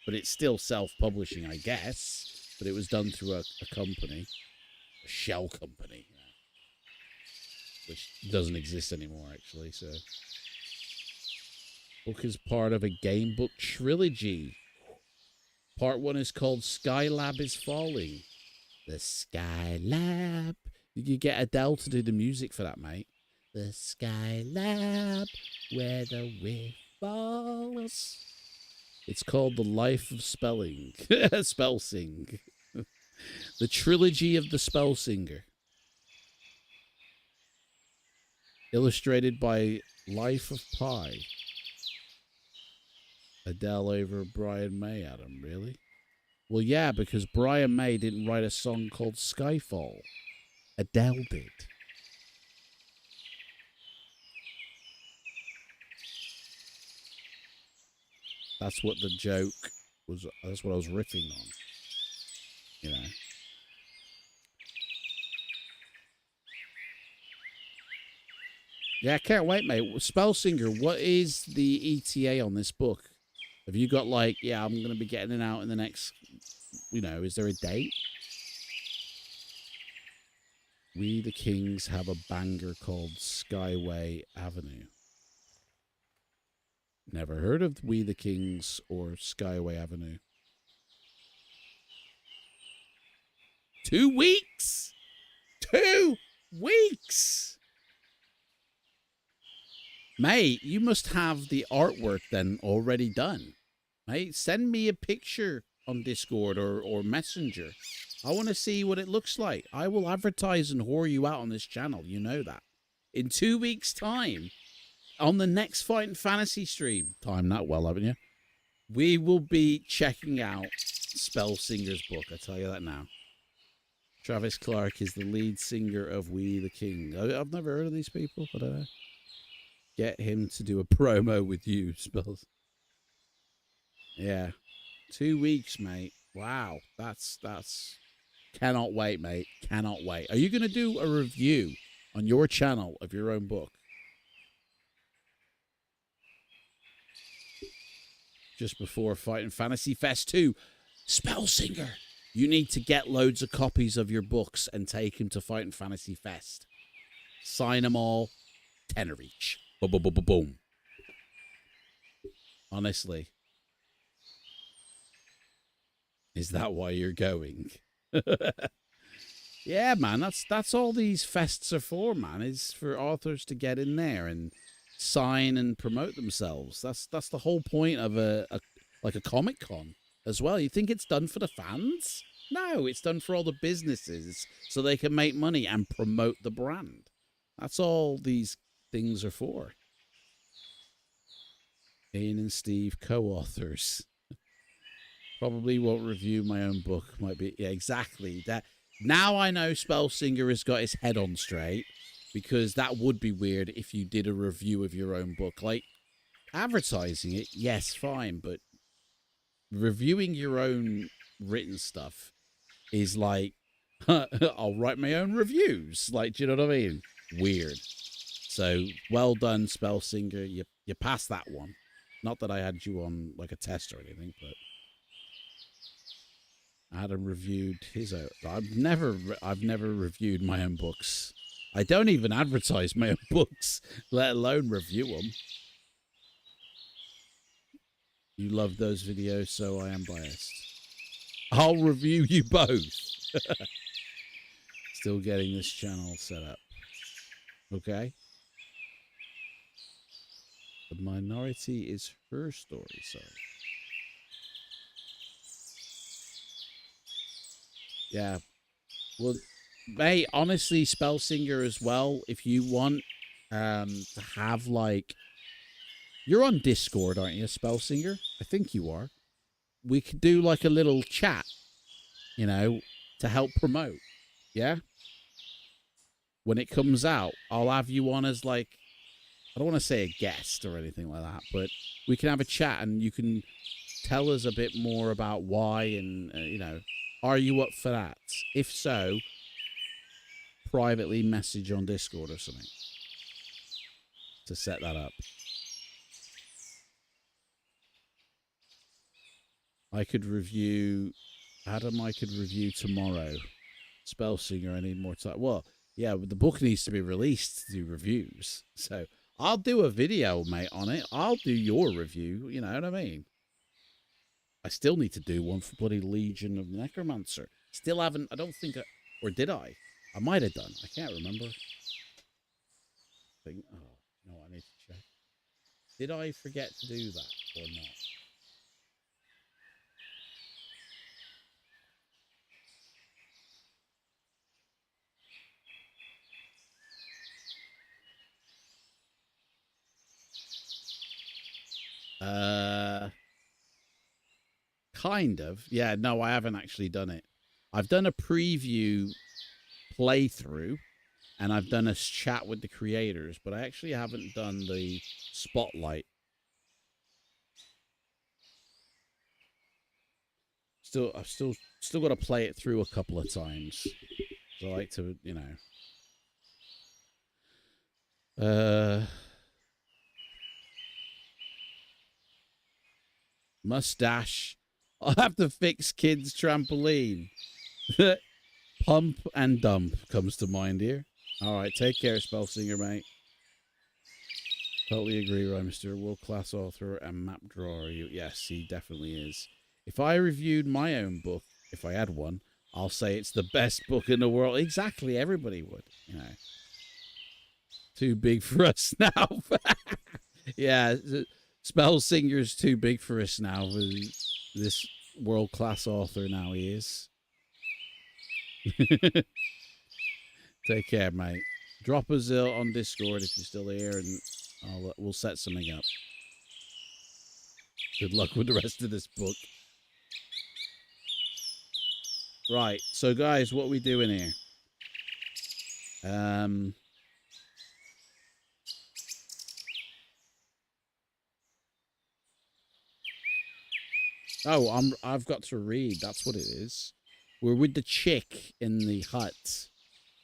but it's still self-publishing, I guess. But it was done through a company, a shell company, which doesn't exist anymore, actually. So, book is part of a game book trilogy. Part 1 is called Skylab is Falling. The Skylab. You get Adele to do the music for that, mate. The Skylab, where the wind falls. It's called The Life of Spelling. Spellsing. The Trilogy of the Spellsinger. Illustrated by Life of Pi. Adele over Brian May, Adam, really? Well, yeah, because Brian May didn't write a song called Skyfall. Adele did. That's what the joke was. That's what I was riffing on. Yeah, I can't wait, mate. Spellsinger, what is the ETA on this book? Have you got I'm going to be getting it out in the next, is there a date? We the Kings have a banger called Skyway Avenue. Never heard of We the Kings or Skyway Avenue. 2 weeks? 2 weeks? Mate, you must have the artwork then already done. Mate, send me a picture on Discord or Messenger. I want to see what it looks like. I will advertise and whore you out on this channel. You know that. In 2 weeks' time, on the next Fighting Fantasy stream, time that well, haven't you? We will be checking out Spellsinger's book. I tell you that now. Travis Clark is the lead singer of We the King. I've never heard of these people. I don't know. Get him to do a promo with you, Spells. Yeah. 2 weeks, mate. Wow. That's cannot wait, mate. Cannot wait. Are you going to do a review on your channel of your own book? Just before Fighting Fantasy Fest 2. Spellsinger, you need to get loads of copies of your books and take them to Fighting Fantasy Fest. Sign them all. tenner each. Boom, boom, boom, boom, boom. Honestly. Is that why you're going? Yeah, man, that's all these fests are for, man. Is for authors to get in there and sign and promote themselves. That's the whole point of a Comic-Con as well. You think it's done for the fans? No, it's done for all the businesses so they can make money and promote the brand. That's all these things are for. Ian and Steve, co-authors. Probably won't review my own book. Might be, yeah, exactly. That now I know Spellsinger has got his head on straight, because that would be weird if you did a review of your own book. Like, advertising it, yes, fine, but reviewing your own written stuff is like, I'll write my own reviews. Like, do you know what I mean? Weird. So, well done, Spellsinger. You passed that one. Not that I had you on like a test or anything, but Adam reviewed his own. I've never reviewed my own books. I don't even advertise my own books, let alone review them. You love those videos, so I am biased. I'll review you both. Still getting this channel set up. Okay. The minority is her story, sorry. Yeah. Well, mate, honestly, Spellsinger as well, if you want to have, like... You're on Discord, aren't you, Spellsinger? I think you are. We could do, like, a little chat, you know, to help promote. Yeah? When it comes out, I'll have you on as, like... I don't want to say a guest or anything like that, but we can have a chat and you can tell us a bit more about why and, you know, are you up for that? If so, privately message on Discord or something to set that up. I could review, Adam, I could review tomorrow. Spellsinger, I need more time. Well, yeah, but the book needs to be released to do reviews. So I'll do a video, mate, on it. I'll do your review, you know what I mean? I still need to do one for bloody Legion of Necromancer. Still haven't, I don't think, or did I? I might have done. I can't remember. Oh, no, I need to check. Did I forget to do that or not? Kind of. Yeah, no, I haven't actually done it. I've done a preview playthrough, and I've done a chat with the creators, but I actually haven't done the spotlight. I've still got to play it through a couple of times. I like to, you know. Mustache. I'll have to fix kids' trampoline. Pump and dump comes to mind here. All right, take care, Spellsinger, mate. Totally agree, Rhymister. World-class author and map drawer. Yes, he definitely is. If I reviewed my own book, if I had one, I'll say it's the best book in the world. Exactly, everybody would, you know. Too big for us now. Yeah, Spellsinger's too big for us now. This world-class author now he is. Take care, mate. Drop us on Discord if you're still here, and we'll set something up. Good luck with the rest of this book. Right, so guys, what are we doing here? Oh, I've got to read. That's what it is. We're with the chick in the hut.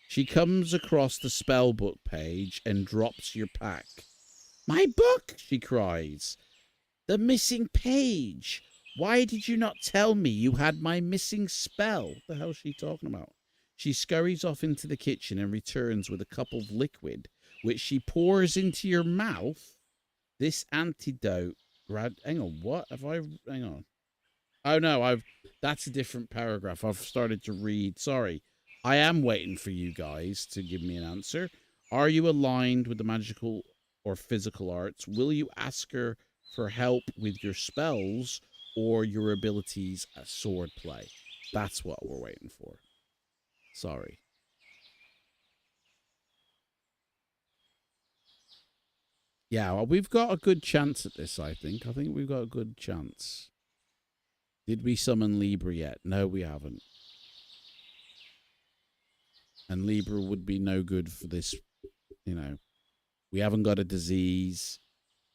She comes across the spellbook page and drops your pack. My book, she cries. The missing page. Why did you not tell me you had my missing spell? What the hell is she talking about? She scurries off into the kitchen and returns with a cup of liquid, which she pours into your mouth. This antidote... Hang on, what? Have I... Hang on. Oh, no, that's a different paragraph. I've started to read. Sorry. I am waiting for you guys to give me an answer. Are you aligned with the magical or physical arts? Will you ask her for help with your spells or your abilities at sword play? That's what we're waiting for. Sorry. Yeah, well, we've got a good chance at this, I think. I think we've got a good chance. Did we summon Libra yet? No, we haven't. And Libra would be no good for this, you know. We haven't got a disease.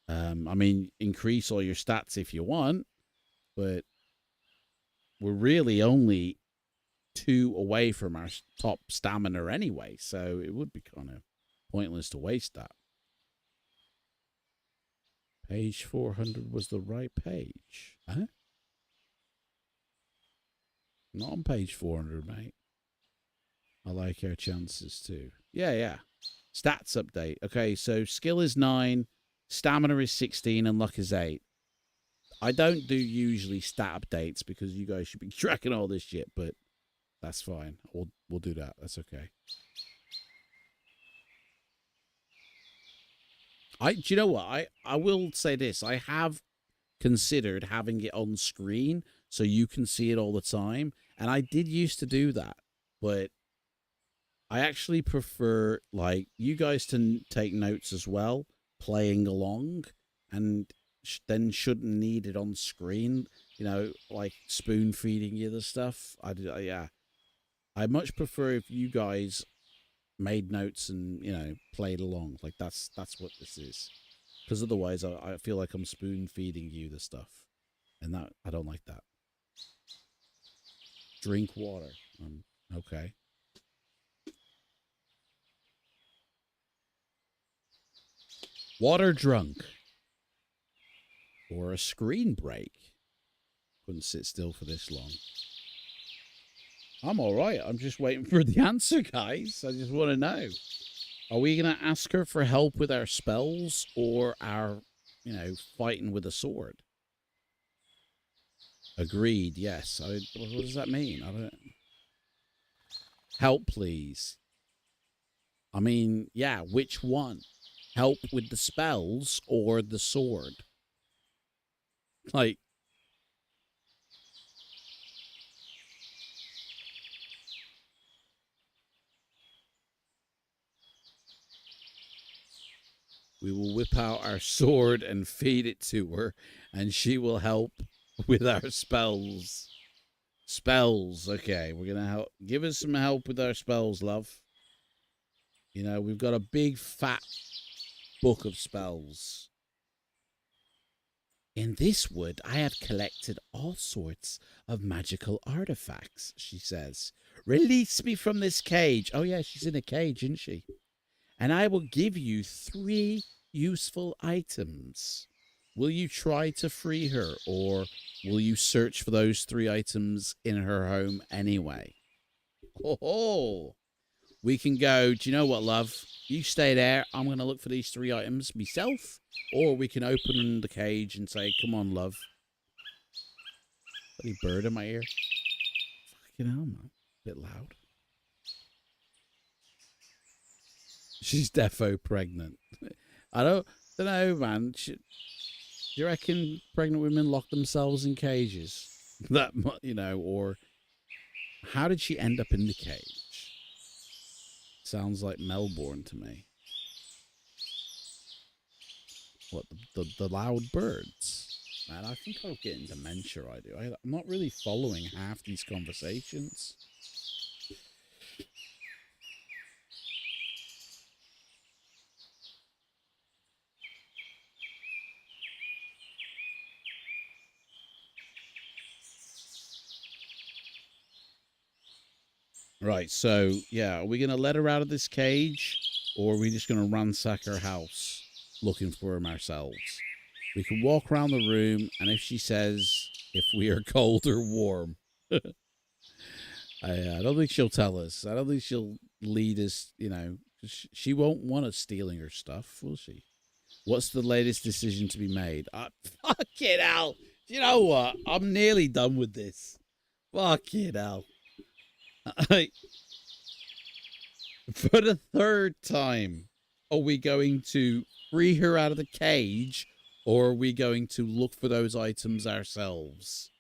I mean, increase all your stats if you want, but we're really only 2 away from our top stamina anyway, so it would be kind of pointless to waste that. Page 400 was the right page. Huh? Not on page 400, mate. I like our chances too. Yeah. Stats update. Okay, so skill is 9, stamina is 16, and luck is 8. I don't do usually stat updates because you guys should be tracking all this shit, but that's fine. We'll do that. That's okay. Do you know what? I will say this. I have considered having it on screen so you can see it all the time. And I did used to do that. But I actually prefer, like, you guys to take notes as well, playing along, and then shouldn't need it on screen, you know, like spoon feeding you the stuff. Yeah. I much prefer if you guys made notes and, you know, played along. Like, that's what this is. Because otherwise, I feel like I'm spoon feeding you the stuff. And that I don't like that. Drink water. Okay. Water drunk. Or a screen break. Couldn't sit still for this long. I'm all right. I'm just waiting for the answer, guys. I just want to know. Are we going to ask her for help with our spells or our, you know, fighting with a sword? Agreed, yes. What does that mean? I don't... Help, please. I mean, yeah, which one? Help with the spells or the sword? Like... We will whip out our sword and feed it to her, and she will help with our spells. Spells, okay. We're going to help. Give us some help with our spells, love. You know, we've got a big, fat book of spells. In this wood, I have collected all sorts of magical artifacts, she says. Release me from this cage. Oh, yeah, she's in a cage, isn't she? And I will give you 3 useful items. Will you try to free her, or will you search for those 3 items in her home anyway? Oh, we can go, do you know what, love? You stay there. I'm going to look for these 3 items myself. Or we can open the cage and say, come on, love. Bloody bird in my ear. Fucking hell, man. Bit loud. She's defo pregnant. I don't know, man. Do you reckon pregnant women lock themselves in cages? That, you know, or how did she end up in the cage? Sounds like Melbourne to me. What, the loud birds? Man, I think I'm getting dementia, I do. I'm not really following half these conversations. Right, so, yeah, are we going to let her out of this cage, or are we just going to ransack her house looking for him ourselves? We can walk around the room, and if she says if we are cold or warm, I don't think she'll tell us. I don't think she'll lead us, you know, She won't want us stealing her stuff, will she? What's the latest decision to be made? Fucking hell. Do you know what? I'm nearly done with this. Fucking hell. For the third time, are we going to free her out of the cage, or are we going to look for those items ourselves?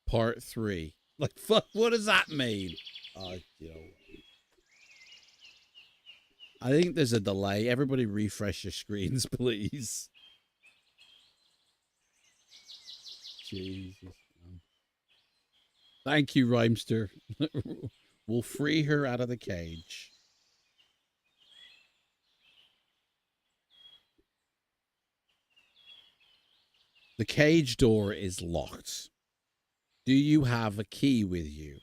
Part 3. Like, fuck, what does that mean? You know, I think there's a delay. Everybody refresh your screens, please. Jesus. Thank you, Rhymester. We'll free her out of the cage. The cage door is locked. Do you have a key with you?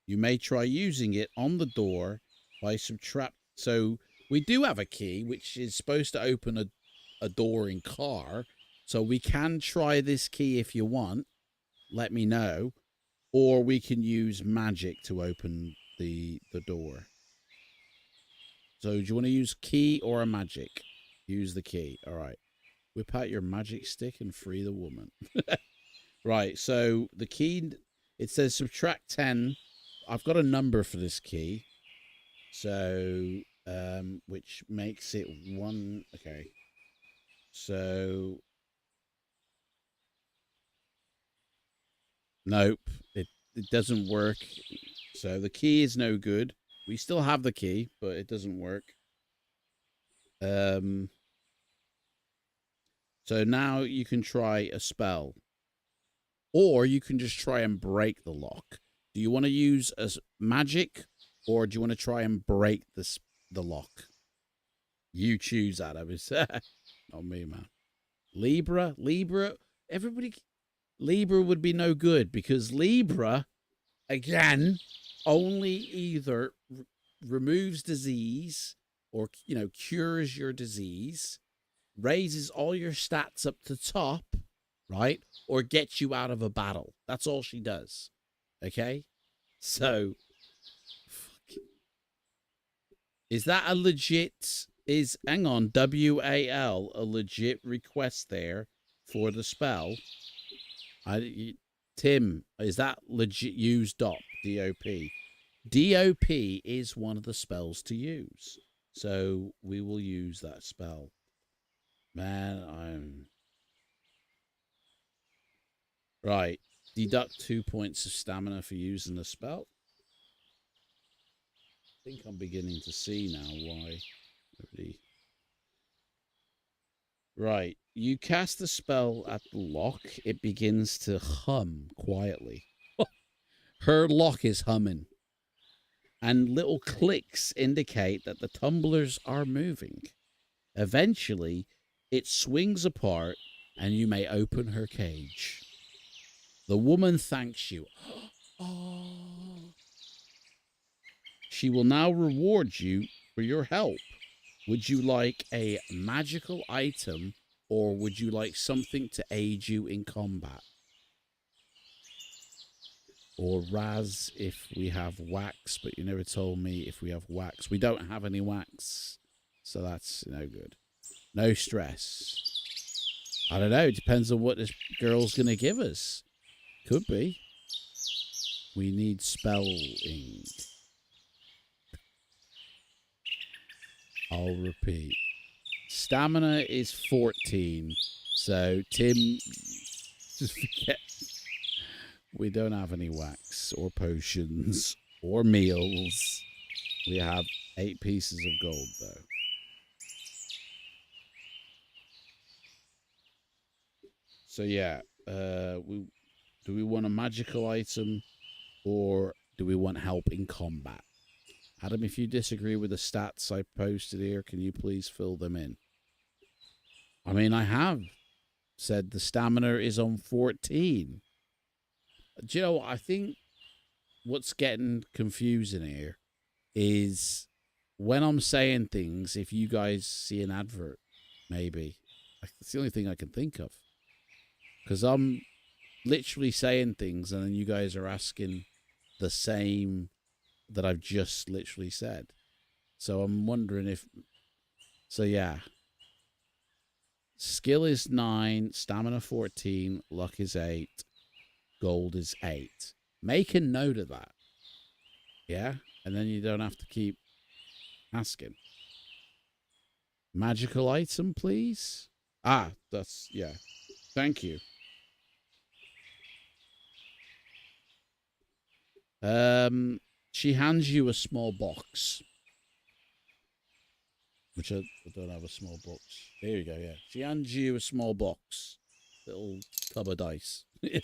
You may try using it on the door by subtract. So we do have a key, which is supposed to open a door in car. So we can try this key if you want. Let me know. Or we can use magic to open the door. So do you want to use key or a magic? Use the key. All right. Whip out your magic stick and free the woman. Right, so the key, it says subtract 10. I've got a number for this key. So, which makes it 1. Okay. So, nope, it doesn't work. So the key is no good. We still have the key, but it doesn't work. So now you can try a spell. Or you can just try and break the lock. Do you want to use as magic, or do you want to try and break the lock? You choose, Adam. It's not me, man. Libra, everybody. Libra would be no good because Libra, again, only either removes disease or cures your disease, raises all your stats up to top. Right? Or get you out of a battle. That's all she does. Okay? So, is that a legit, hang on, WAL, a legit request there for the spell? Tim, is that legit? Use DOP, DOP. DOP is one of the spells to use. So, we will use that spell. Man, Right. Deduct 2 points of stamina for using the spell. I think I'm beginning to see now why. Right. You cast the spell at the lock. It begins to hum quietly. Her lock is humming. And little clicks indicate that the tumblers are moving. Eventually, it swings apart and you may open her cage. The woman thanks you. Oh. She will now reward you for your help. Would you like a magical item, or would you like something to aid you in combat? Or Raz if we have wax, but you never told me if we have wax. We don't have any wax, so that's no good. No stress. I don't know. It depends on what this girl's going to give us. Could be. We need spelling. I'll repeat. Stamina is 14. So, Tim, just forget. We don't have any wax or potions or meals. We have 8 pieces of gold, though. So, yeah. Do we want a magical item, or do we want help in combat? Adam, if you disagree with the stats I posted here, can you please fill them in? I mean, I have said the stamina is on 14. Do you know what? I think what's getting confusing here is when I'm saying things, if you guys see an advert, maybe. It's the only thing I can think of. Because I'm literally saying things and then you guys are asking the same that I've just literally said. So I'm wondering if... So, yeah. Skill is 9, stamina 14, luck is 8, gold is 8. Make a note of that. Yeah? And then you don't have to keep asking. Magical item, please? Ah, that's... Yeah. Thank you. She hands you a small box. Which I don't have a small box. There you go, yeah. She hands you a small box. Little tub of dice. She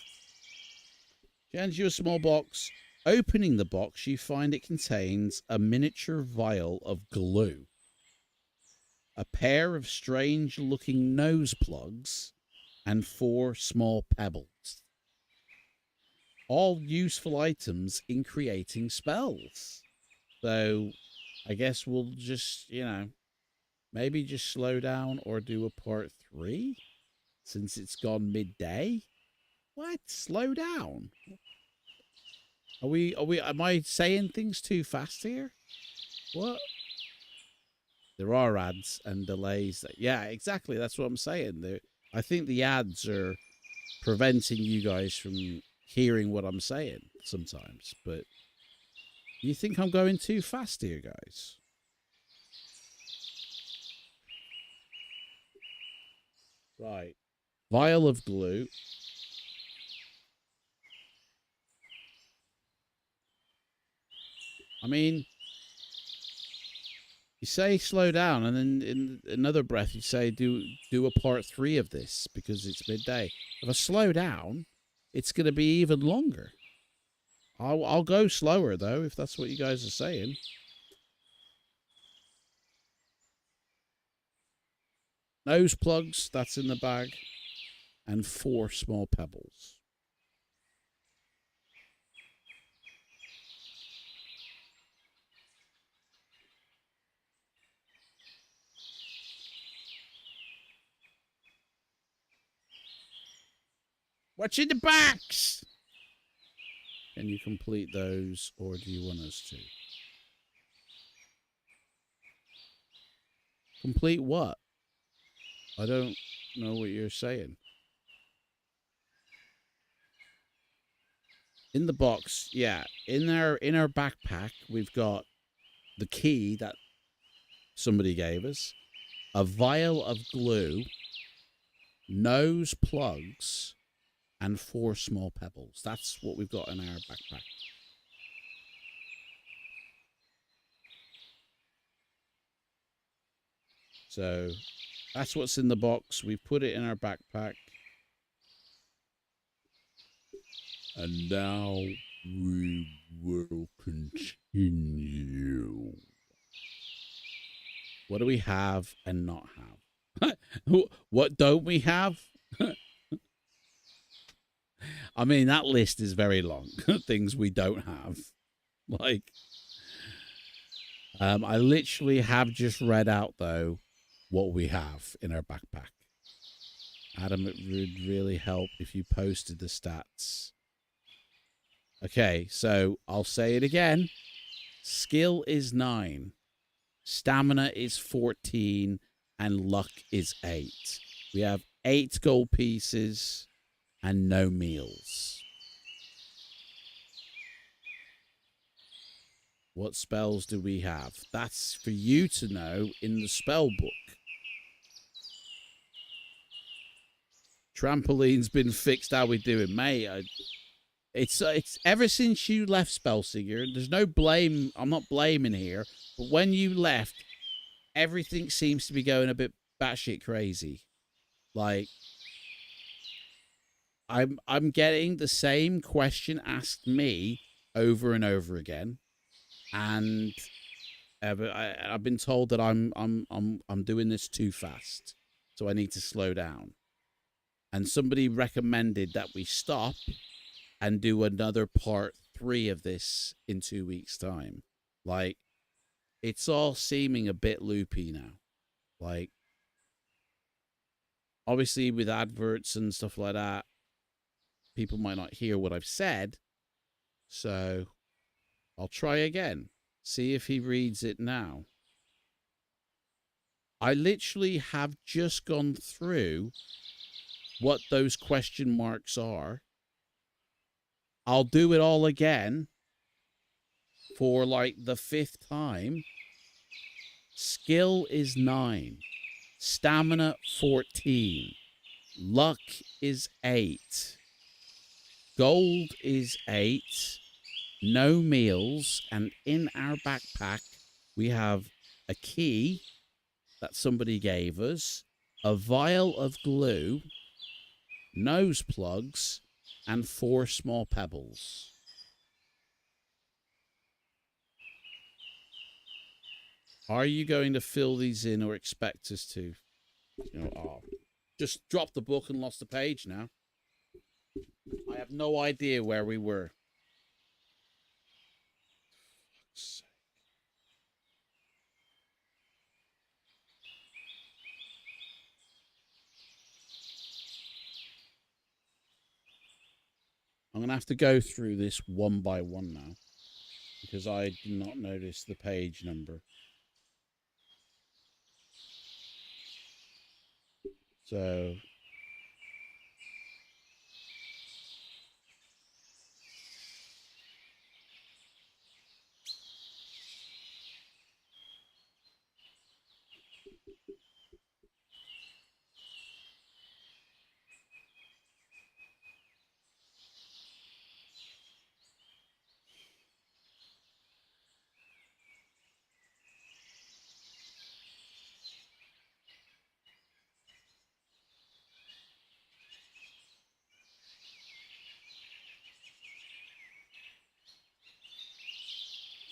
hands you a small box. Opening the box, you find it contains a miniature vial of glue, a pair of strange-looking nose plugs, and 4 small pebbles. All useful items in creating spells. So, I guess we'll just, you know, maybe just slow down or do a part 3 since it's gone midday. What? Slow down? Am I saying things too fast here? What? There are ads and delays. Yeah, exactly. That's what I'm saying. I think the ads are preventing you guys from hearing what I'm saying sometimes. But you think I'm going too fast here, guys? Right. Vial of glue. I mean, you say slow down, and then in another breath you say do a part 3 of this because it's midday. If I slow down, it's going to be even longer. I'll go slower though if that's what you guys are saying. Nose plugs, that's in the bag, and 4 small pebbles. What's in the box? Can you complete those, or do you want us to? Complete what? I don't know what you're saying. In the box, yeah. In our backpack, we've got the key that somebody gave us, a vial of glue, nose plugs, and 4 small pebbles. That's what we've got in our backpack. So that's what's in the box. We put it in our backpack. And now we will continue. What do we have and not have? What don't we have? I mean, that list is very long. Things we don't have. Like, I literally have just read out, though, what we have in our backpack. Adam, it would really help if you posted the stats. Okay, so I'll say it again. Skill is 9. Stamina is 14. And luck is 8. We have 8 gold pieces and no meals. What spells do we have? That's for you to know in the spell book. Trampoline's been fixed. How we doing, mate? It's ever since you left Spellsinger. There's no blame. I'm not blaming here. But when you left, everything seems to be going a bit batshit crazy. Like, I'm getting the same question asked me over and over again, and I've been told that I'm doing this too fast, so I need to slow down. And somebody recommended that we stop and do another part 3 of this in 2 weeks' time. Like, it's all seeming a bit loopy now. Like, obviously with adverts and stuff like that, people might not hear what I've said. So I'll try again. See if he reads it now. I literally have just gone through what those question marks are. I'll do it all again for like the 5th time. Skill is 9. Stamina 14. Luck is 8. Gold is 8. No meals. And in our backpack, we have a key that somebody gave us, a vial of glue, nose plugs, and 4 small pebbles. Are you going to fill these in or expect us to? You know, oh, just dropped the book and lost the page now. I have no idea where we were. I'm going to have to go through this one by one now, because I did not notice the page number. So...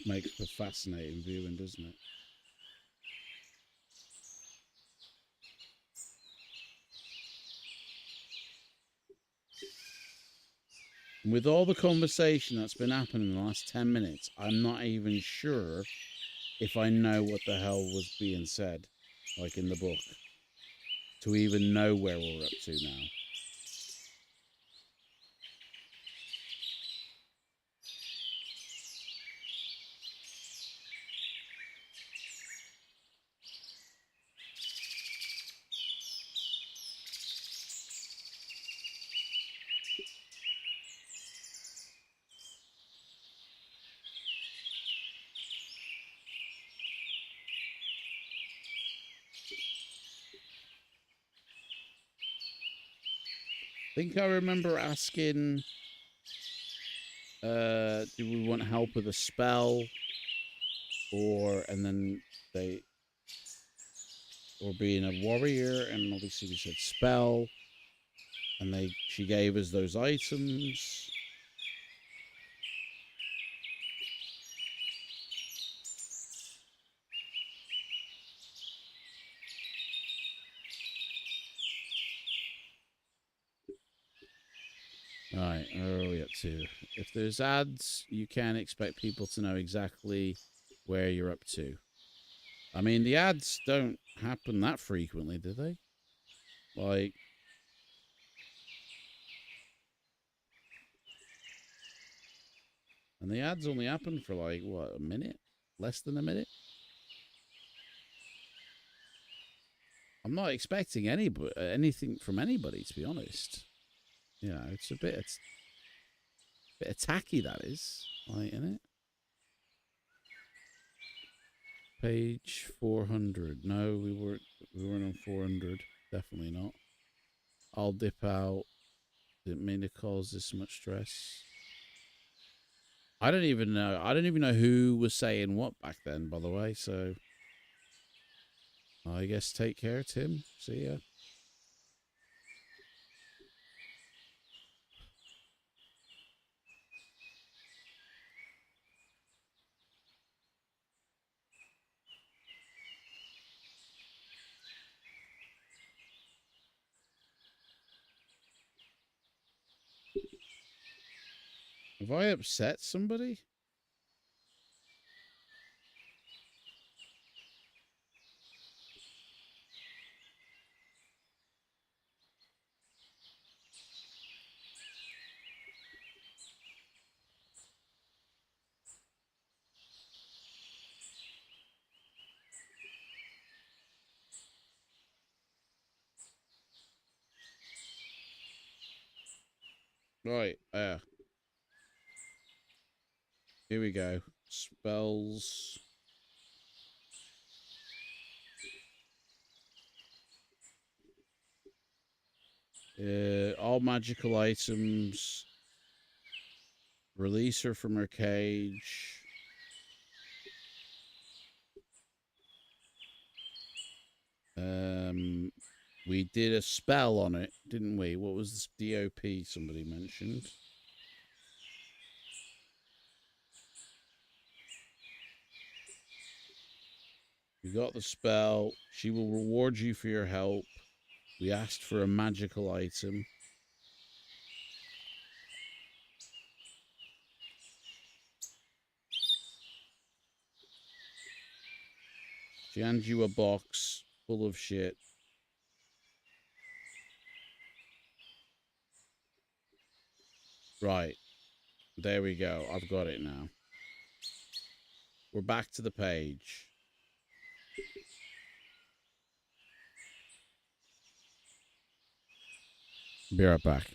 makes for fascinating viewing, doesn't it? And with all the conversation that's been happening in the last 10 minutes, I'm not even sure if I know what the hell was being said, like in the book, to even know where we're up to now. I think I remember asking, do we want help with a spell? And then or being a warrior, and obviously we said spell, and she gave us those items. Alright, where are we up to? If there's ads, you can expect people to know exactly where you're up to. I mean, the ads don't happen that frequently, do they? Like... And the ads only happen for like, what, a minute? Less than a minute? I'm not expecting anything from anybody, to be honest. You know, it's a bit tacky, that is. Like, isn't it? Page 400. No, we weren't on 400. Definitely not. I'll dip out. Didn't mean to cause this much stress. I don't even know who was saying what back then, by the way, so I guess take care, Tim. See ya. Have I upset somebody? Right, here we go. Spells. All magical items. Release her from her cage. We did a spell on it, didn't we? What was this DOP somebody mentioned? You got the spell. She will reward you for your help. We asked for a magical item. She hands you a box full of shit. Right. There we go. I've got it now. We're back to the page. Be right back.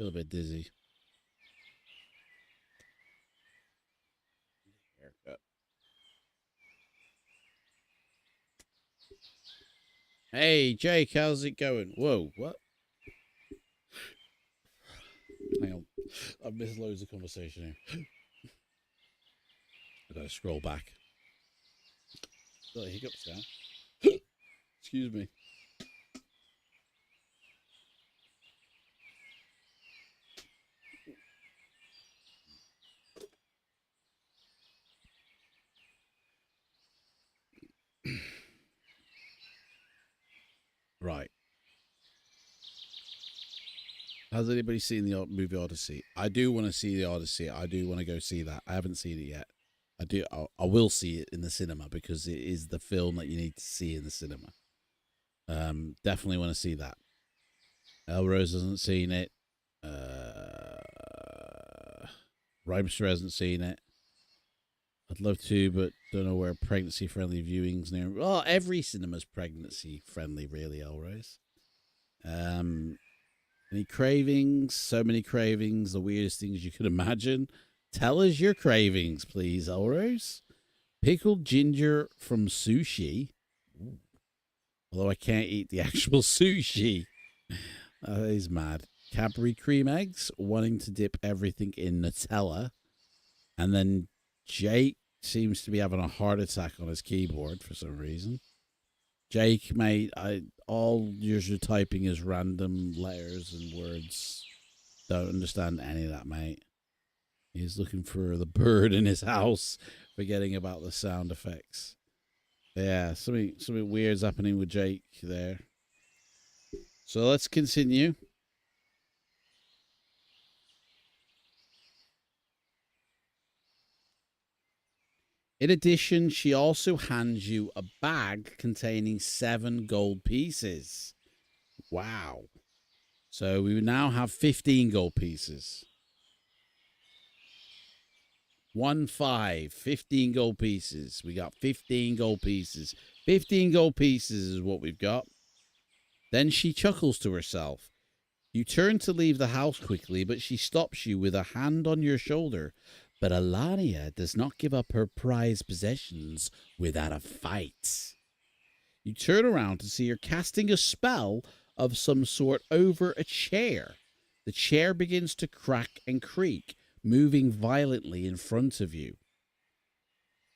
Feel a bit dizzy. Haircut. Hey, Jake, how's it going? Whoa, what? Hang on. I've missed loads of conversation here. I gotta scroll back. Got hiccups now. Excuse me. Right. Has anybody seen the movie Odyssey? I do want to see the Odyssey. I do want to go see that. I haven't seen it yet. I will see it in the cinema because it is the film that you need to see in the cinema. Definitely want to see that. Elrose hasn't seen it. Rhymester hasn't seen it. I'd love to, but don't know where pregnancy-friendly viewings near. Well, every cinema's pregnancy-friendly, really, Elrose. Any cravings? So many cravings. The weirdest things you could imagine. Tell us your cravings, please, Elrose. Pickled ginger from sushi. Ooh. Although I can't eat the actual sushi. That is mad. Cadbury cream eggs. Wanting to dip everything in Nutella. And then Jake seems to be having a heart attack on his keyboard for some reason. Jake, mate, all you're typing is random letters and words. Don't understand any of that, mate. He's looking for the bird in his house, forgetting about the sound effects. Yeah, something weird's happening with Jake there. So let's continue. In addition, she also hands you a bag containing 7 gold pieces. Wow. So we now have 15 gold pieces. 15 gold pieces. We got 15 gold pieces. 15 gold pieces is what we've got. Then she chuckles to herself. You turn to leave the house quickly, but she stops you with a hand on your shoulder. But Alania does not give up her prized possessions without a fight. You turn around to see her casting a spell of some sort over a chair. The chair begins to crack and creak, moving violently in front of you.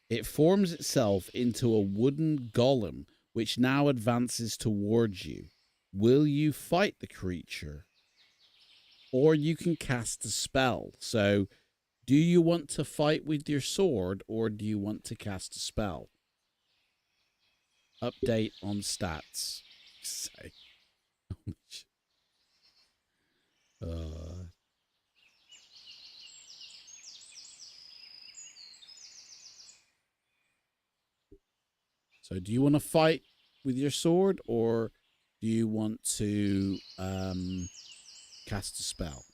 It forms itself into a wooden golem, which now advances towards you. Will you fight the creature? Or you can cast a spell. So, do you want to fight with your sword, or do you want to cast a spell? Update on stats. So do you want to fight with your sword, or do you want to cast a spell?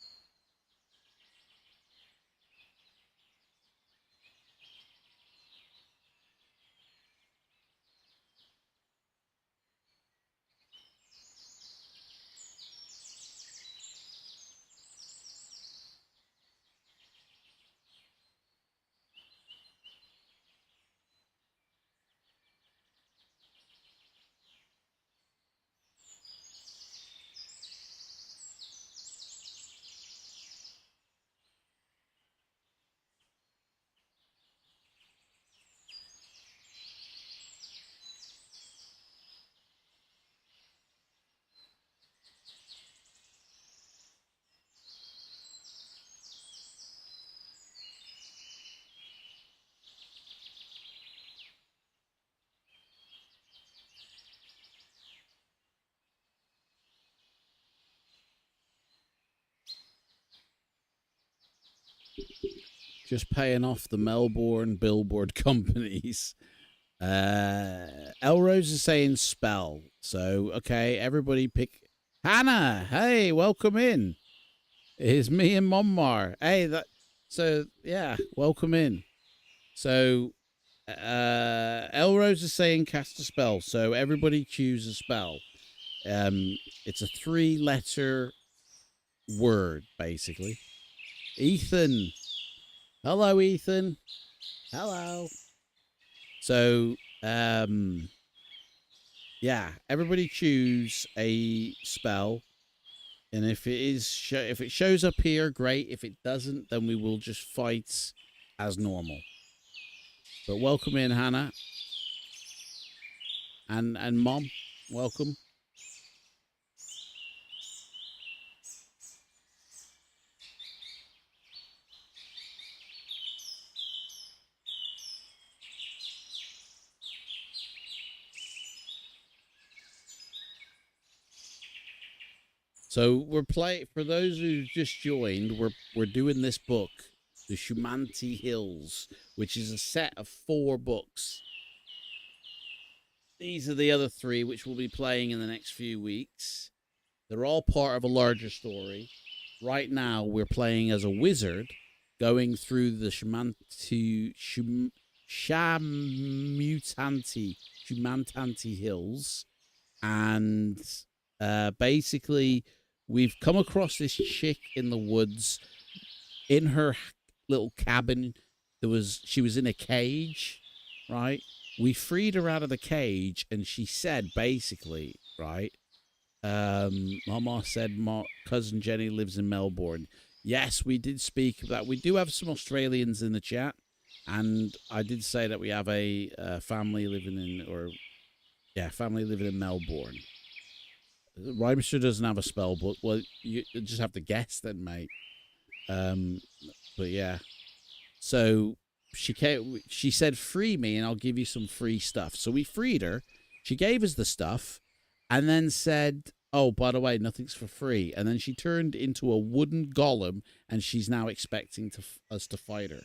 Just paying off the Melbourne billboard companies. Elrose is saying spell. So, okay, everybody pick. Hannah, hey, welcome in. It's me and Monmar. Hey, so, yeah, welcome in. So, Elrose is saying cast a spell. So, everybody choose a spell. It's a 3-letter word, basically. Ethan. Hello, Ethan. Hello. So, yeah, everybody choose a spell. And if if it shows up here, great. If it doesn't, then we will just fight as normal. But welcome in, Hannah. And Mom, welcome. So we're for those who just joined, we're doing this book, The Shumanti Hills, which is a set of 4 books. These are the other 3 which we'll be playing in the next few weeks. They're all part of a larger story. Right now we're playing as a wizard going through the Shumanti Hills, and basically we've come across this chick in the woods. In her little cabin, she was in a cage, right? We freed her out of the cage, and she said, basically, right? Mama said my cousin Jenny lives in Melbourne. Yes, we did speak of that. We do have some Australians in the chat, and I did say that we have a family living in Melbourne. Rhymester doesn't have a spell book. Well, you just have to guess then, mate. But yeah. So she said, free me and I'll give you some free stuff. So we freed her. She gave us the stuff and then said, oh, by the way, nothing's for free. And then she turned into a wooden golem, and she's now expecting us to fight her.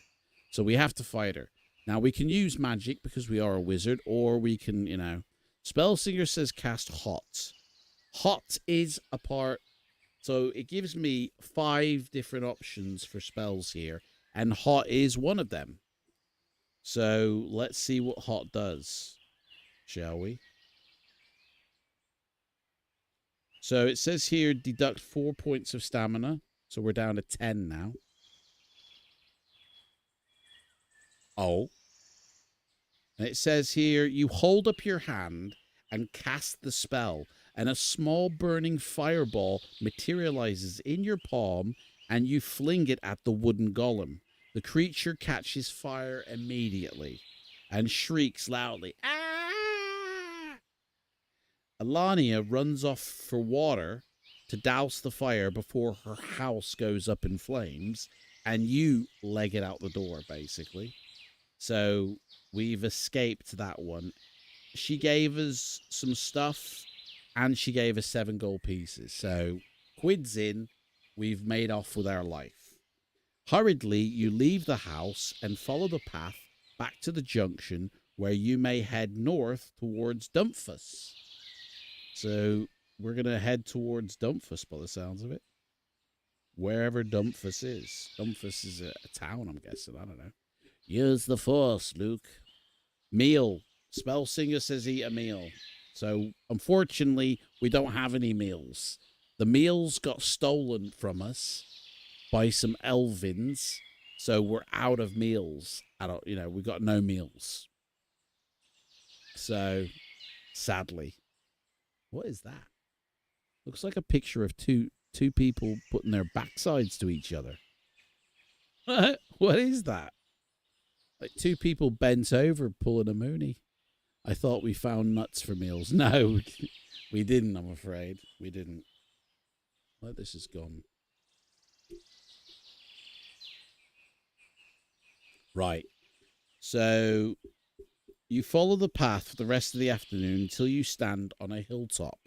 So we have to fight her. Now, we can use magic because we are a wizard, or we can, Spellsinger says cast hot. Hot is a part, so it gives me 5 different options for spells here, and hot is one of them. So let's see what hot does, shall we? So it says here, deduct 4 points of stamina, so we're down to 10 now. Oh. And it says here, you hold up your hand and cast the spell, and a small burning fireball materializes in your palm, and you fling it at the wooden golem. The creature catches fire immediately and shrieks loudly. Ah! Alania runs off for water to douse the fire before her house goes up in flames, and you leg it out the door, basically. So we've escaped that one. She gave us some stuff, and she gave us 7 gold pieces. So, quids in, we've made off with our life. Hurriedly, you leave the house and follow the path back to the junction, where you may head north towards Dumfus. So, we're going to head towards Dumfus by the sounds of it. Wherever Dumfus is. Dumfus is a town, I'm guessing. I don't know. Use the force, Luke. Meal. Spellsinger says eat a meal. So, unfortunately, we don't have any meals. The meals got stolen from us by some elvins. So, we're out of meals. We got no meals. So, sadly. What is that? Looks like a picture of two people putting their backsides to each other. What is that? Like 2 people bent over pulling a moonie. I thought we found nuts for meals. No, we didn't, I'm afraid. We didn't. Well, this is gone. Right. So, you follow the path for the rest of the afternoon until you stand on a hilltop.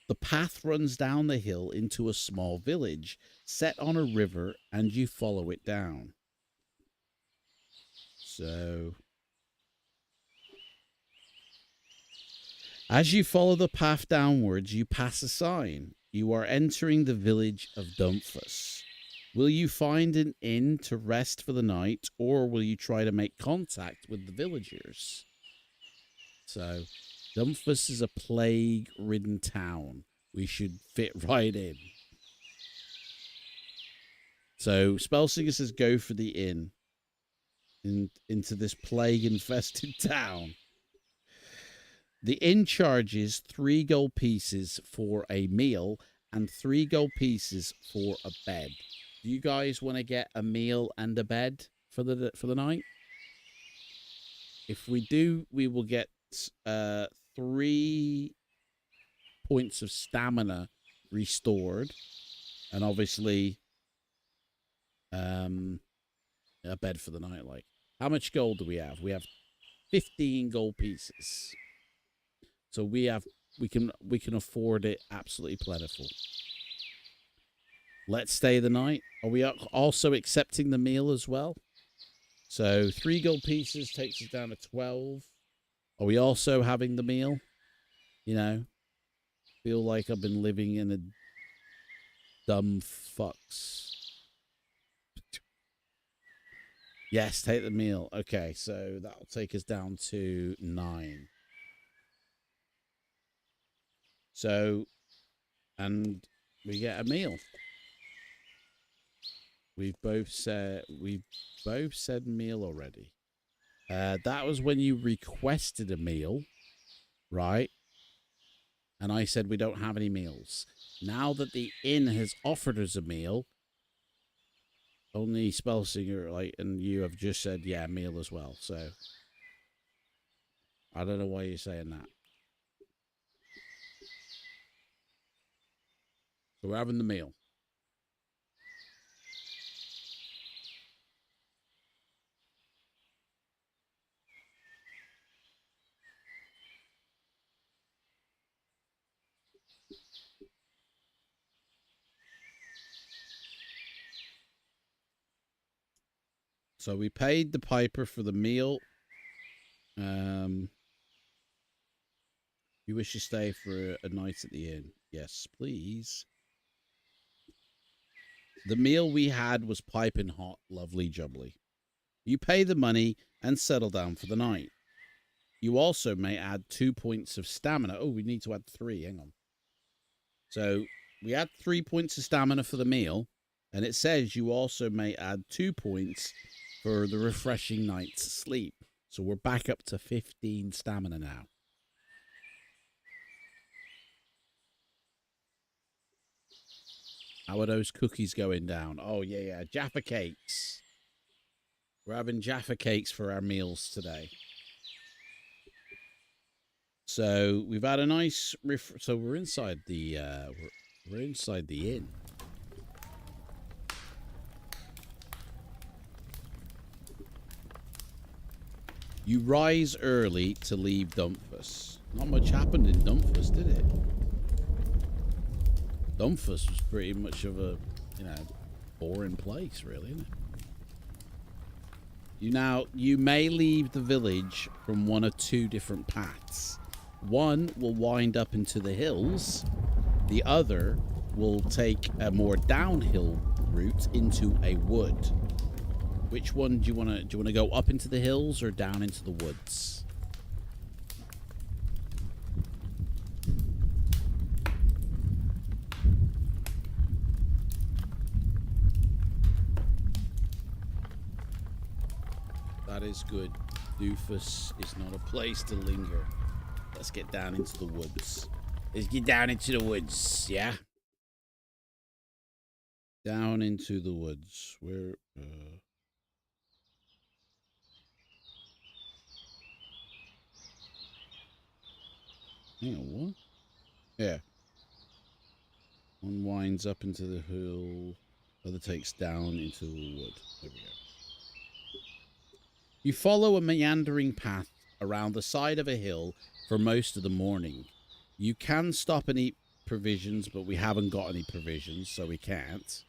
The path runs down the hill into a small village set on a river, and you follow it down. So, as you follow the path downwards, you pass a sign. You are entering the village of Dumfus. Will you find an inn to rest for the night, or will you try to make contact with the villagers? So, Dumfus is a plague-ridden town. We should fit right in. So Spellsinger says go for the inn. Into this plague-infested town. The inn charges 3 gold pieces for a meal and 3 gold pieces for a bed. Do you guys want to get a meal and a bed for the night? If we do, we will get 3 points of stamina restored, and obviously a bed for the night. Like, how much gold do we have? We have 15 gold pieces. So we can afford it absolutely plentiful. Let's stay the night. Are we also accepting the meal as well? So 3 gold pieces takes us down to 12. Are we also having the meal? You know, feel like I've been living in a dumb fucks. Yes, take the meal. Okay, so that'll take us down to 9. So, and we get a meal. We've both said meal already. That was when you requested a meal, right? And I said we don't have any meals. Now that the inn has offered us a meal, only Spellsinger and you have just said, yeah, meal as well. So I don't know why you're saying that. So we're having the meal. So we paid the piper for the meal. You wish to stay for a night at the inn? Yes, please. The meal we had was piping hot, lovely jubbly. You pay the money and settle down for the night. You also may add 2 points of stamina. Oh, we need to add 3. Hang on. So we add 3 points of stamina for the meal, and it says you also may add 2 points for the refreshing night's sleep. So we're back up to 15 stamina now. How are those cookies going down? Oh, yeah. Jaffa cakes. We're having Jaffa cakes for our meals today. So we've had a nice... So we're inside the... we're inside the inn. You rise early to leave Dumfus. Not much happened in Dumfus, did it? Dumfus was pretty much of a, boring place, really, isn't it? You may leave the village from one of 2 different paths. One will wind up into the hills. The other will take a more downhill route into a wood. Which one do you want to go up into the hills or down into the woods? That is good. Doofus is not a place to linger. Let's get down into the woods. Let's get down into the woods, yeah? Down into the woods. Where, hang on, what? Yeah. One winds up into the hill. Other takes down into the wood. There we go. You follow a meandering path around the side of a hill for most of the morning. You can stop and eat provisions, but we haven't got any provisions, so we can't.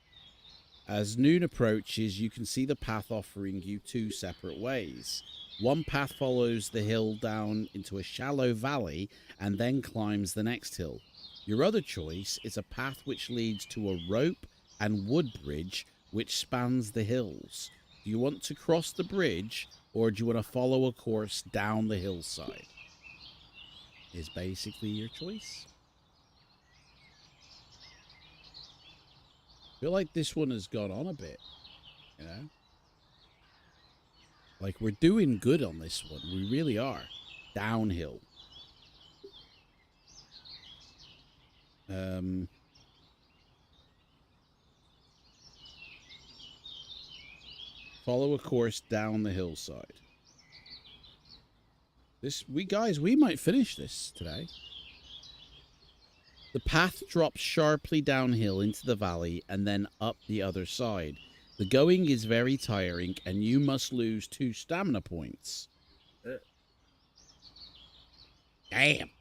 As noon approaches, you can see the path offering you 2 separate ways. One path follows the hill down into a shallow valley and then climbs the next hill. Your other choice is a path which leads to a rope and wood bridge which spans the hills. Do you want to cross the bridge, or do you want to follow a course down the hillside? Is basically your choice. feel like this one has gone on a bit, you know? Like, we're doing good on this one. We really are. Downhill. Follow a course down the hillside. We might finish this today. The path drops sharply downhill into the valley and then up the other side. The going is very tiring and you must lose 2 stamina points. Damn.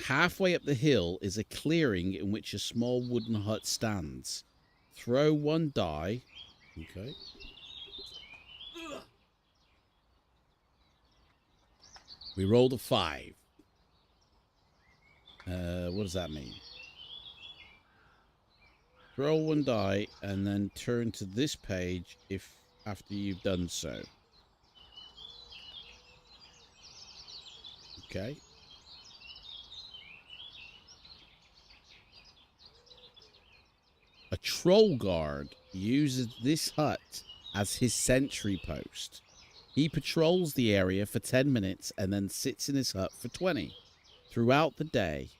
Halfway up the hill is a clearing in which a small wooden hut stands. Throw 1 die. Okay. We rolled a 5. What does that mean? Throw 1 die and then turn to this page if after you've done so. Okay. A troll guard uses this hut as his sentry post. He patrols the area for 10 minutes and then sits in his hut for 20. Throughout the day,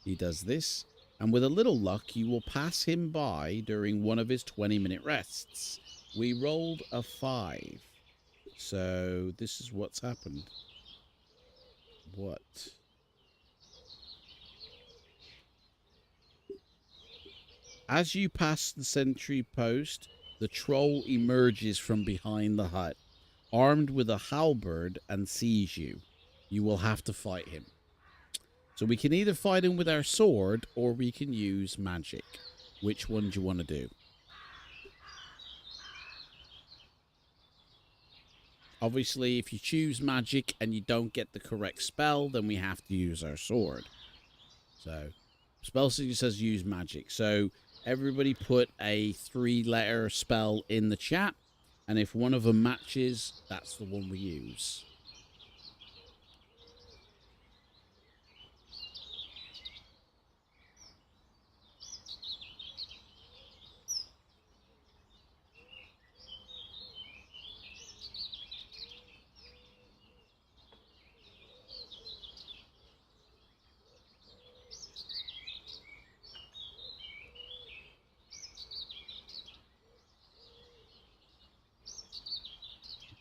he does this, and with a little luck, you will pass him by during one of his 20-minute rests. We rolled a 5. So this is what's happened. What? As you pass the sentry post, the troll emerges from behind the hut, armed with a halberd, and sees you. You will have to fight him. So we can either fight him with our sword, or we can use magic. Which one do you want to do? Obviously, if you choose magic and you don't get the correct spell, then we have to use our sword. So, Spellseeker says use magic. So, everybody put a 3-letter spell in the chat. And if one of them matches, that's the one we use.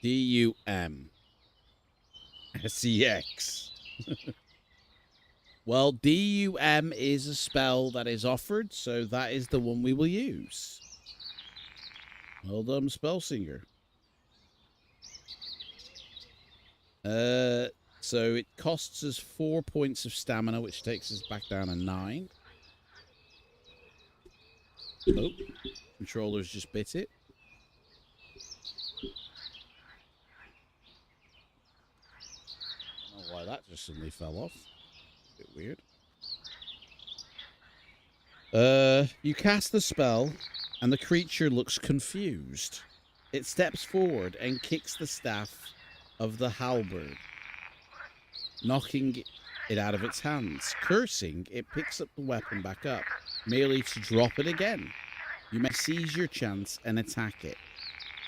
D-U-M. S-E-X. Well, D-U-M is a spell that is offered, so that is the one we will use. Well done, Spellsinger. So it costs us 4 points of stamina, which takes us back down to 9. Oh, controller's just bit it. I don't know why that just suddenly fell off. A bit weird. You cast the spell, and the creature looks confused. It steps forward and kicks the staff of the halberd, knocking it out of its hands. Cursing, it picks up the weapon back up, merely to drop it again. You may seize your chance and attack it.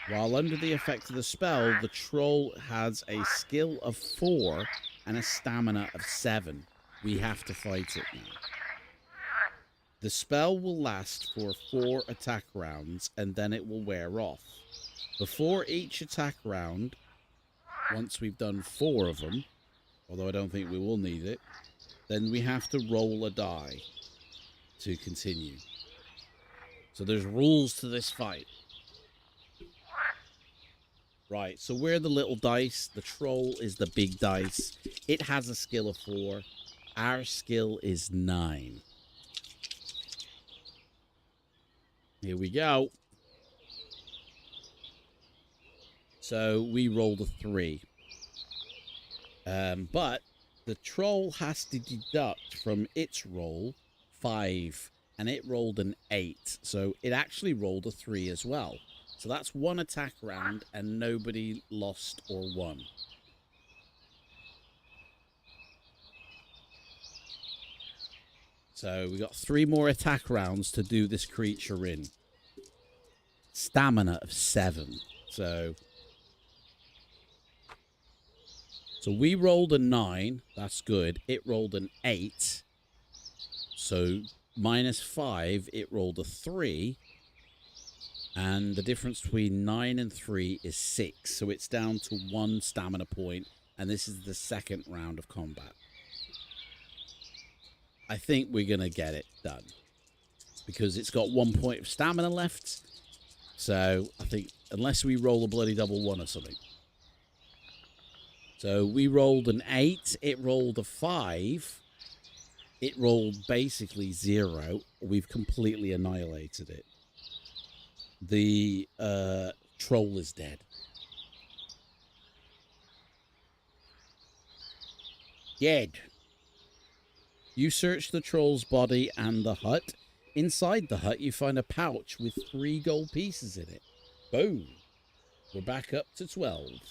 While under the effect of the spell, the troll has a skill of 4 and a stamina of 7. We have to fight it now. The spell will last for 4 attack rounds, and then it will wear off. Before each attack round, once we've done 4 of them, although I don't think we will need it, then we have to roll a die to continue. So there's rules to this fight. Right, so we're the little dice. The troll is the big dice. It has a skill of 4. Our skill is 9. Here we go. So we rolled a 3. But the troll has to deduct from its roll 5. And it rolled an 8. So it actually rolled a 3 as well. So that's 1 attack round and nobody lost or won. So we got 3 more attack rounds to do this creature in. Stamina of 7. So we rolled a 9. That's good. It rolled an 8. So -5. It rolled a 3. And the difference between 9 and 3 is 6. So it's down to 1 stamina point. And this is the second round of combat. I think we're going to get it done. Because it's got 1 point of stamina left. So I think unless we roll a bloody double 1 or something. So we rolled an 8. It rolled a 5. It rolled basically 0. We've completely annihilated it. The troll is dead. Dead. You search the troll's body and the hut. Inside the hut, you find a pouch with 3 gold pieces in it. Boom. We're back up to 12.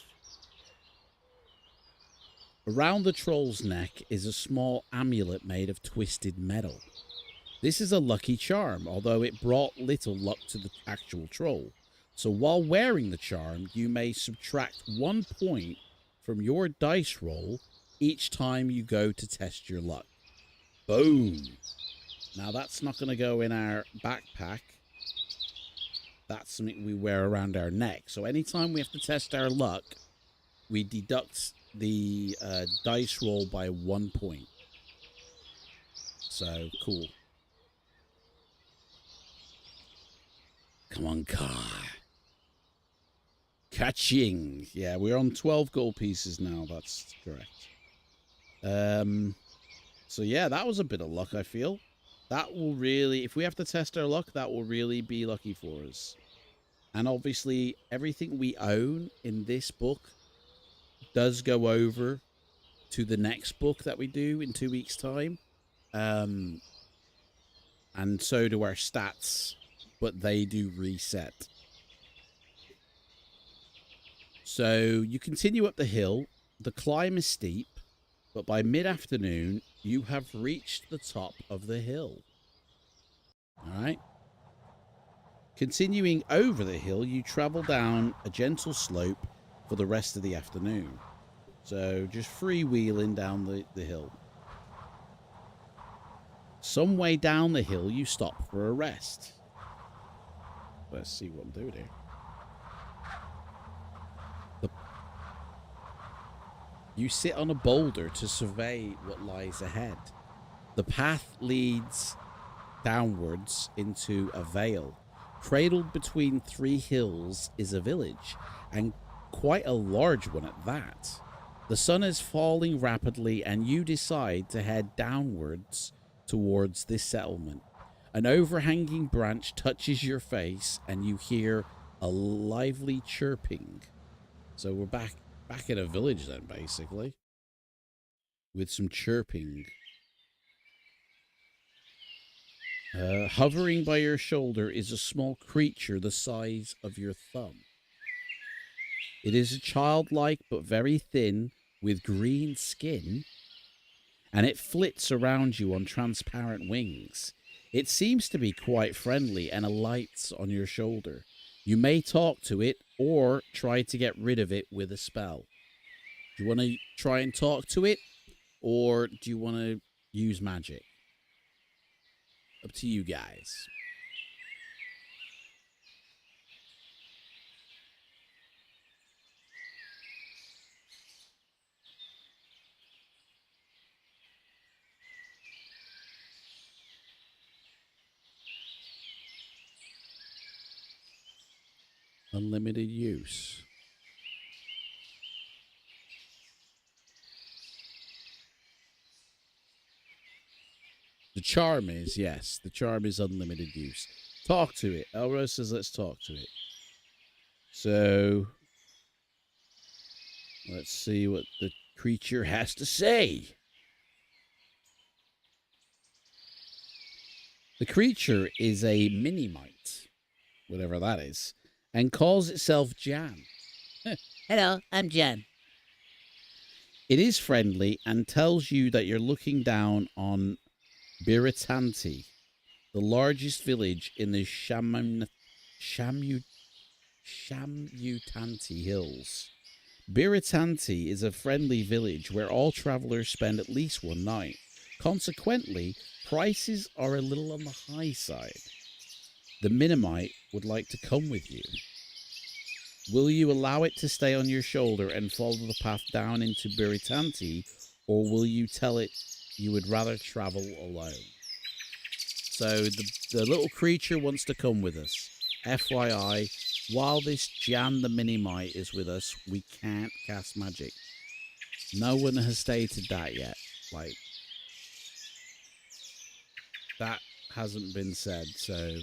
Around the troll's neck is a small amulet made of twisted metal. This is a lucky charm, although it brought little luck to the actual troll. So while wearing the charm, you may subtract 1 point from your dice roll each time you go to test your luck. Boom. Now that's not going to go in our backpack. That's something we wear around our neck. So anytime we have to test our luck, we deduct the dice roll by 1 point. So, cool. Come on, car. Catching. Yeah, we're on 12 gold pieces now. That's correct. So, yeah, that was a bit of luck, I feel. That will really, if we have to test our luck, that will really be lucky for us. And obviously, everything we own in this book does go over to the next book that we do in 2 weeks' time. And so do our stats, but they do reset. So you continue up the hill. The climb is steep, but by mid-afternoon, you have reached the top of the hill. All right. Continuing over the hill, you travel down a gentle slope for the rest of the afternoon. So just freewheeling down the hill. Some way down the hill, you stop for a rest. Let's see what I'm doing here. You sit on a boulder to survey what lies ahead. The path leads downwards into a vale. Cradled between 3 hills is a village, and quite a large one at that. The sun is falling rapidly, and you decide to head downwards towards this settlement. An overhanging branch touches your face, and you hear a lively chirping. So we're back in a village then, basically, with some chirping. Hovering by your shoulder is a small creature the size of your thumb. It is a childlike but very thin, with green skin, and it flits around you on transparent wings. It seems to be quite friendly and alights on your shoulder. You may talk to it or try to get rid of it with a spell. Do you want to try and talk to it, or do you want to use magic? Up to you guys. Unlimited use. The charm is, yes, the charm is unlimited use. Talk to it. Elrose says let's talk to it. So, let's see what the creature has to say. The creature is a mini-mite, whatever that is, and calls itself Jan. Hello, I'm Jan. It is friendly and tells you that you're looking down on Biritanti, the largest village in the Shamutanti Hills. Biritanti is a friendly village where all travelers spend at least one night. Consequently, prices are a little on the high side. The Minimite would like to come with you. Will you allow it to stay on your shoulder and follow the path down into Biritanti, or will you tell it you would rather travel alone? So the little creature wants to come with us. FYI, while this Jan the Minimite is with us, we can't cast magic. No one has stated that yet. Like, that hasn't been said, so...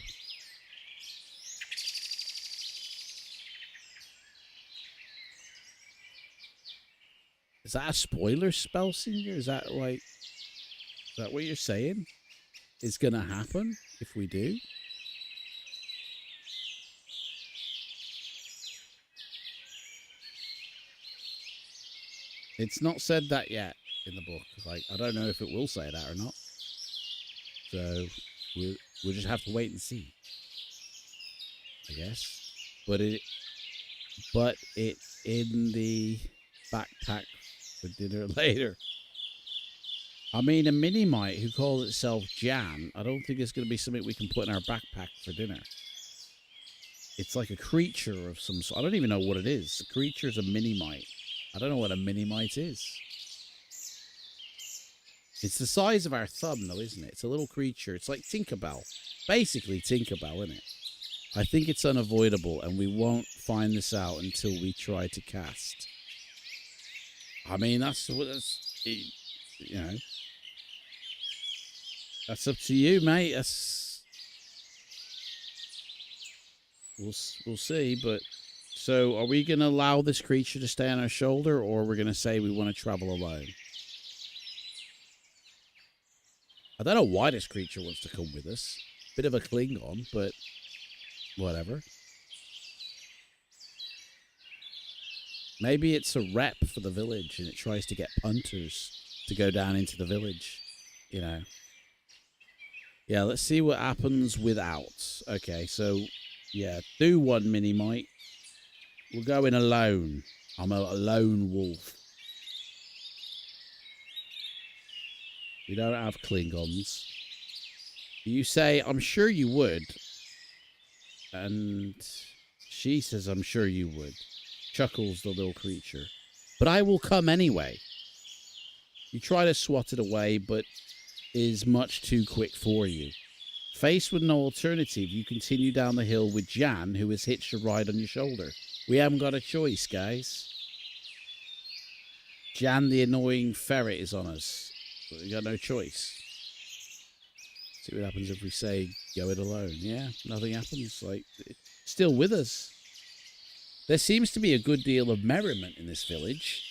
Is that a spoiler, Spellsinger? Is that like... Is that what you're saying? It's gonna happen if we do? It's not said that yet in the book. Like, I don't know if it will say that or not. So we'll just have to wait and see, I guess. But it's in the backpack for dinner later. I mean, a Minimite who calls itself Jan, I don't think it's going to be something we can put in our backpack for dinner. It's like a creature of some sort. I don't even know what it is. The creature is a Minimite. I don't know what a Minimite is. It's the size of our thumb, though, isn't it? It's a little creature. It's like Tinkerbell. Basically Tinkerbell, isn't it? I think it's unavoidable, and we won't find this out until we try to cast. I mean, that's you know, that's up to you, mate. We'll see, but so are we going to allow this creature to stay on our shoulder, or we're going to say we want to travel alone? I don't know why this creature wants to come with us. Bit of a Klingon, but whatever. Maybe it's a rep for the village and it tries to get punters to go down into the village, you know. Yeah, let's see what happens without. Okay, so, yeah, do one Minimite. We're going alone. I'm a lone wolf. We don't have Klingons. You say, I'm sure you would. And she says, I'm sure you would. Chuckles the little creature. But I will come anyway. You try to swat it away, but is much too quick for you. Faced with no alternative, you continue down the hill with Jan, who has hitched a ride on your shoulder. We haven't got a choice, guys. Jan, the annoying ferret, is on us. But we got no choice. See what happens if we say, go it alone. Yeah, nothing happens. Like, still with us. There seems to be a good deal of merriment in this village.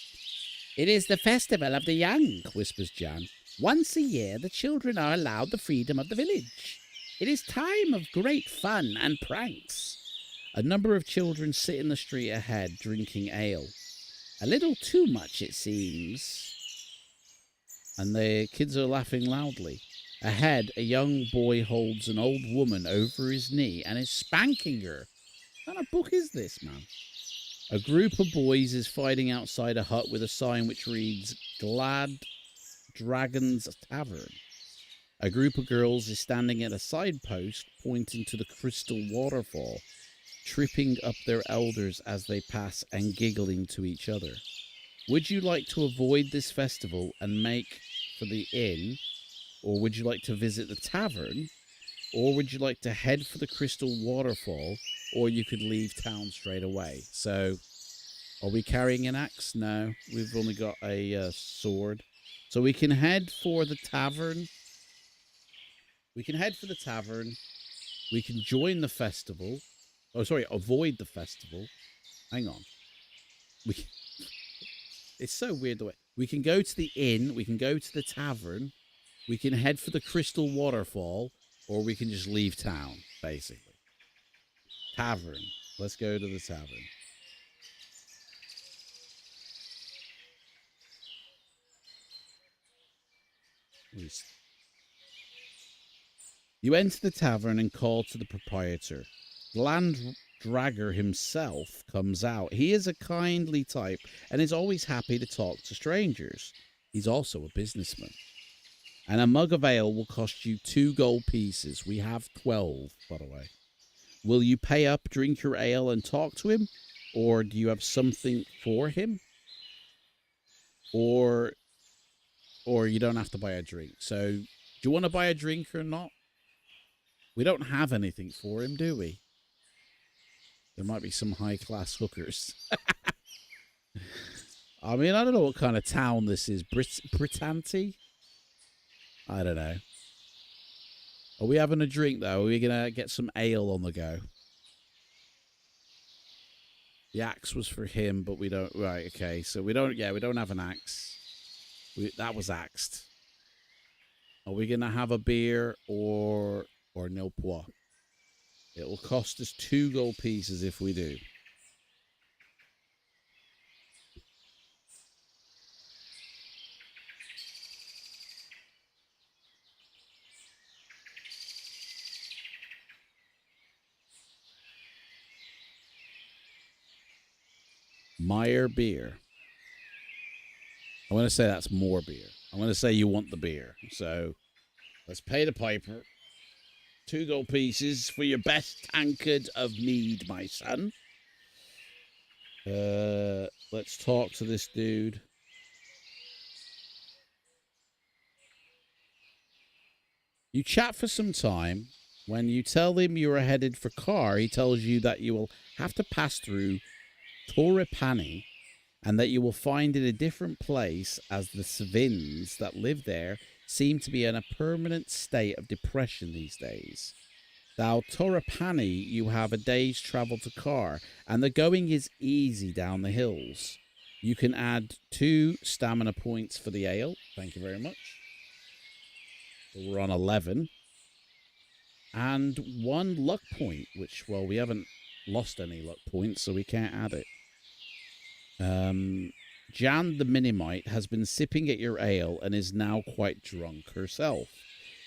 It is the festival of the young, whispers Jan. Once a year, the children are allowed the freedom of the village. It is time of great fun and pranks. A number of children sit in the street ahead, drinking ale. A little too much, it seems. And the kids are laughing loudly. Ahead, a young boy holds an old woman over his knee and is spanking her. What kind of book is this, man? A group of boys is fighting outside a hut with a sign which reads, Glad Dragon's Tavern. A group of girls is standing at a side post pointing to the crystal waterfall, tripping up their elders as they pass and giggling to each other. Would you like to avoid this festival and make for the inn, or would you like to visit the tavern, or would you like to head for the crystal waterfall, or you could leave town straight away? So, are we carrying an axe? No, we've only got a sword. So we can head for the tavern. We can head for the tavern. We can join the festival. Oh, sorry, avoid the festival. Hang on. It's so weird the way. We can go to the inn. We can go to the tavern. We can head for the crystal waterfall. Or we can just leave town, basically. Tavern. Let's go to the tavern. You enter the tavern and call to the proprietor. The land dragger himself comes out. He is a kindly type and is always happy to talk to strangers. He's also a businessman. And a mug of ale will cost you 2 gold pieces. We have 12, by the way. Will you pay up, drink your ale, and talk to him? Or do you have something for him? Or you don't have to buy a drink. So, do you want to buy a drink or not? We don't have anything for him, do we? There might be some high-class hookers. I mean, I don't know what kind of town this is. Britanti? I don't know. Are we having a drink, though? Are we going to get some ale on the go? The axe was for him, but we don't... Right, okay. So we don't... Yeah, we don't have an axe. That was axed. Are we going to have a beer or no pois? It will cost us 2 gold pieces if we do. Meyer beer. I'm going to say that's more beer. I'm going to say you want the beer. So let's pay the piper. 2 gold pieces for your best tankard of mead, my son. Let's talk to this dude. You chat for some time. When you tell him you are headed for Car, he tells you that you will have to pass through Torrepani and that you will find it a different place as the Svins that live there seem to be in a permanent state of depression these days. Now, Torrepani, you have a day's travel to Car, and the going is easy down the hills. You can add 2 stamina points for the ale. Thank you very much. So we're on 11. And 1 luck point, which, well, we haven't lost any luck points, so we can't add it. Jan the Minimite has been sipping at your ale and is now quite drunk herself.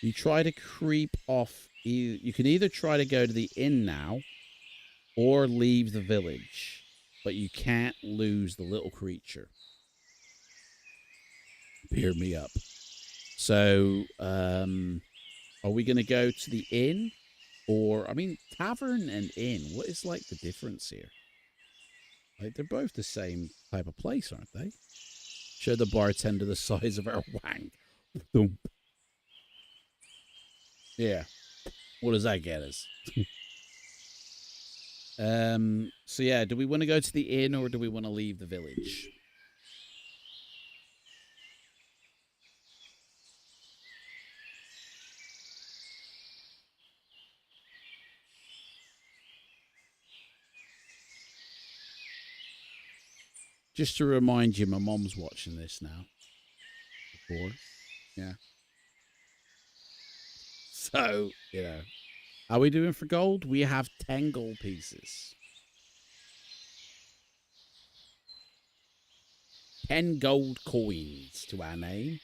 You try to creep off. You can either try to go to the inn now or leave the village, but you can't lose the little creature. Beer me up. So, are we going to go to the inn? Or, I mean, tavern and inn, what is, like, the difference here? Like, they're both the same type of place, aren't they? Show the bartender the size of our wang. Thump. Yeah. What does that get us? So, yeah, do we want to go to the inn or do we want to leave the village? Just to remind you, my mom's watching this now. Before. Yeah. So, you know. Are we doing for gold? We have 10 gold pieces. 10 gold coins to our name.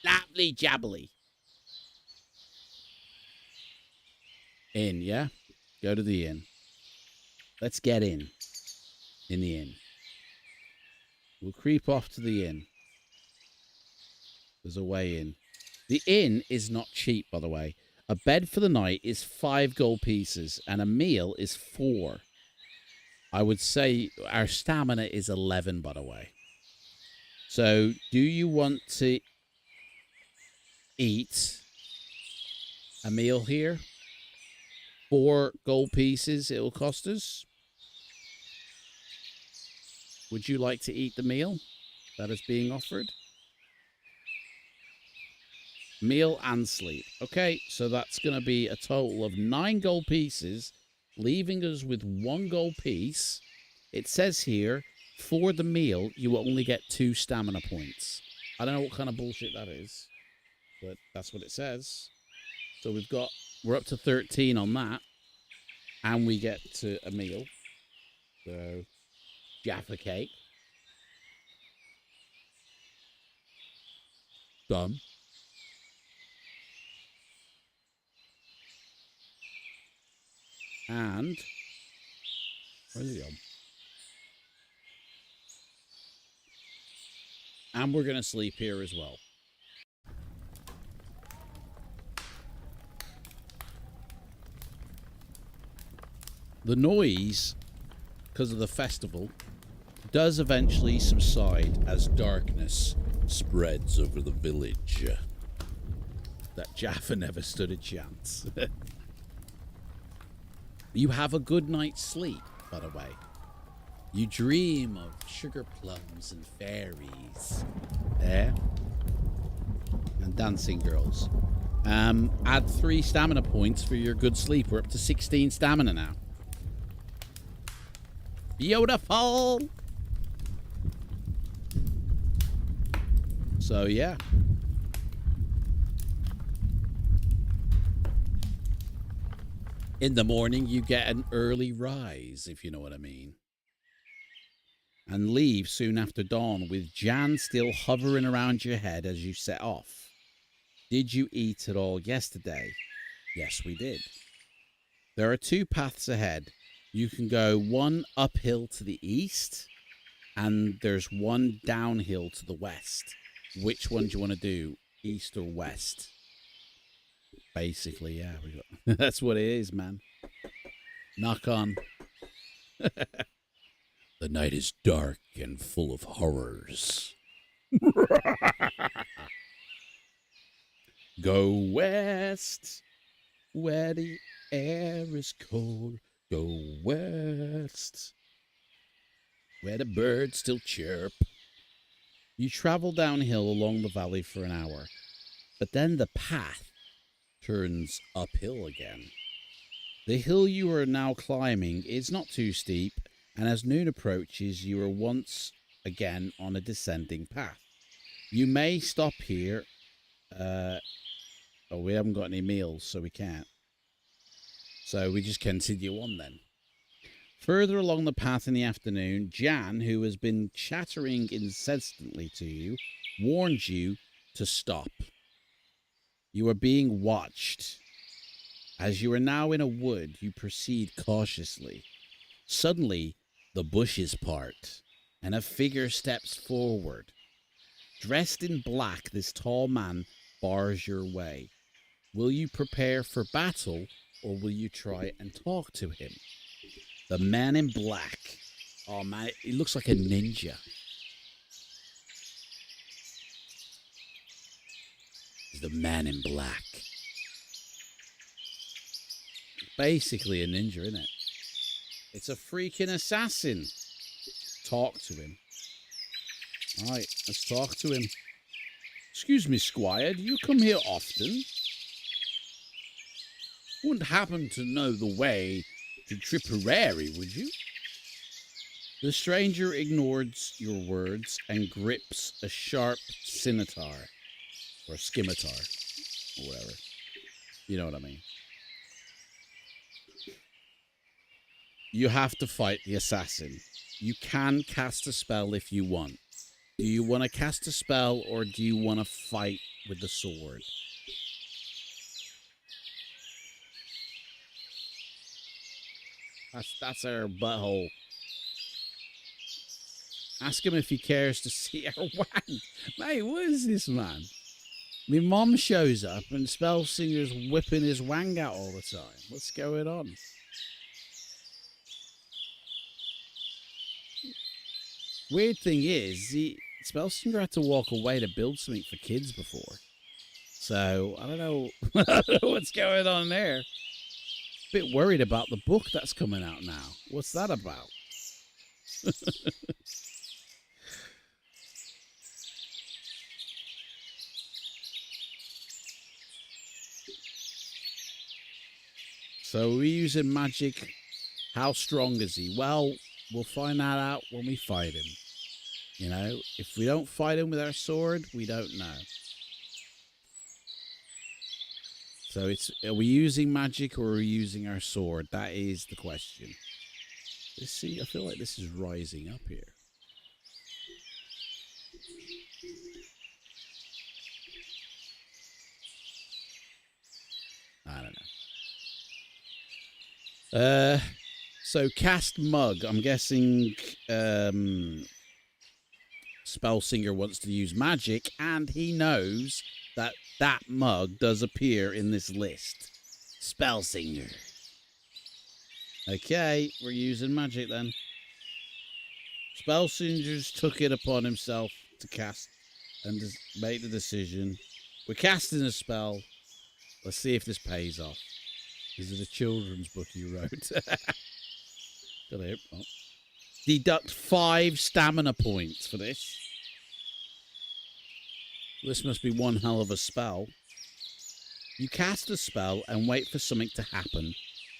Lovely jabbly. Inn, yeah? Go to the inn. Let's get in. In the inn. We'll creep off to the inn. There's a way in. The inn is not cheap, by the way. A bed for the night is 5 gold pieces, and a meal is 4. I would say our stamina is 11, by the way. So, do you want to eat a meal here? 4 gold pieces it will cost us. Would you like to eat the meal that is being offered? Meal and sleep. Okay, so that's going to be a total of 9 gold pieces, leaving us with 1 gold piece. It says here, for the meal, you will only get 2 stamina points. I don't know what kind of bullshit that is, but that's what it says. So we're up to 13 on that, and we get to a meal. So, Jaffa cake. Done. And where's he gone? And we're going to sleep here as well. The noise, because of the festival, does eventually subside as darkness spreads over the village. That Jaffa never stood a chance. You have a good night's sleep, by the way. You dream of sugar plums and fairies. There. And dancing girls. Add 3 stamina points for your good sleep. We're up to 16 stamina now. Beautiful! So, yeah. In the morning, you get an early rise, if you know what I mean. And leave soon after dawn with Jan still hovering around your head as you set off. Did you eat at all yesterday? Yes, we did. There are 2 paths ahead. You can go one uphill to the east, and there's one downhill to the west. Which one do you want to do, east or west? Basically, yeah. That's what it is, man. Knock on. The night is dark and full of horrors. Go west, where the air is cold. Go west, where the birds still chirp. You travel downhill along the valley for an hour, but then the path turns uphill again. The hill you are now climbing is not too steep, and as noon approaches, you are once again on a descending path. You may stop here. Oh, we haven't got any meals, so we can't. So we just continue on then. Further along the path in the afternoon, Jan, who has been chattering incessantly to you, warns you to stop. You are being watched. As you are now in a wood, you proceed cautiously. Suddenly, the bushes part, and a figure steps forward. Dressed in black, this tall man bars your way. Will you prepare for battle, or will you try and talk to him? The man in black. Oh man, he looks like a ninja. He's the man in black. Basically a ninja, isn't it? It's a freaking assassin. Talk to him. Alright, let's talk to him. Excuse me, Squire, do you come here often? Wouldn't happen to know the way to Tipperary, would you? The stranger ignores your words and grips a sharp scimitar. Or scimitar. Or whatever. You know what I mean. You have to fight the assassin. You can cast a spell if you want. Do you want to cast a spell or do you want to fight with the sword? That's our butthole. Ask him if he cares to see our wang. Mate, what is this, man? My mom shows up and Spellsinger's whipping his wang out all the time. What's going on? Weird thing is, Spellsinger had to walk away to build something for kids before. So, I don't know, I don't know what's going on there. Bit worried about the book that's coming out now. What's that about? So we're using magic. How strong is he? Well, we'll find that out when we fight him. You know, if we don't fight him with our sword, we don't know. So it's, are we using magic or are we using our sword? That is the question. Let's see, I feel like this is rising up here. I don't know. So cast mug. I'm guessing Spellsinger wants to use magic, and he knows that that mug does appear in this list. Spellsinger. Okay, we're using magic then. Spellsinger's took it upon himself to cast and make the decision. We're casting a spell. Let's see if this pays off. Is it a children's book you wrote? Got it. Oh. Deduct 5 stamina points for this. This must be one hell of a spell. You cast a spell and wait for something to happen,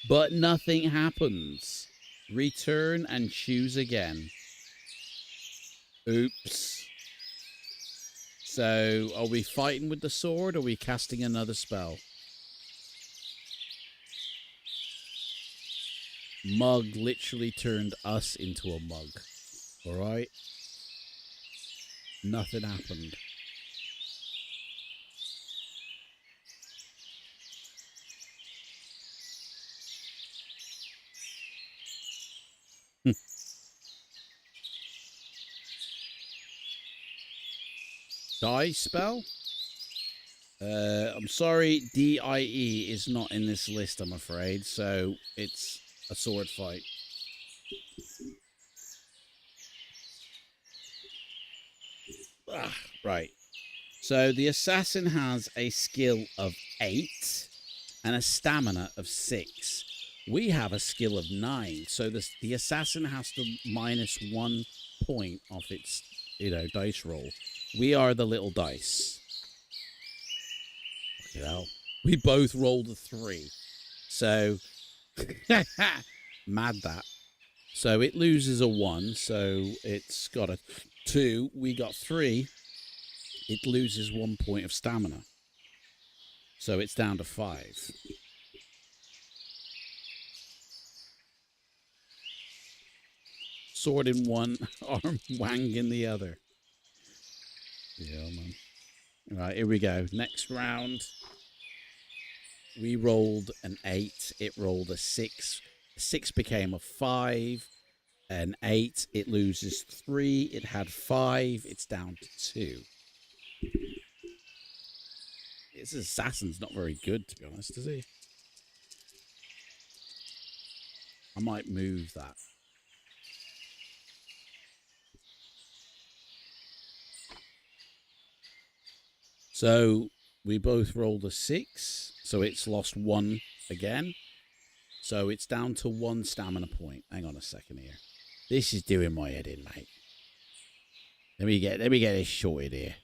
but nothing happens. Return and choose again. Oops. So, are we fighting with the sword, or are we casting another spell? Mug literally turned us into a mug. Alright? Nothing happened. Die spell? I'm sorry, DIE is not in this list, I'm afraid, so it's a sword fight. Right. So the assassin has a skill of 8 and a stamina of 6. We have a skill of 9, so the assassin has to minus 1 point off its, dice roll. We are the little dice. Look at that. We both rolled a 3. So, mad that. So it loses a 1, so it's got a 2. We got 3. It loses 1 point of stamina. So it's down to 5. Sword in one, arm wang in the other. Yeah, man. All right, here we go. Next round. We rolled an 8. It rolled a 6. 6 became a 5. An 8. It loses 3. It had 5. It's down to 2. This assassin's not very good, to be honest, is he? I might move that. So we both rolled a 6, so it's lost 1 again. So it's down to 1 stamina point. Hang on a second here. This is doing my head in, mate. Let me get this sorted here.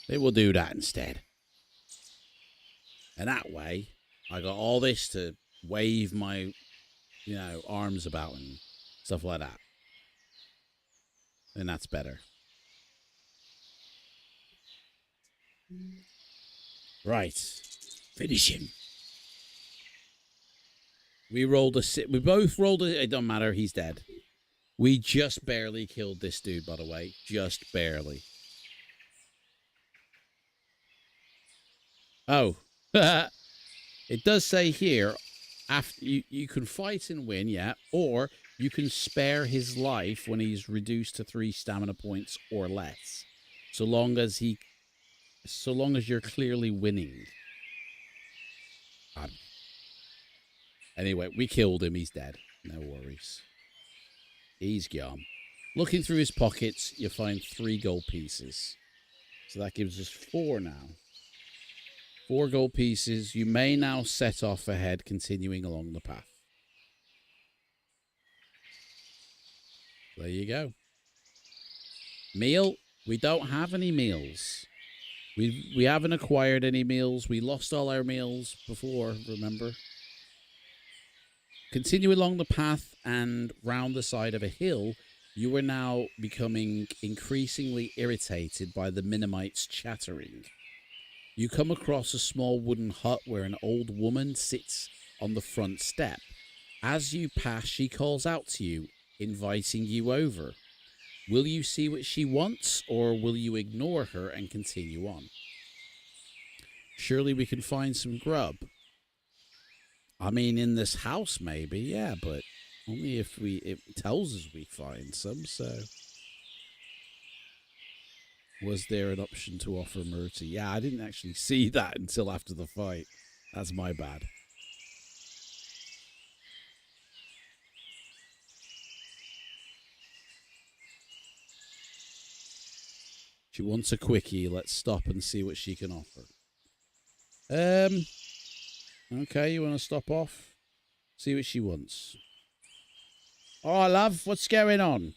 It will do that instead. And that way, I got all this to wave my, arms about and stuff like that. And that's better. Right. Finish him. We rolled a 6. We both rolled a... It don't matter. He's dead. We just barely killed this dude, by the way. Just barely. Oh. It does say here, after you can fight and win, yeah, or you can spare his life when he's reduced to 3 stamina points or less. So long as you're clearly winning. Anyway, we killed him. He's dead. No worries. He's gone. Looking through his pockets, you find 3 gold pieces. So that gives us 4 now. 4 gold pieces. You may now set off ahead, continuing along the path. There you go. Meal. We don't have any meals. We haven't acquired any meals. We lost all our meals before, remember? Continue along the path and round the side of a hill. You are now becoming increasingly irritated by the Minimites chattering. You come across a small wooden hut where an old woman sits on the front step. As you pass, she calls out to you, inviting you over. Will you see what she wants, or will you ignore her and continue on? Surely we can find some grub. I mean, in this house, maybe, yeah, but only if it tells us we find some, so. Was there an option to offer mercy? Yeah, I didn't actually see that until after the fight. That's my bad. She wants a quickie. Let's stop and see what she can offer. Okay, you want to stop off? See what she wants. Oh, love, what's going on?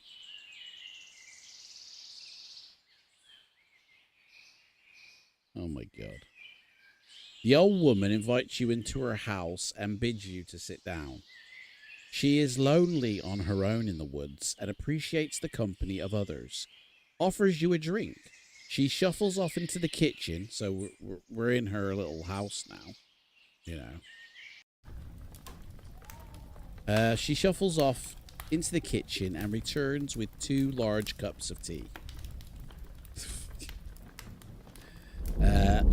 Oh, my God. The old woman invites you into her house and bids you to sit down. She is lonely on her own in the woods and appreciates the company of others. Offers you a drink. She shuffles off into the kitchen, so we're in her little house now, you know. She shuffles off into the kitchen and returns with 2 large cups of tea. And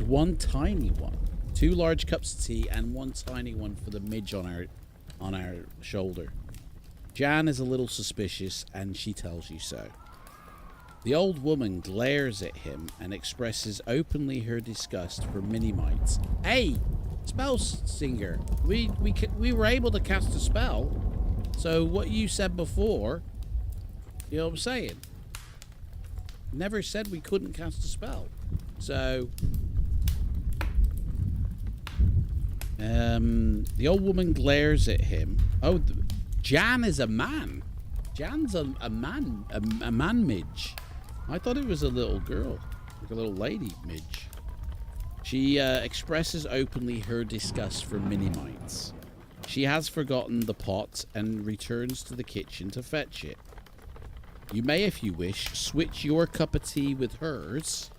1 tiny one. 2 large cups of tea and 1 tiny one for the midge on our shoulder. Jan is a little suspicious and she tells you so. The old woman glares at him and expresses openly her disgust for mini-mites. Hey, spell singer, we were able to cast a spell. So what you said before, you know what I'm saying? Never said we couldn't cast a spell. So, the old woman glares at him. Oh, Jan is a man. Jan's a man, a man midge. I thought it was a little girl, like a little lady midge. She expresses openly her disgust for mini-mites. She has forgotten the pot and returns to the kitchen to fetch it. You may, if you wish, switch your cup of tea with hers,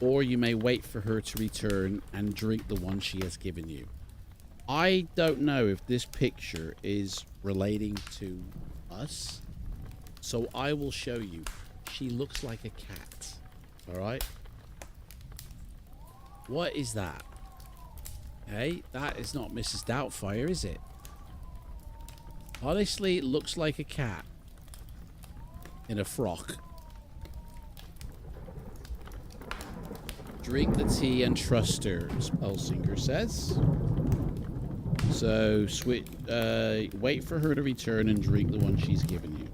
or you may wait for her to return and drink the one she has given you. I don't know if this picture is relating to us, so I will show you. She looks like a cat, alright? What is that? Hey, that is not Mrs. Doubtfire, is it? Honestly, it looks like a cat in a frock. Drink the tea and trust her, Spellsinger says. So, wait for her to return and drink the one she's given you.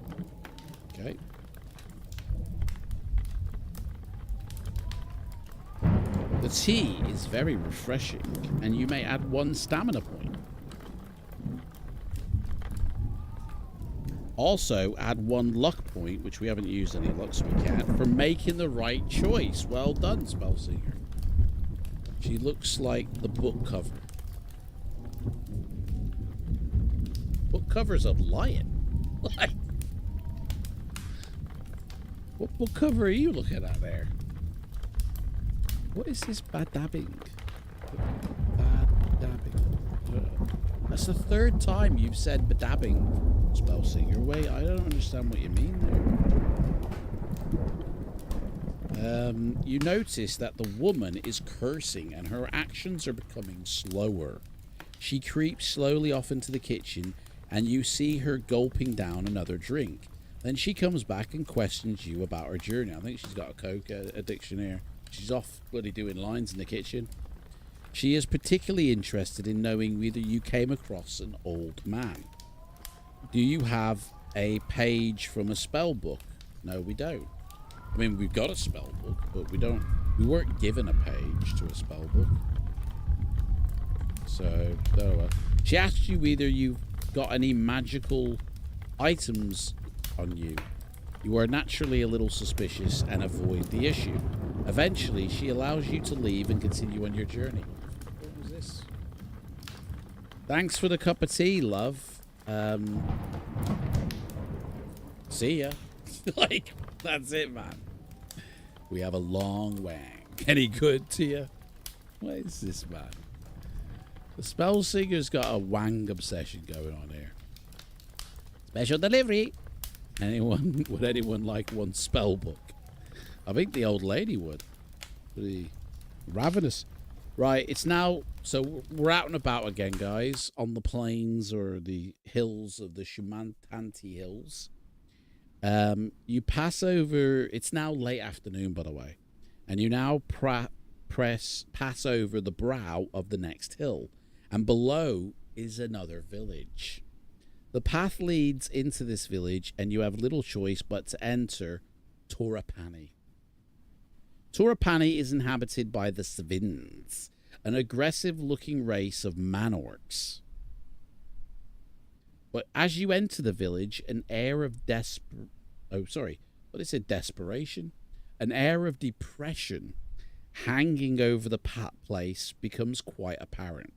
Okay. The tea is very refreshing, and you may add 1 stamina point. Also, add 1 luck point, which we haven't used any luck, so we can't, for making the right choice. Well done, Spellsinger. She looks like the book cover. Book cover's a lion. Like, what book cover are you looking at there? What is this badabbing? Badabbing. That's the 3rd time you've said badabbing, Spellsinger. Wait, I don't understand what you mean there. You notice that the woman is cursing and her actions are becoming slower. She creeps slowly off into the kitchen and you see her gulping down another drink. Then she comes back and questions you about her journey. I think she's got a coke addiction here. She's off bloody doing lines in the kitchen. She is particularly interested in knowing whether you came across an old man. Do you have a page from a spell book? No, we don't. I mean, we've got a spell book, but we weren't given a page to a spell book. So, she asked you whether you've got any magical items on you. You are naturally a little suspicious and avoid the issue. Eventually, she allows you to leave and continue on your journey. What was this? Thanks for the cup of tea, love. See ya. Like, that's it, man. We have a long wang. Any good to you? What is this, man? The Spellsinger's got a wang obsession going on here. Special delivery. Would anyone like 1 spell book? I think the old lady would. Ravenous. Right, it's now... So we're out and about again, guys, on the plains or the hills of the Shumantanti Hills. You pass over... It's now late afternoon, by the way. And you now pass over the brow of the next hill. And below is another village. The path leads into this village, and you have little choice but to enter Torapani. Torapani is inhabited by the Svins, an aggressive-looking race of man-orcs. But as you enter the village, an air of desperation... An air of depression hanging over the place becomes quite apparent.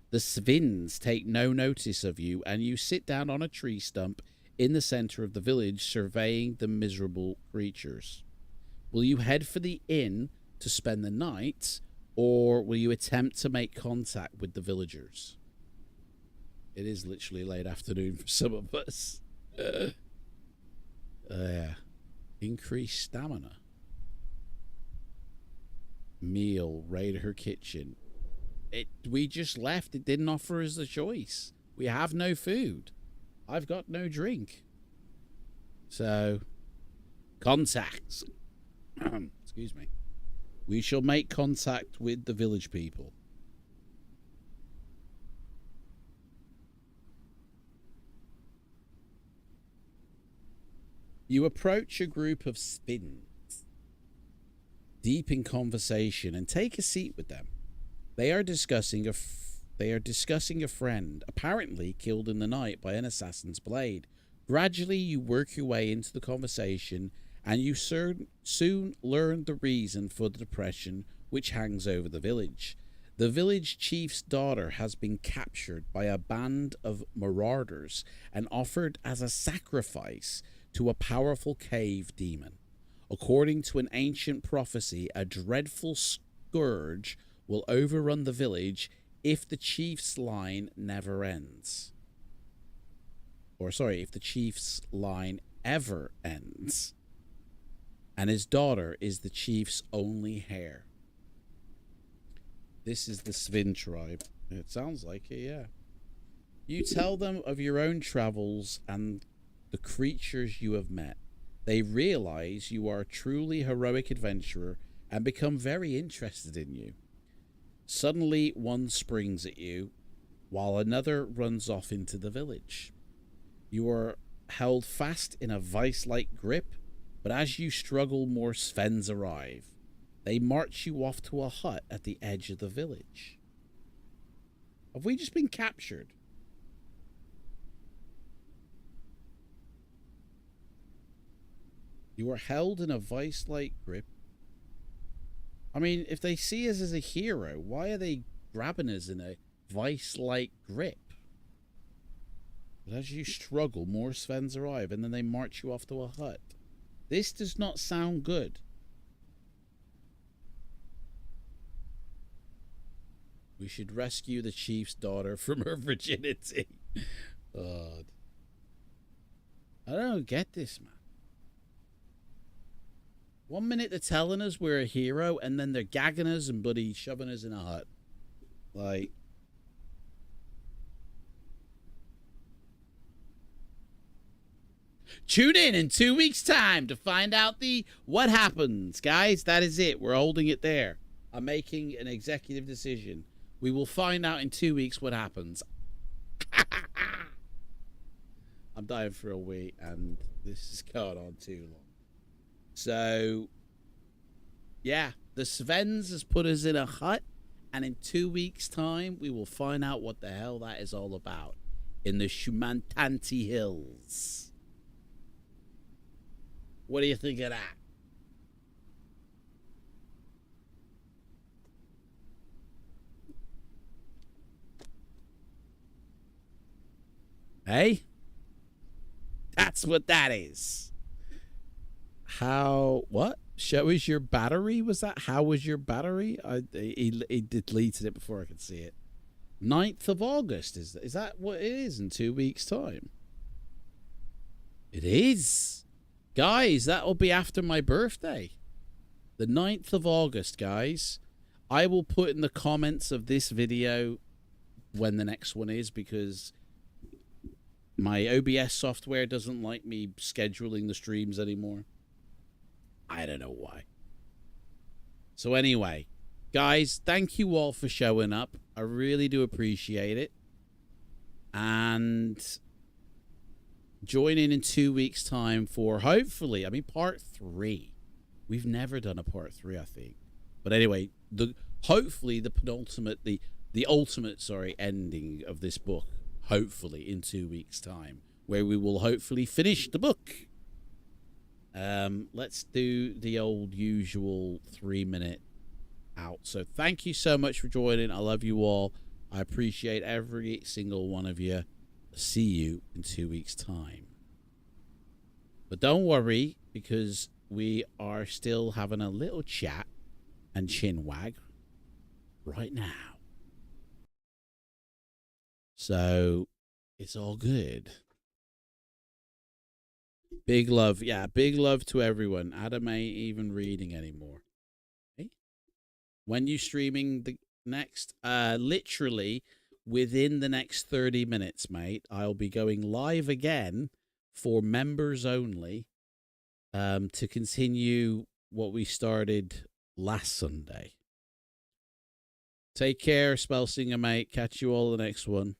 The Svins take no notice of you, and you sit down on a tree stump in the center of the village, surveying the miserable creatures. Will you head for the inn to spend the night, or will you attempt to make contact with the villagers? It is literally late afternoon for some of us. Increased stamina. Meal, raid her kitchen. We just left. It didn't offer us the choice. We have no food. I've got no drink. So, contacts. Excuse me. We shall make contact with the village people. You approach a group of Svins, deep in conversation, and take a seat with them. They are discussing a friend, apparently killed in the night by an assassin's blade. Gradually, you work your way into the conversation, and you soon learn the reason for the depression which hangs over the village. The village chief's daughter has been captured by a band of marauders and offered as a sacrifice to a powerful cave demon. According to an ancient prophecy, a dreadful scourge will overrun the village if the chief's line never ends. If the chief's line ever ends. And his daughter is the chief's only heir. This is the Svin tribe. It sounds like it, yeah. You tell them of your own travels and the creatures you have met. They realize you are a truly heroic adventurer and become very interested in you. Suddenly, one springs at you, while another runs off into the village. You are held fast in a vice-like grip, but as you struggle, more Svens arrive. They march you off to a hut at the edge of the village. Have we just been captured? You are held in a vice-like grip. I mean, if they see us as a hero, why are they grabbing us in a vice-like grip? But as you struggle, more Svens arrive, and then they march you off to a hut. This does not sound good. We should rescue the chief's daughter from her virginity. God. I don't get this, man. 1 minute they're telling us we're a hero, and then they're gagging us and bloody shoving us in a hut. Like... Tune in 2 weeks' time to find out what happens. Guys, that is it. We're holding it there. I'm making an executive decision. We will find out in 2 weeks what happens. I'm dying for a wee, and this has gone on too long. So, yeah, the Svens has put us in a hut, and in 2 weeks' time, we will find out what the hell that is all about in the Shumantanti Hills. What do you think of that? Hey? That's what that is. What? Show us your battery? Was that how was your battery? He deleted it before I could see it. 9th of August, is that what it is in 2 weeks' time? It is. Guys, that'll be after my birthday. The 9th of August, guys. I will put in the comments of this video when the next one is, because my OBS software doesn't like me scheduling the streams anymore. I don't know why. So anyway, guys, thank you all for showing up. I really do appreciate it. And join in 2 weeks' time for, hopefully, I mean, part 3. We've never done a part 3, I think. But anyway, hopefully the penultimate, the ultimate, sorry, ending of this book, hopefully in 2 weeks' time, where we will hopefully finish the book. Let's do the old usual 3-minute out. So thank you so much for joining. I love you all. I appreciate every single one of you. See you in 2 weeks' time. But don't worry, because we are still having a little chat and chin wag right now. So it's all good. Big love. Yeah, big love to everyone. Adam ain't even reading anymore. Hey? When you streaming the next? Literally within the next 30 minutes, mate. I'll be going live again for members only, to continue what we started last Sunday. Take care, Spellsinger, mate. Catch you all the next one.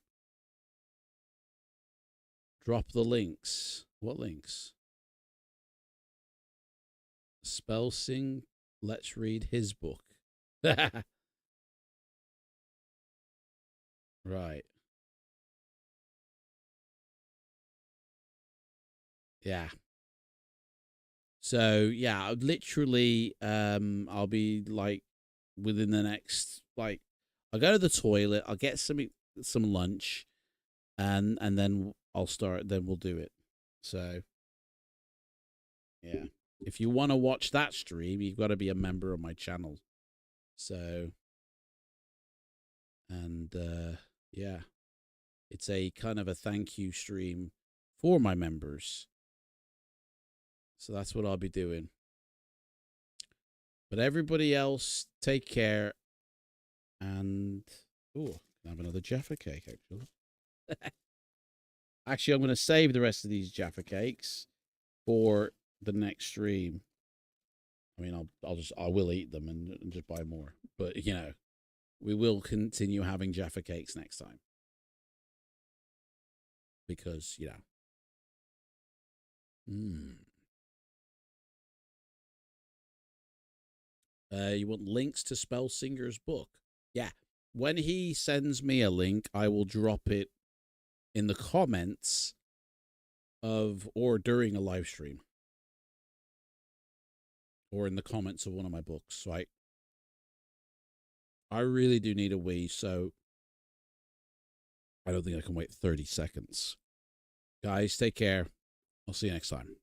Drop the links. What links? Spellsing. Let's read his book. Right. Yeah. So yeah, literally, I'll be like within the next, like, I'll go to the toilet, I'll get some lunch, and then I'll start. Then we'll do it. So yeah, if you want to watch that stream, you've got to be a member of my channel. So, and yeah, it's a kind of a thank you stream for my members. So that's what I'll be doing. But everybody else, take care. And, oh, I have another Jaffa cake, actually. Actually, I'm going to save the rest of these Jaffa cakes for the next stream. I mean, I will eat them and just buy more. But, you know, we will continue having Jaffa cakes next time. Because, you know. You want links to Spellsinger's book? Yeah. When he sends me a link, I will drop it in the comments of, or during a live stream, or in the comments of one of my books, right? I really do need a wee, so I don't think I can wait 30 seconds. Guys, take care. I'll see you next time.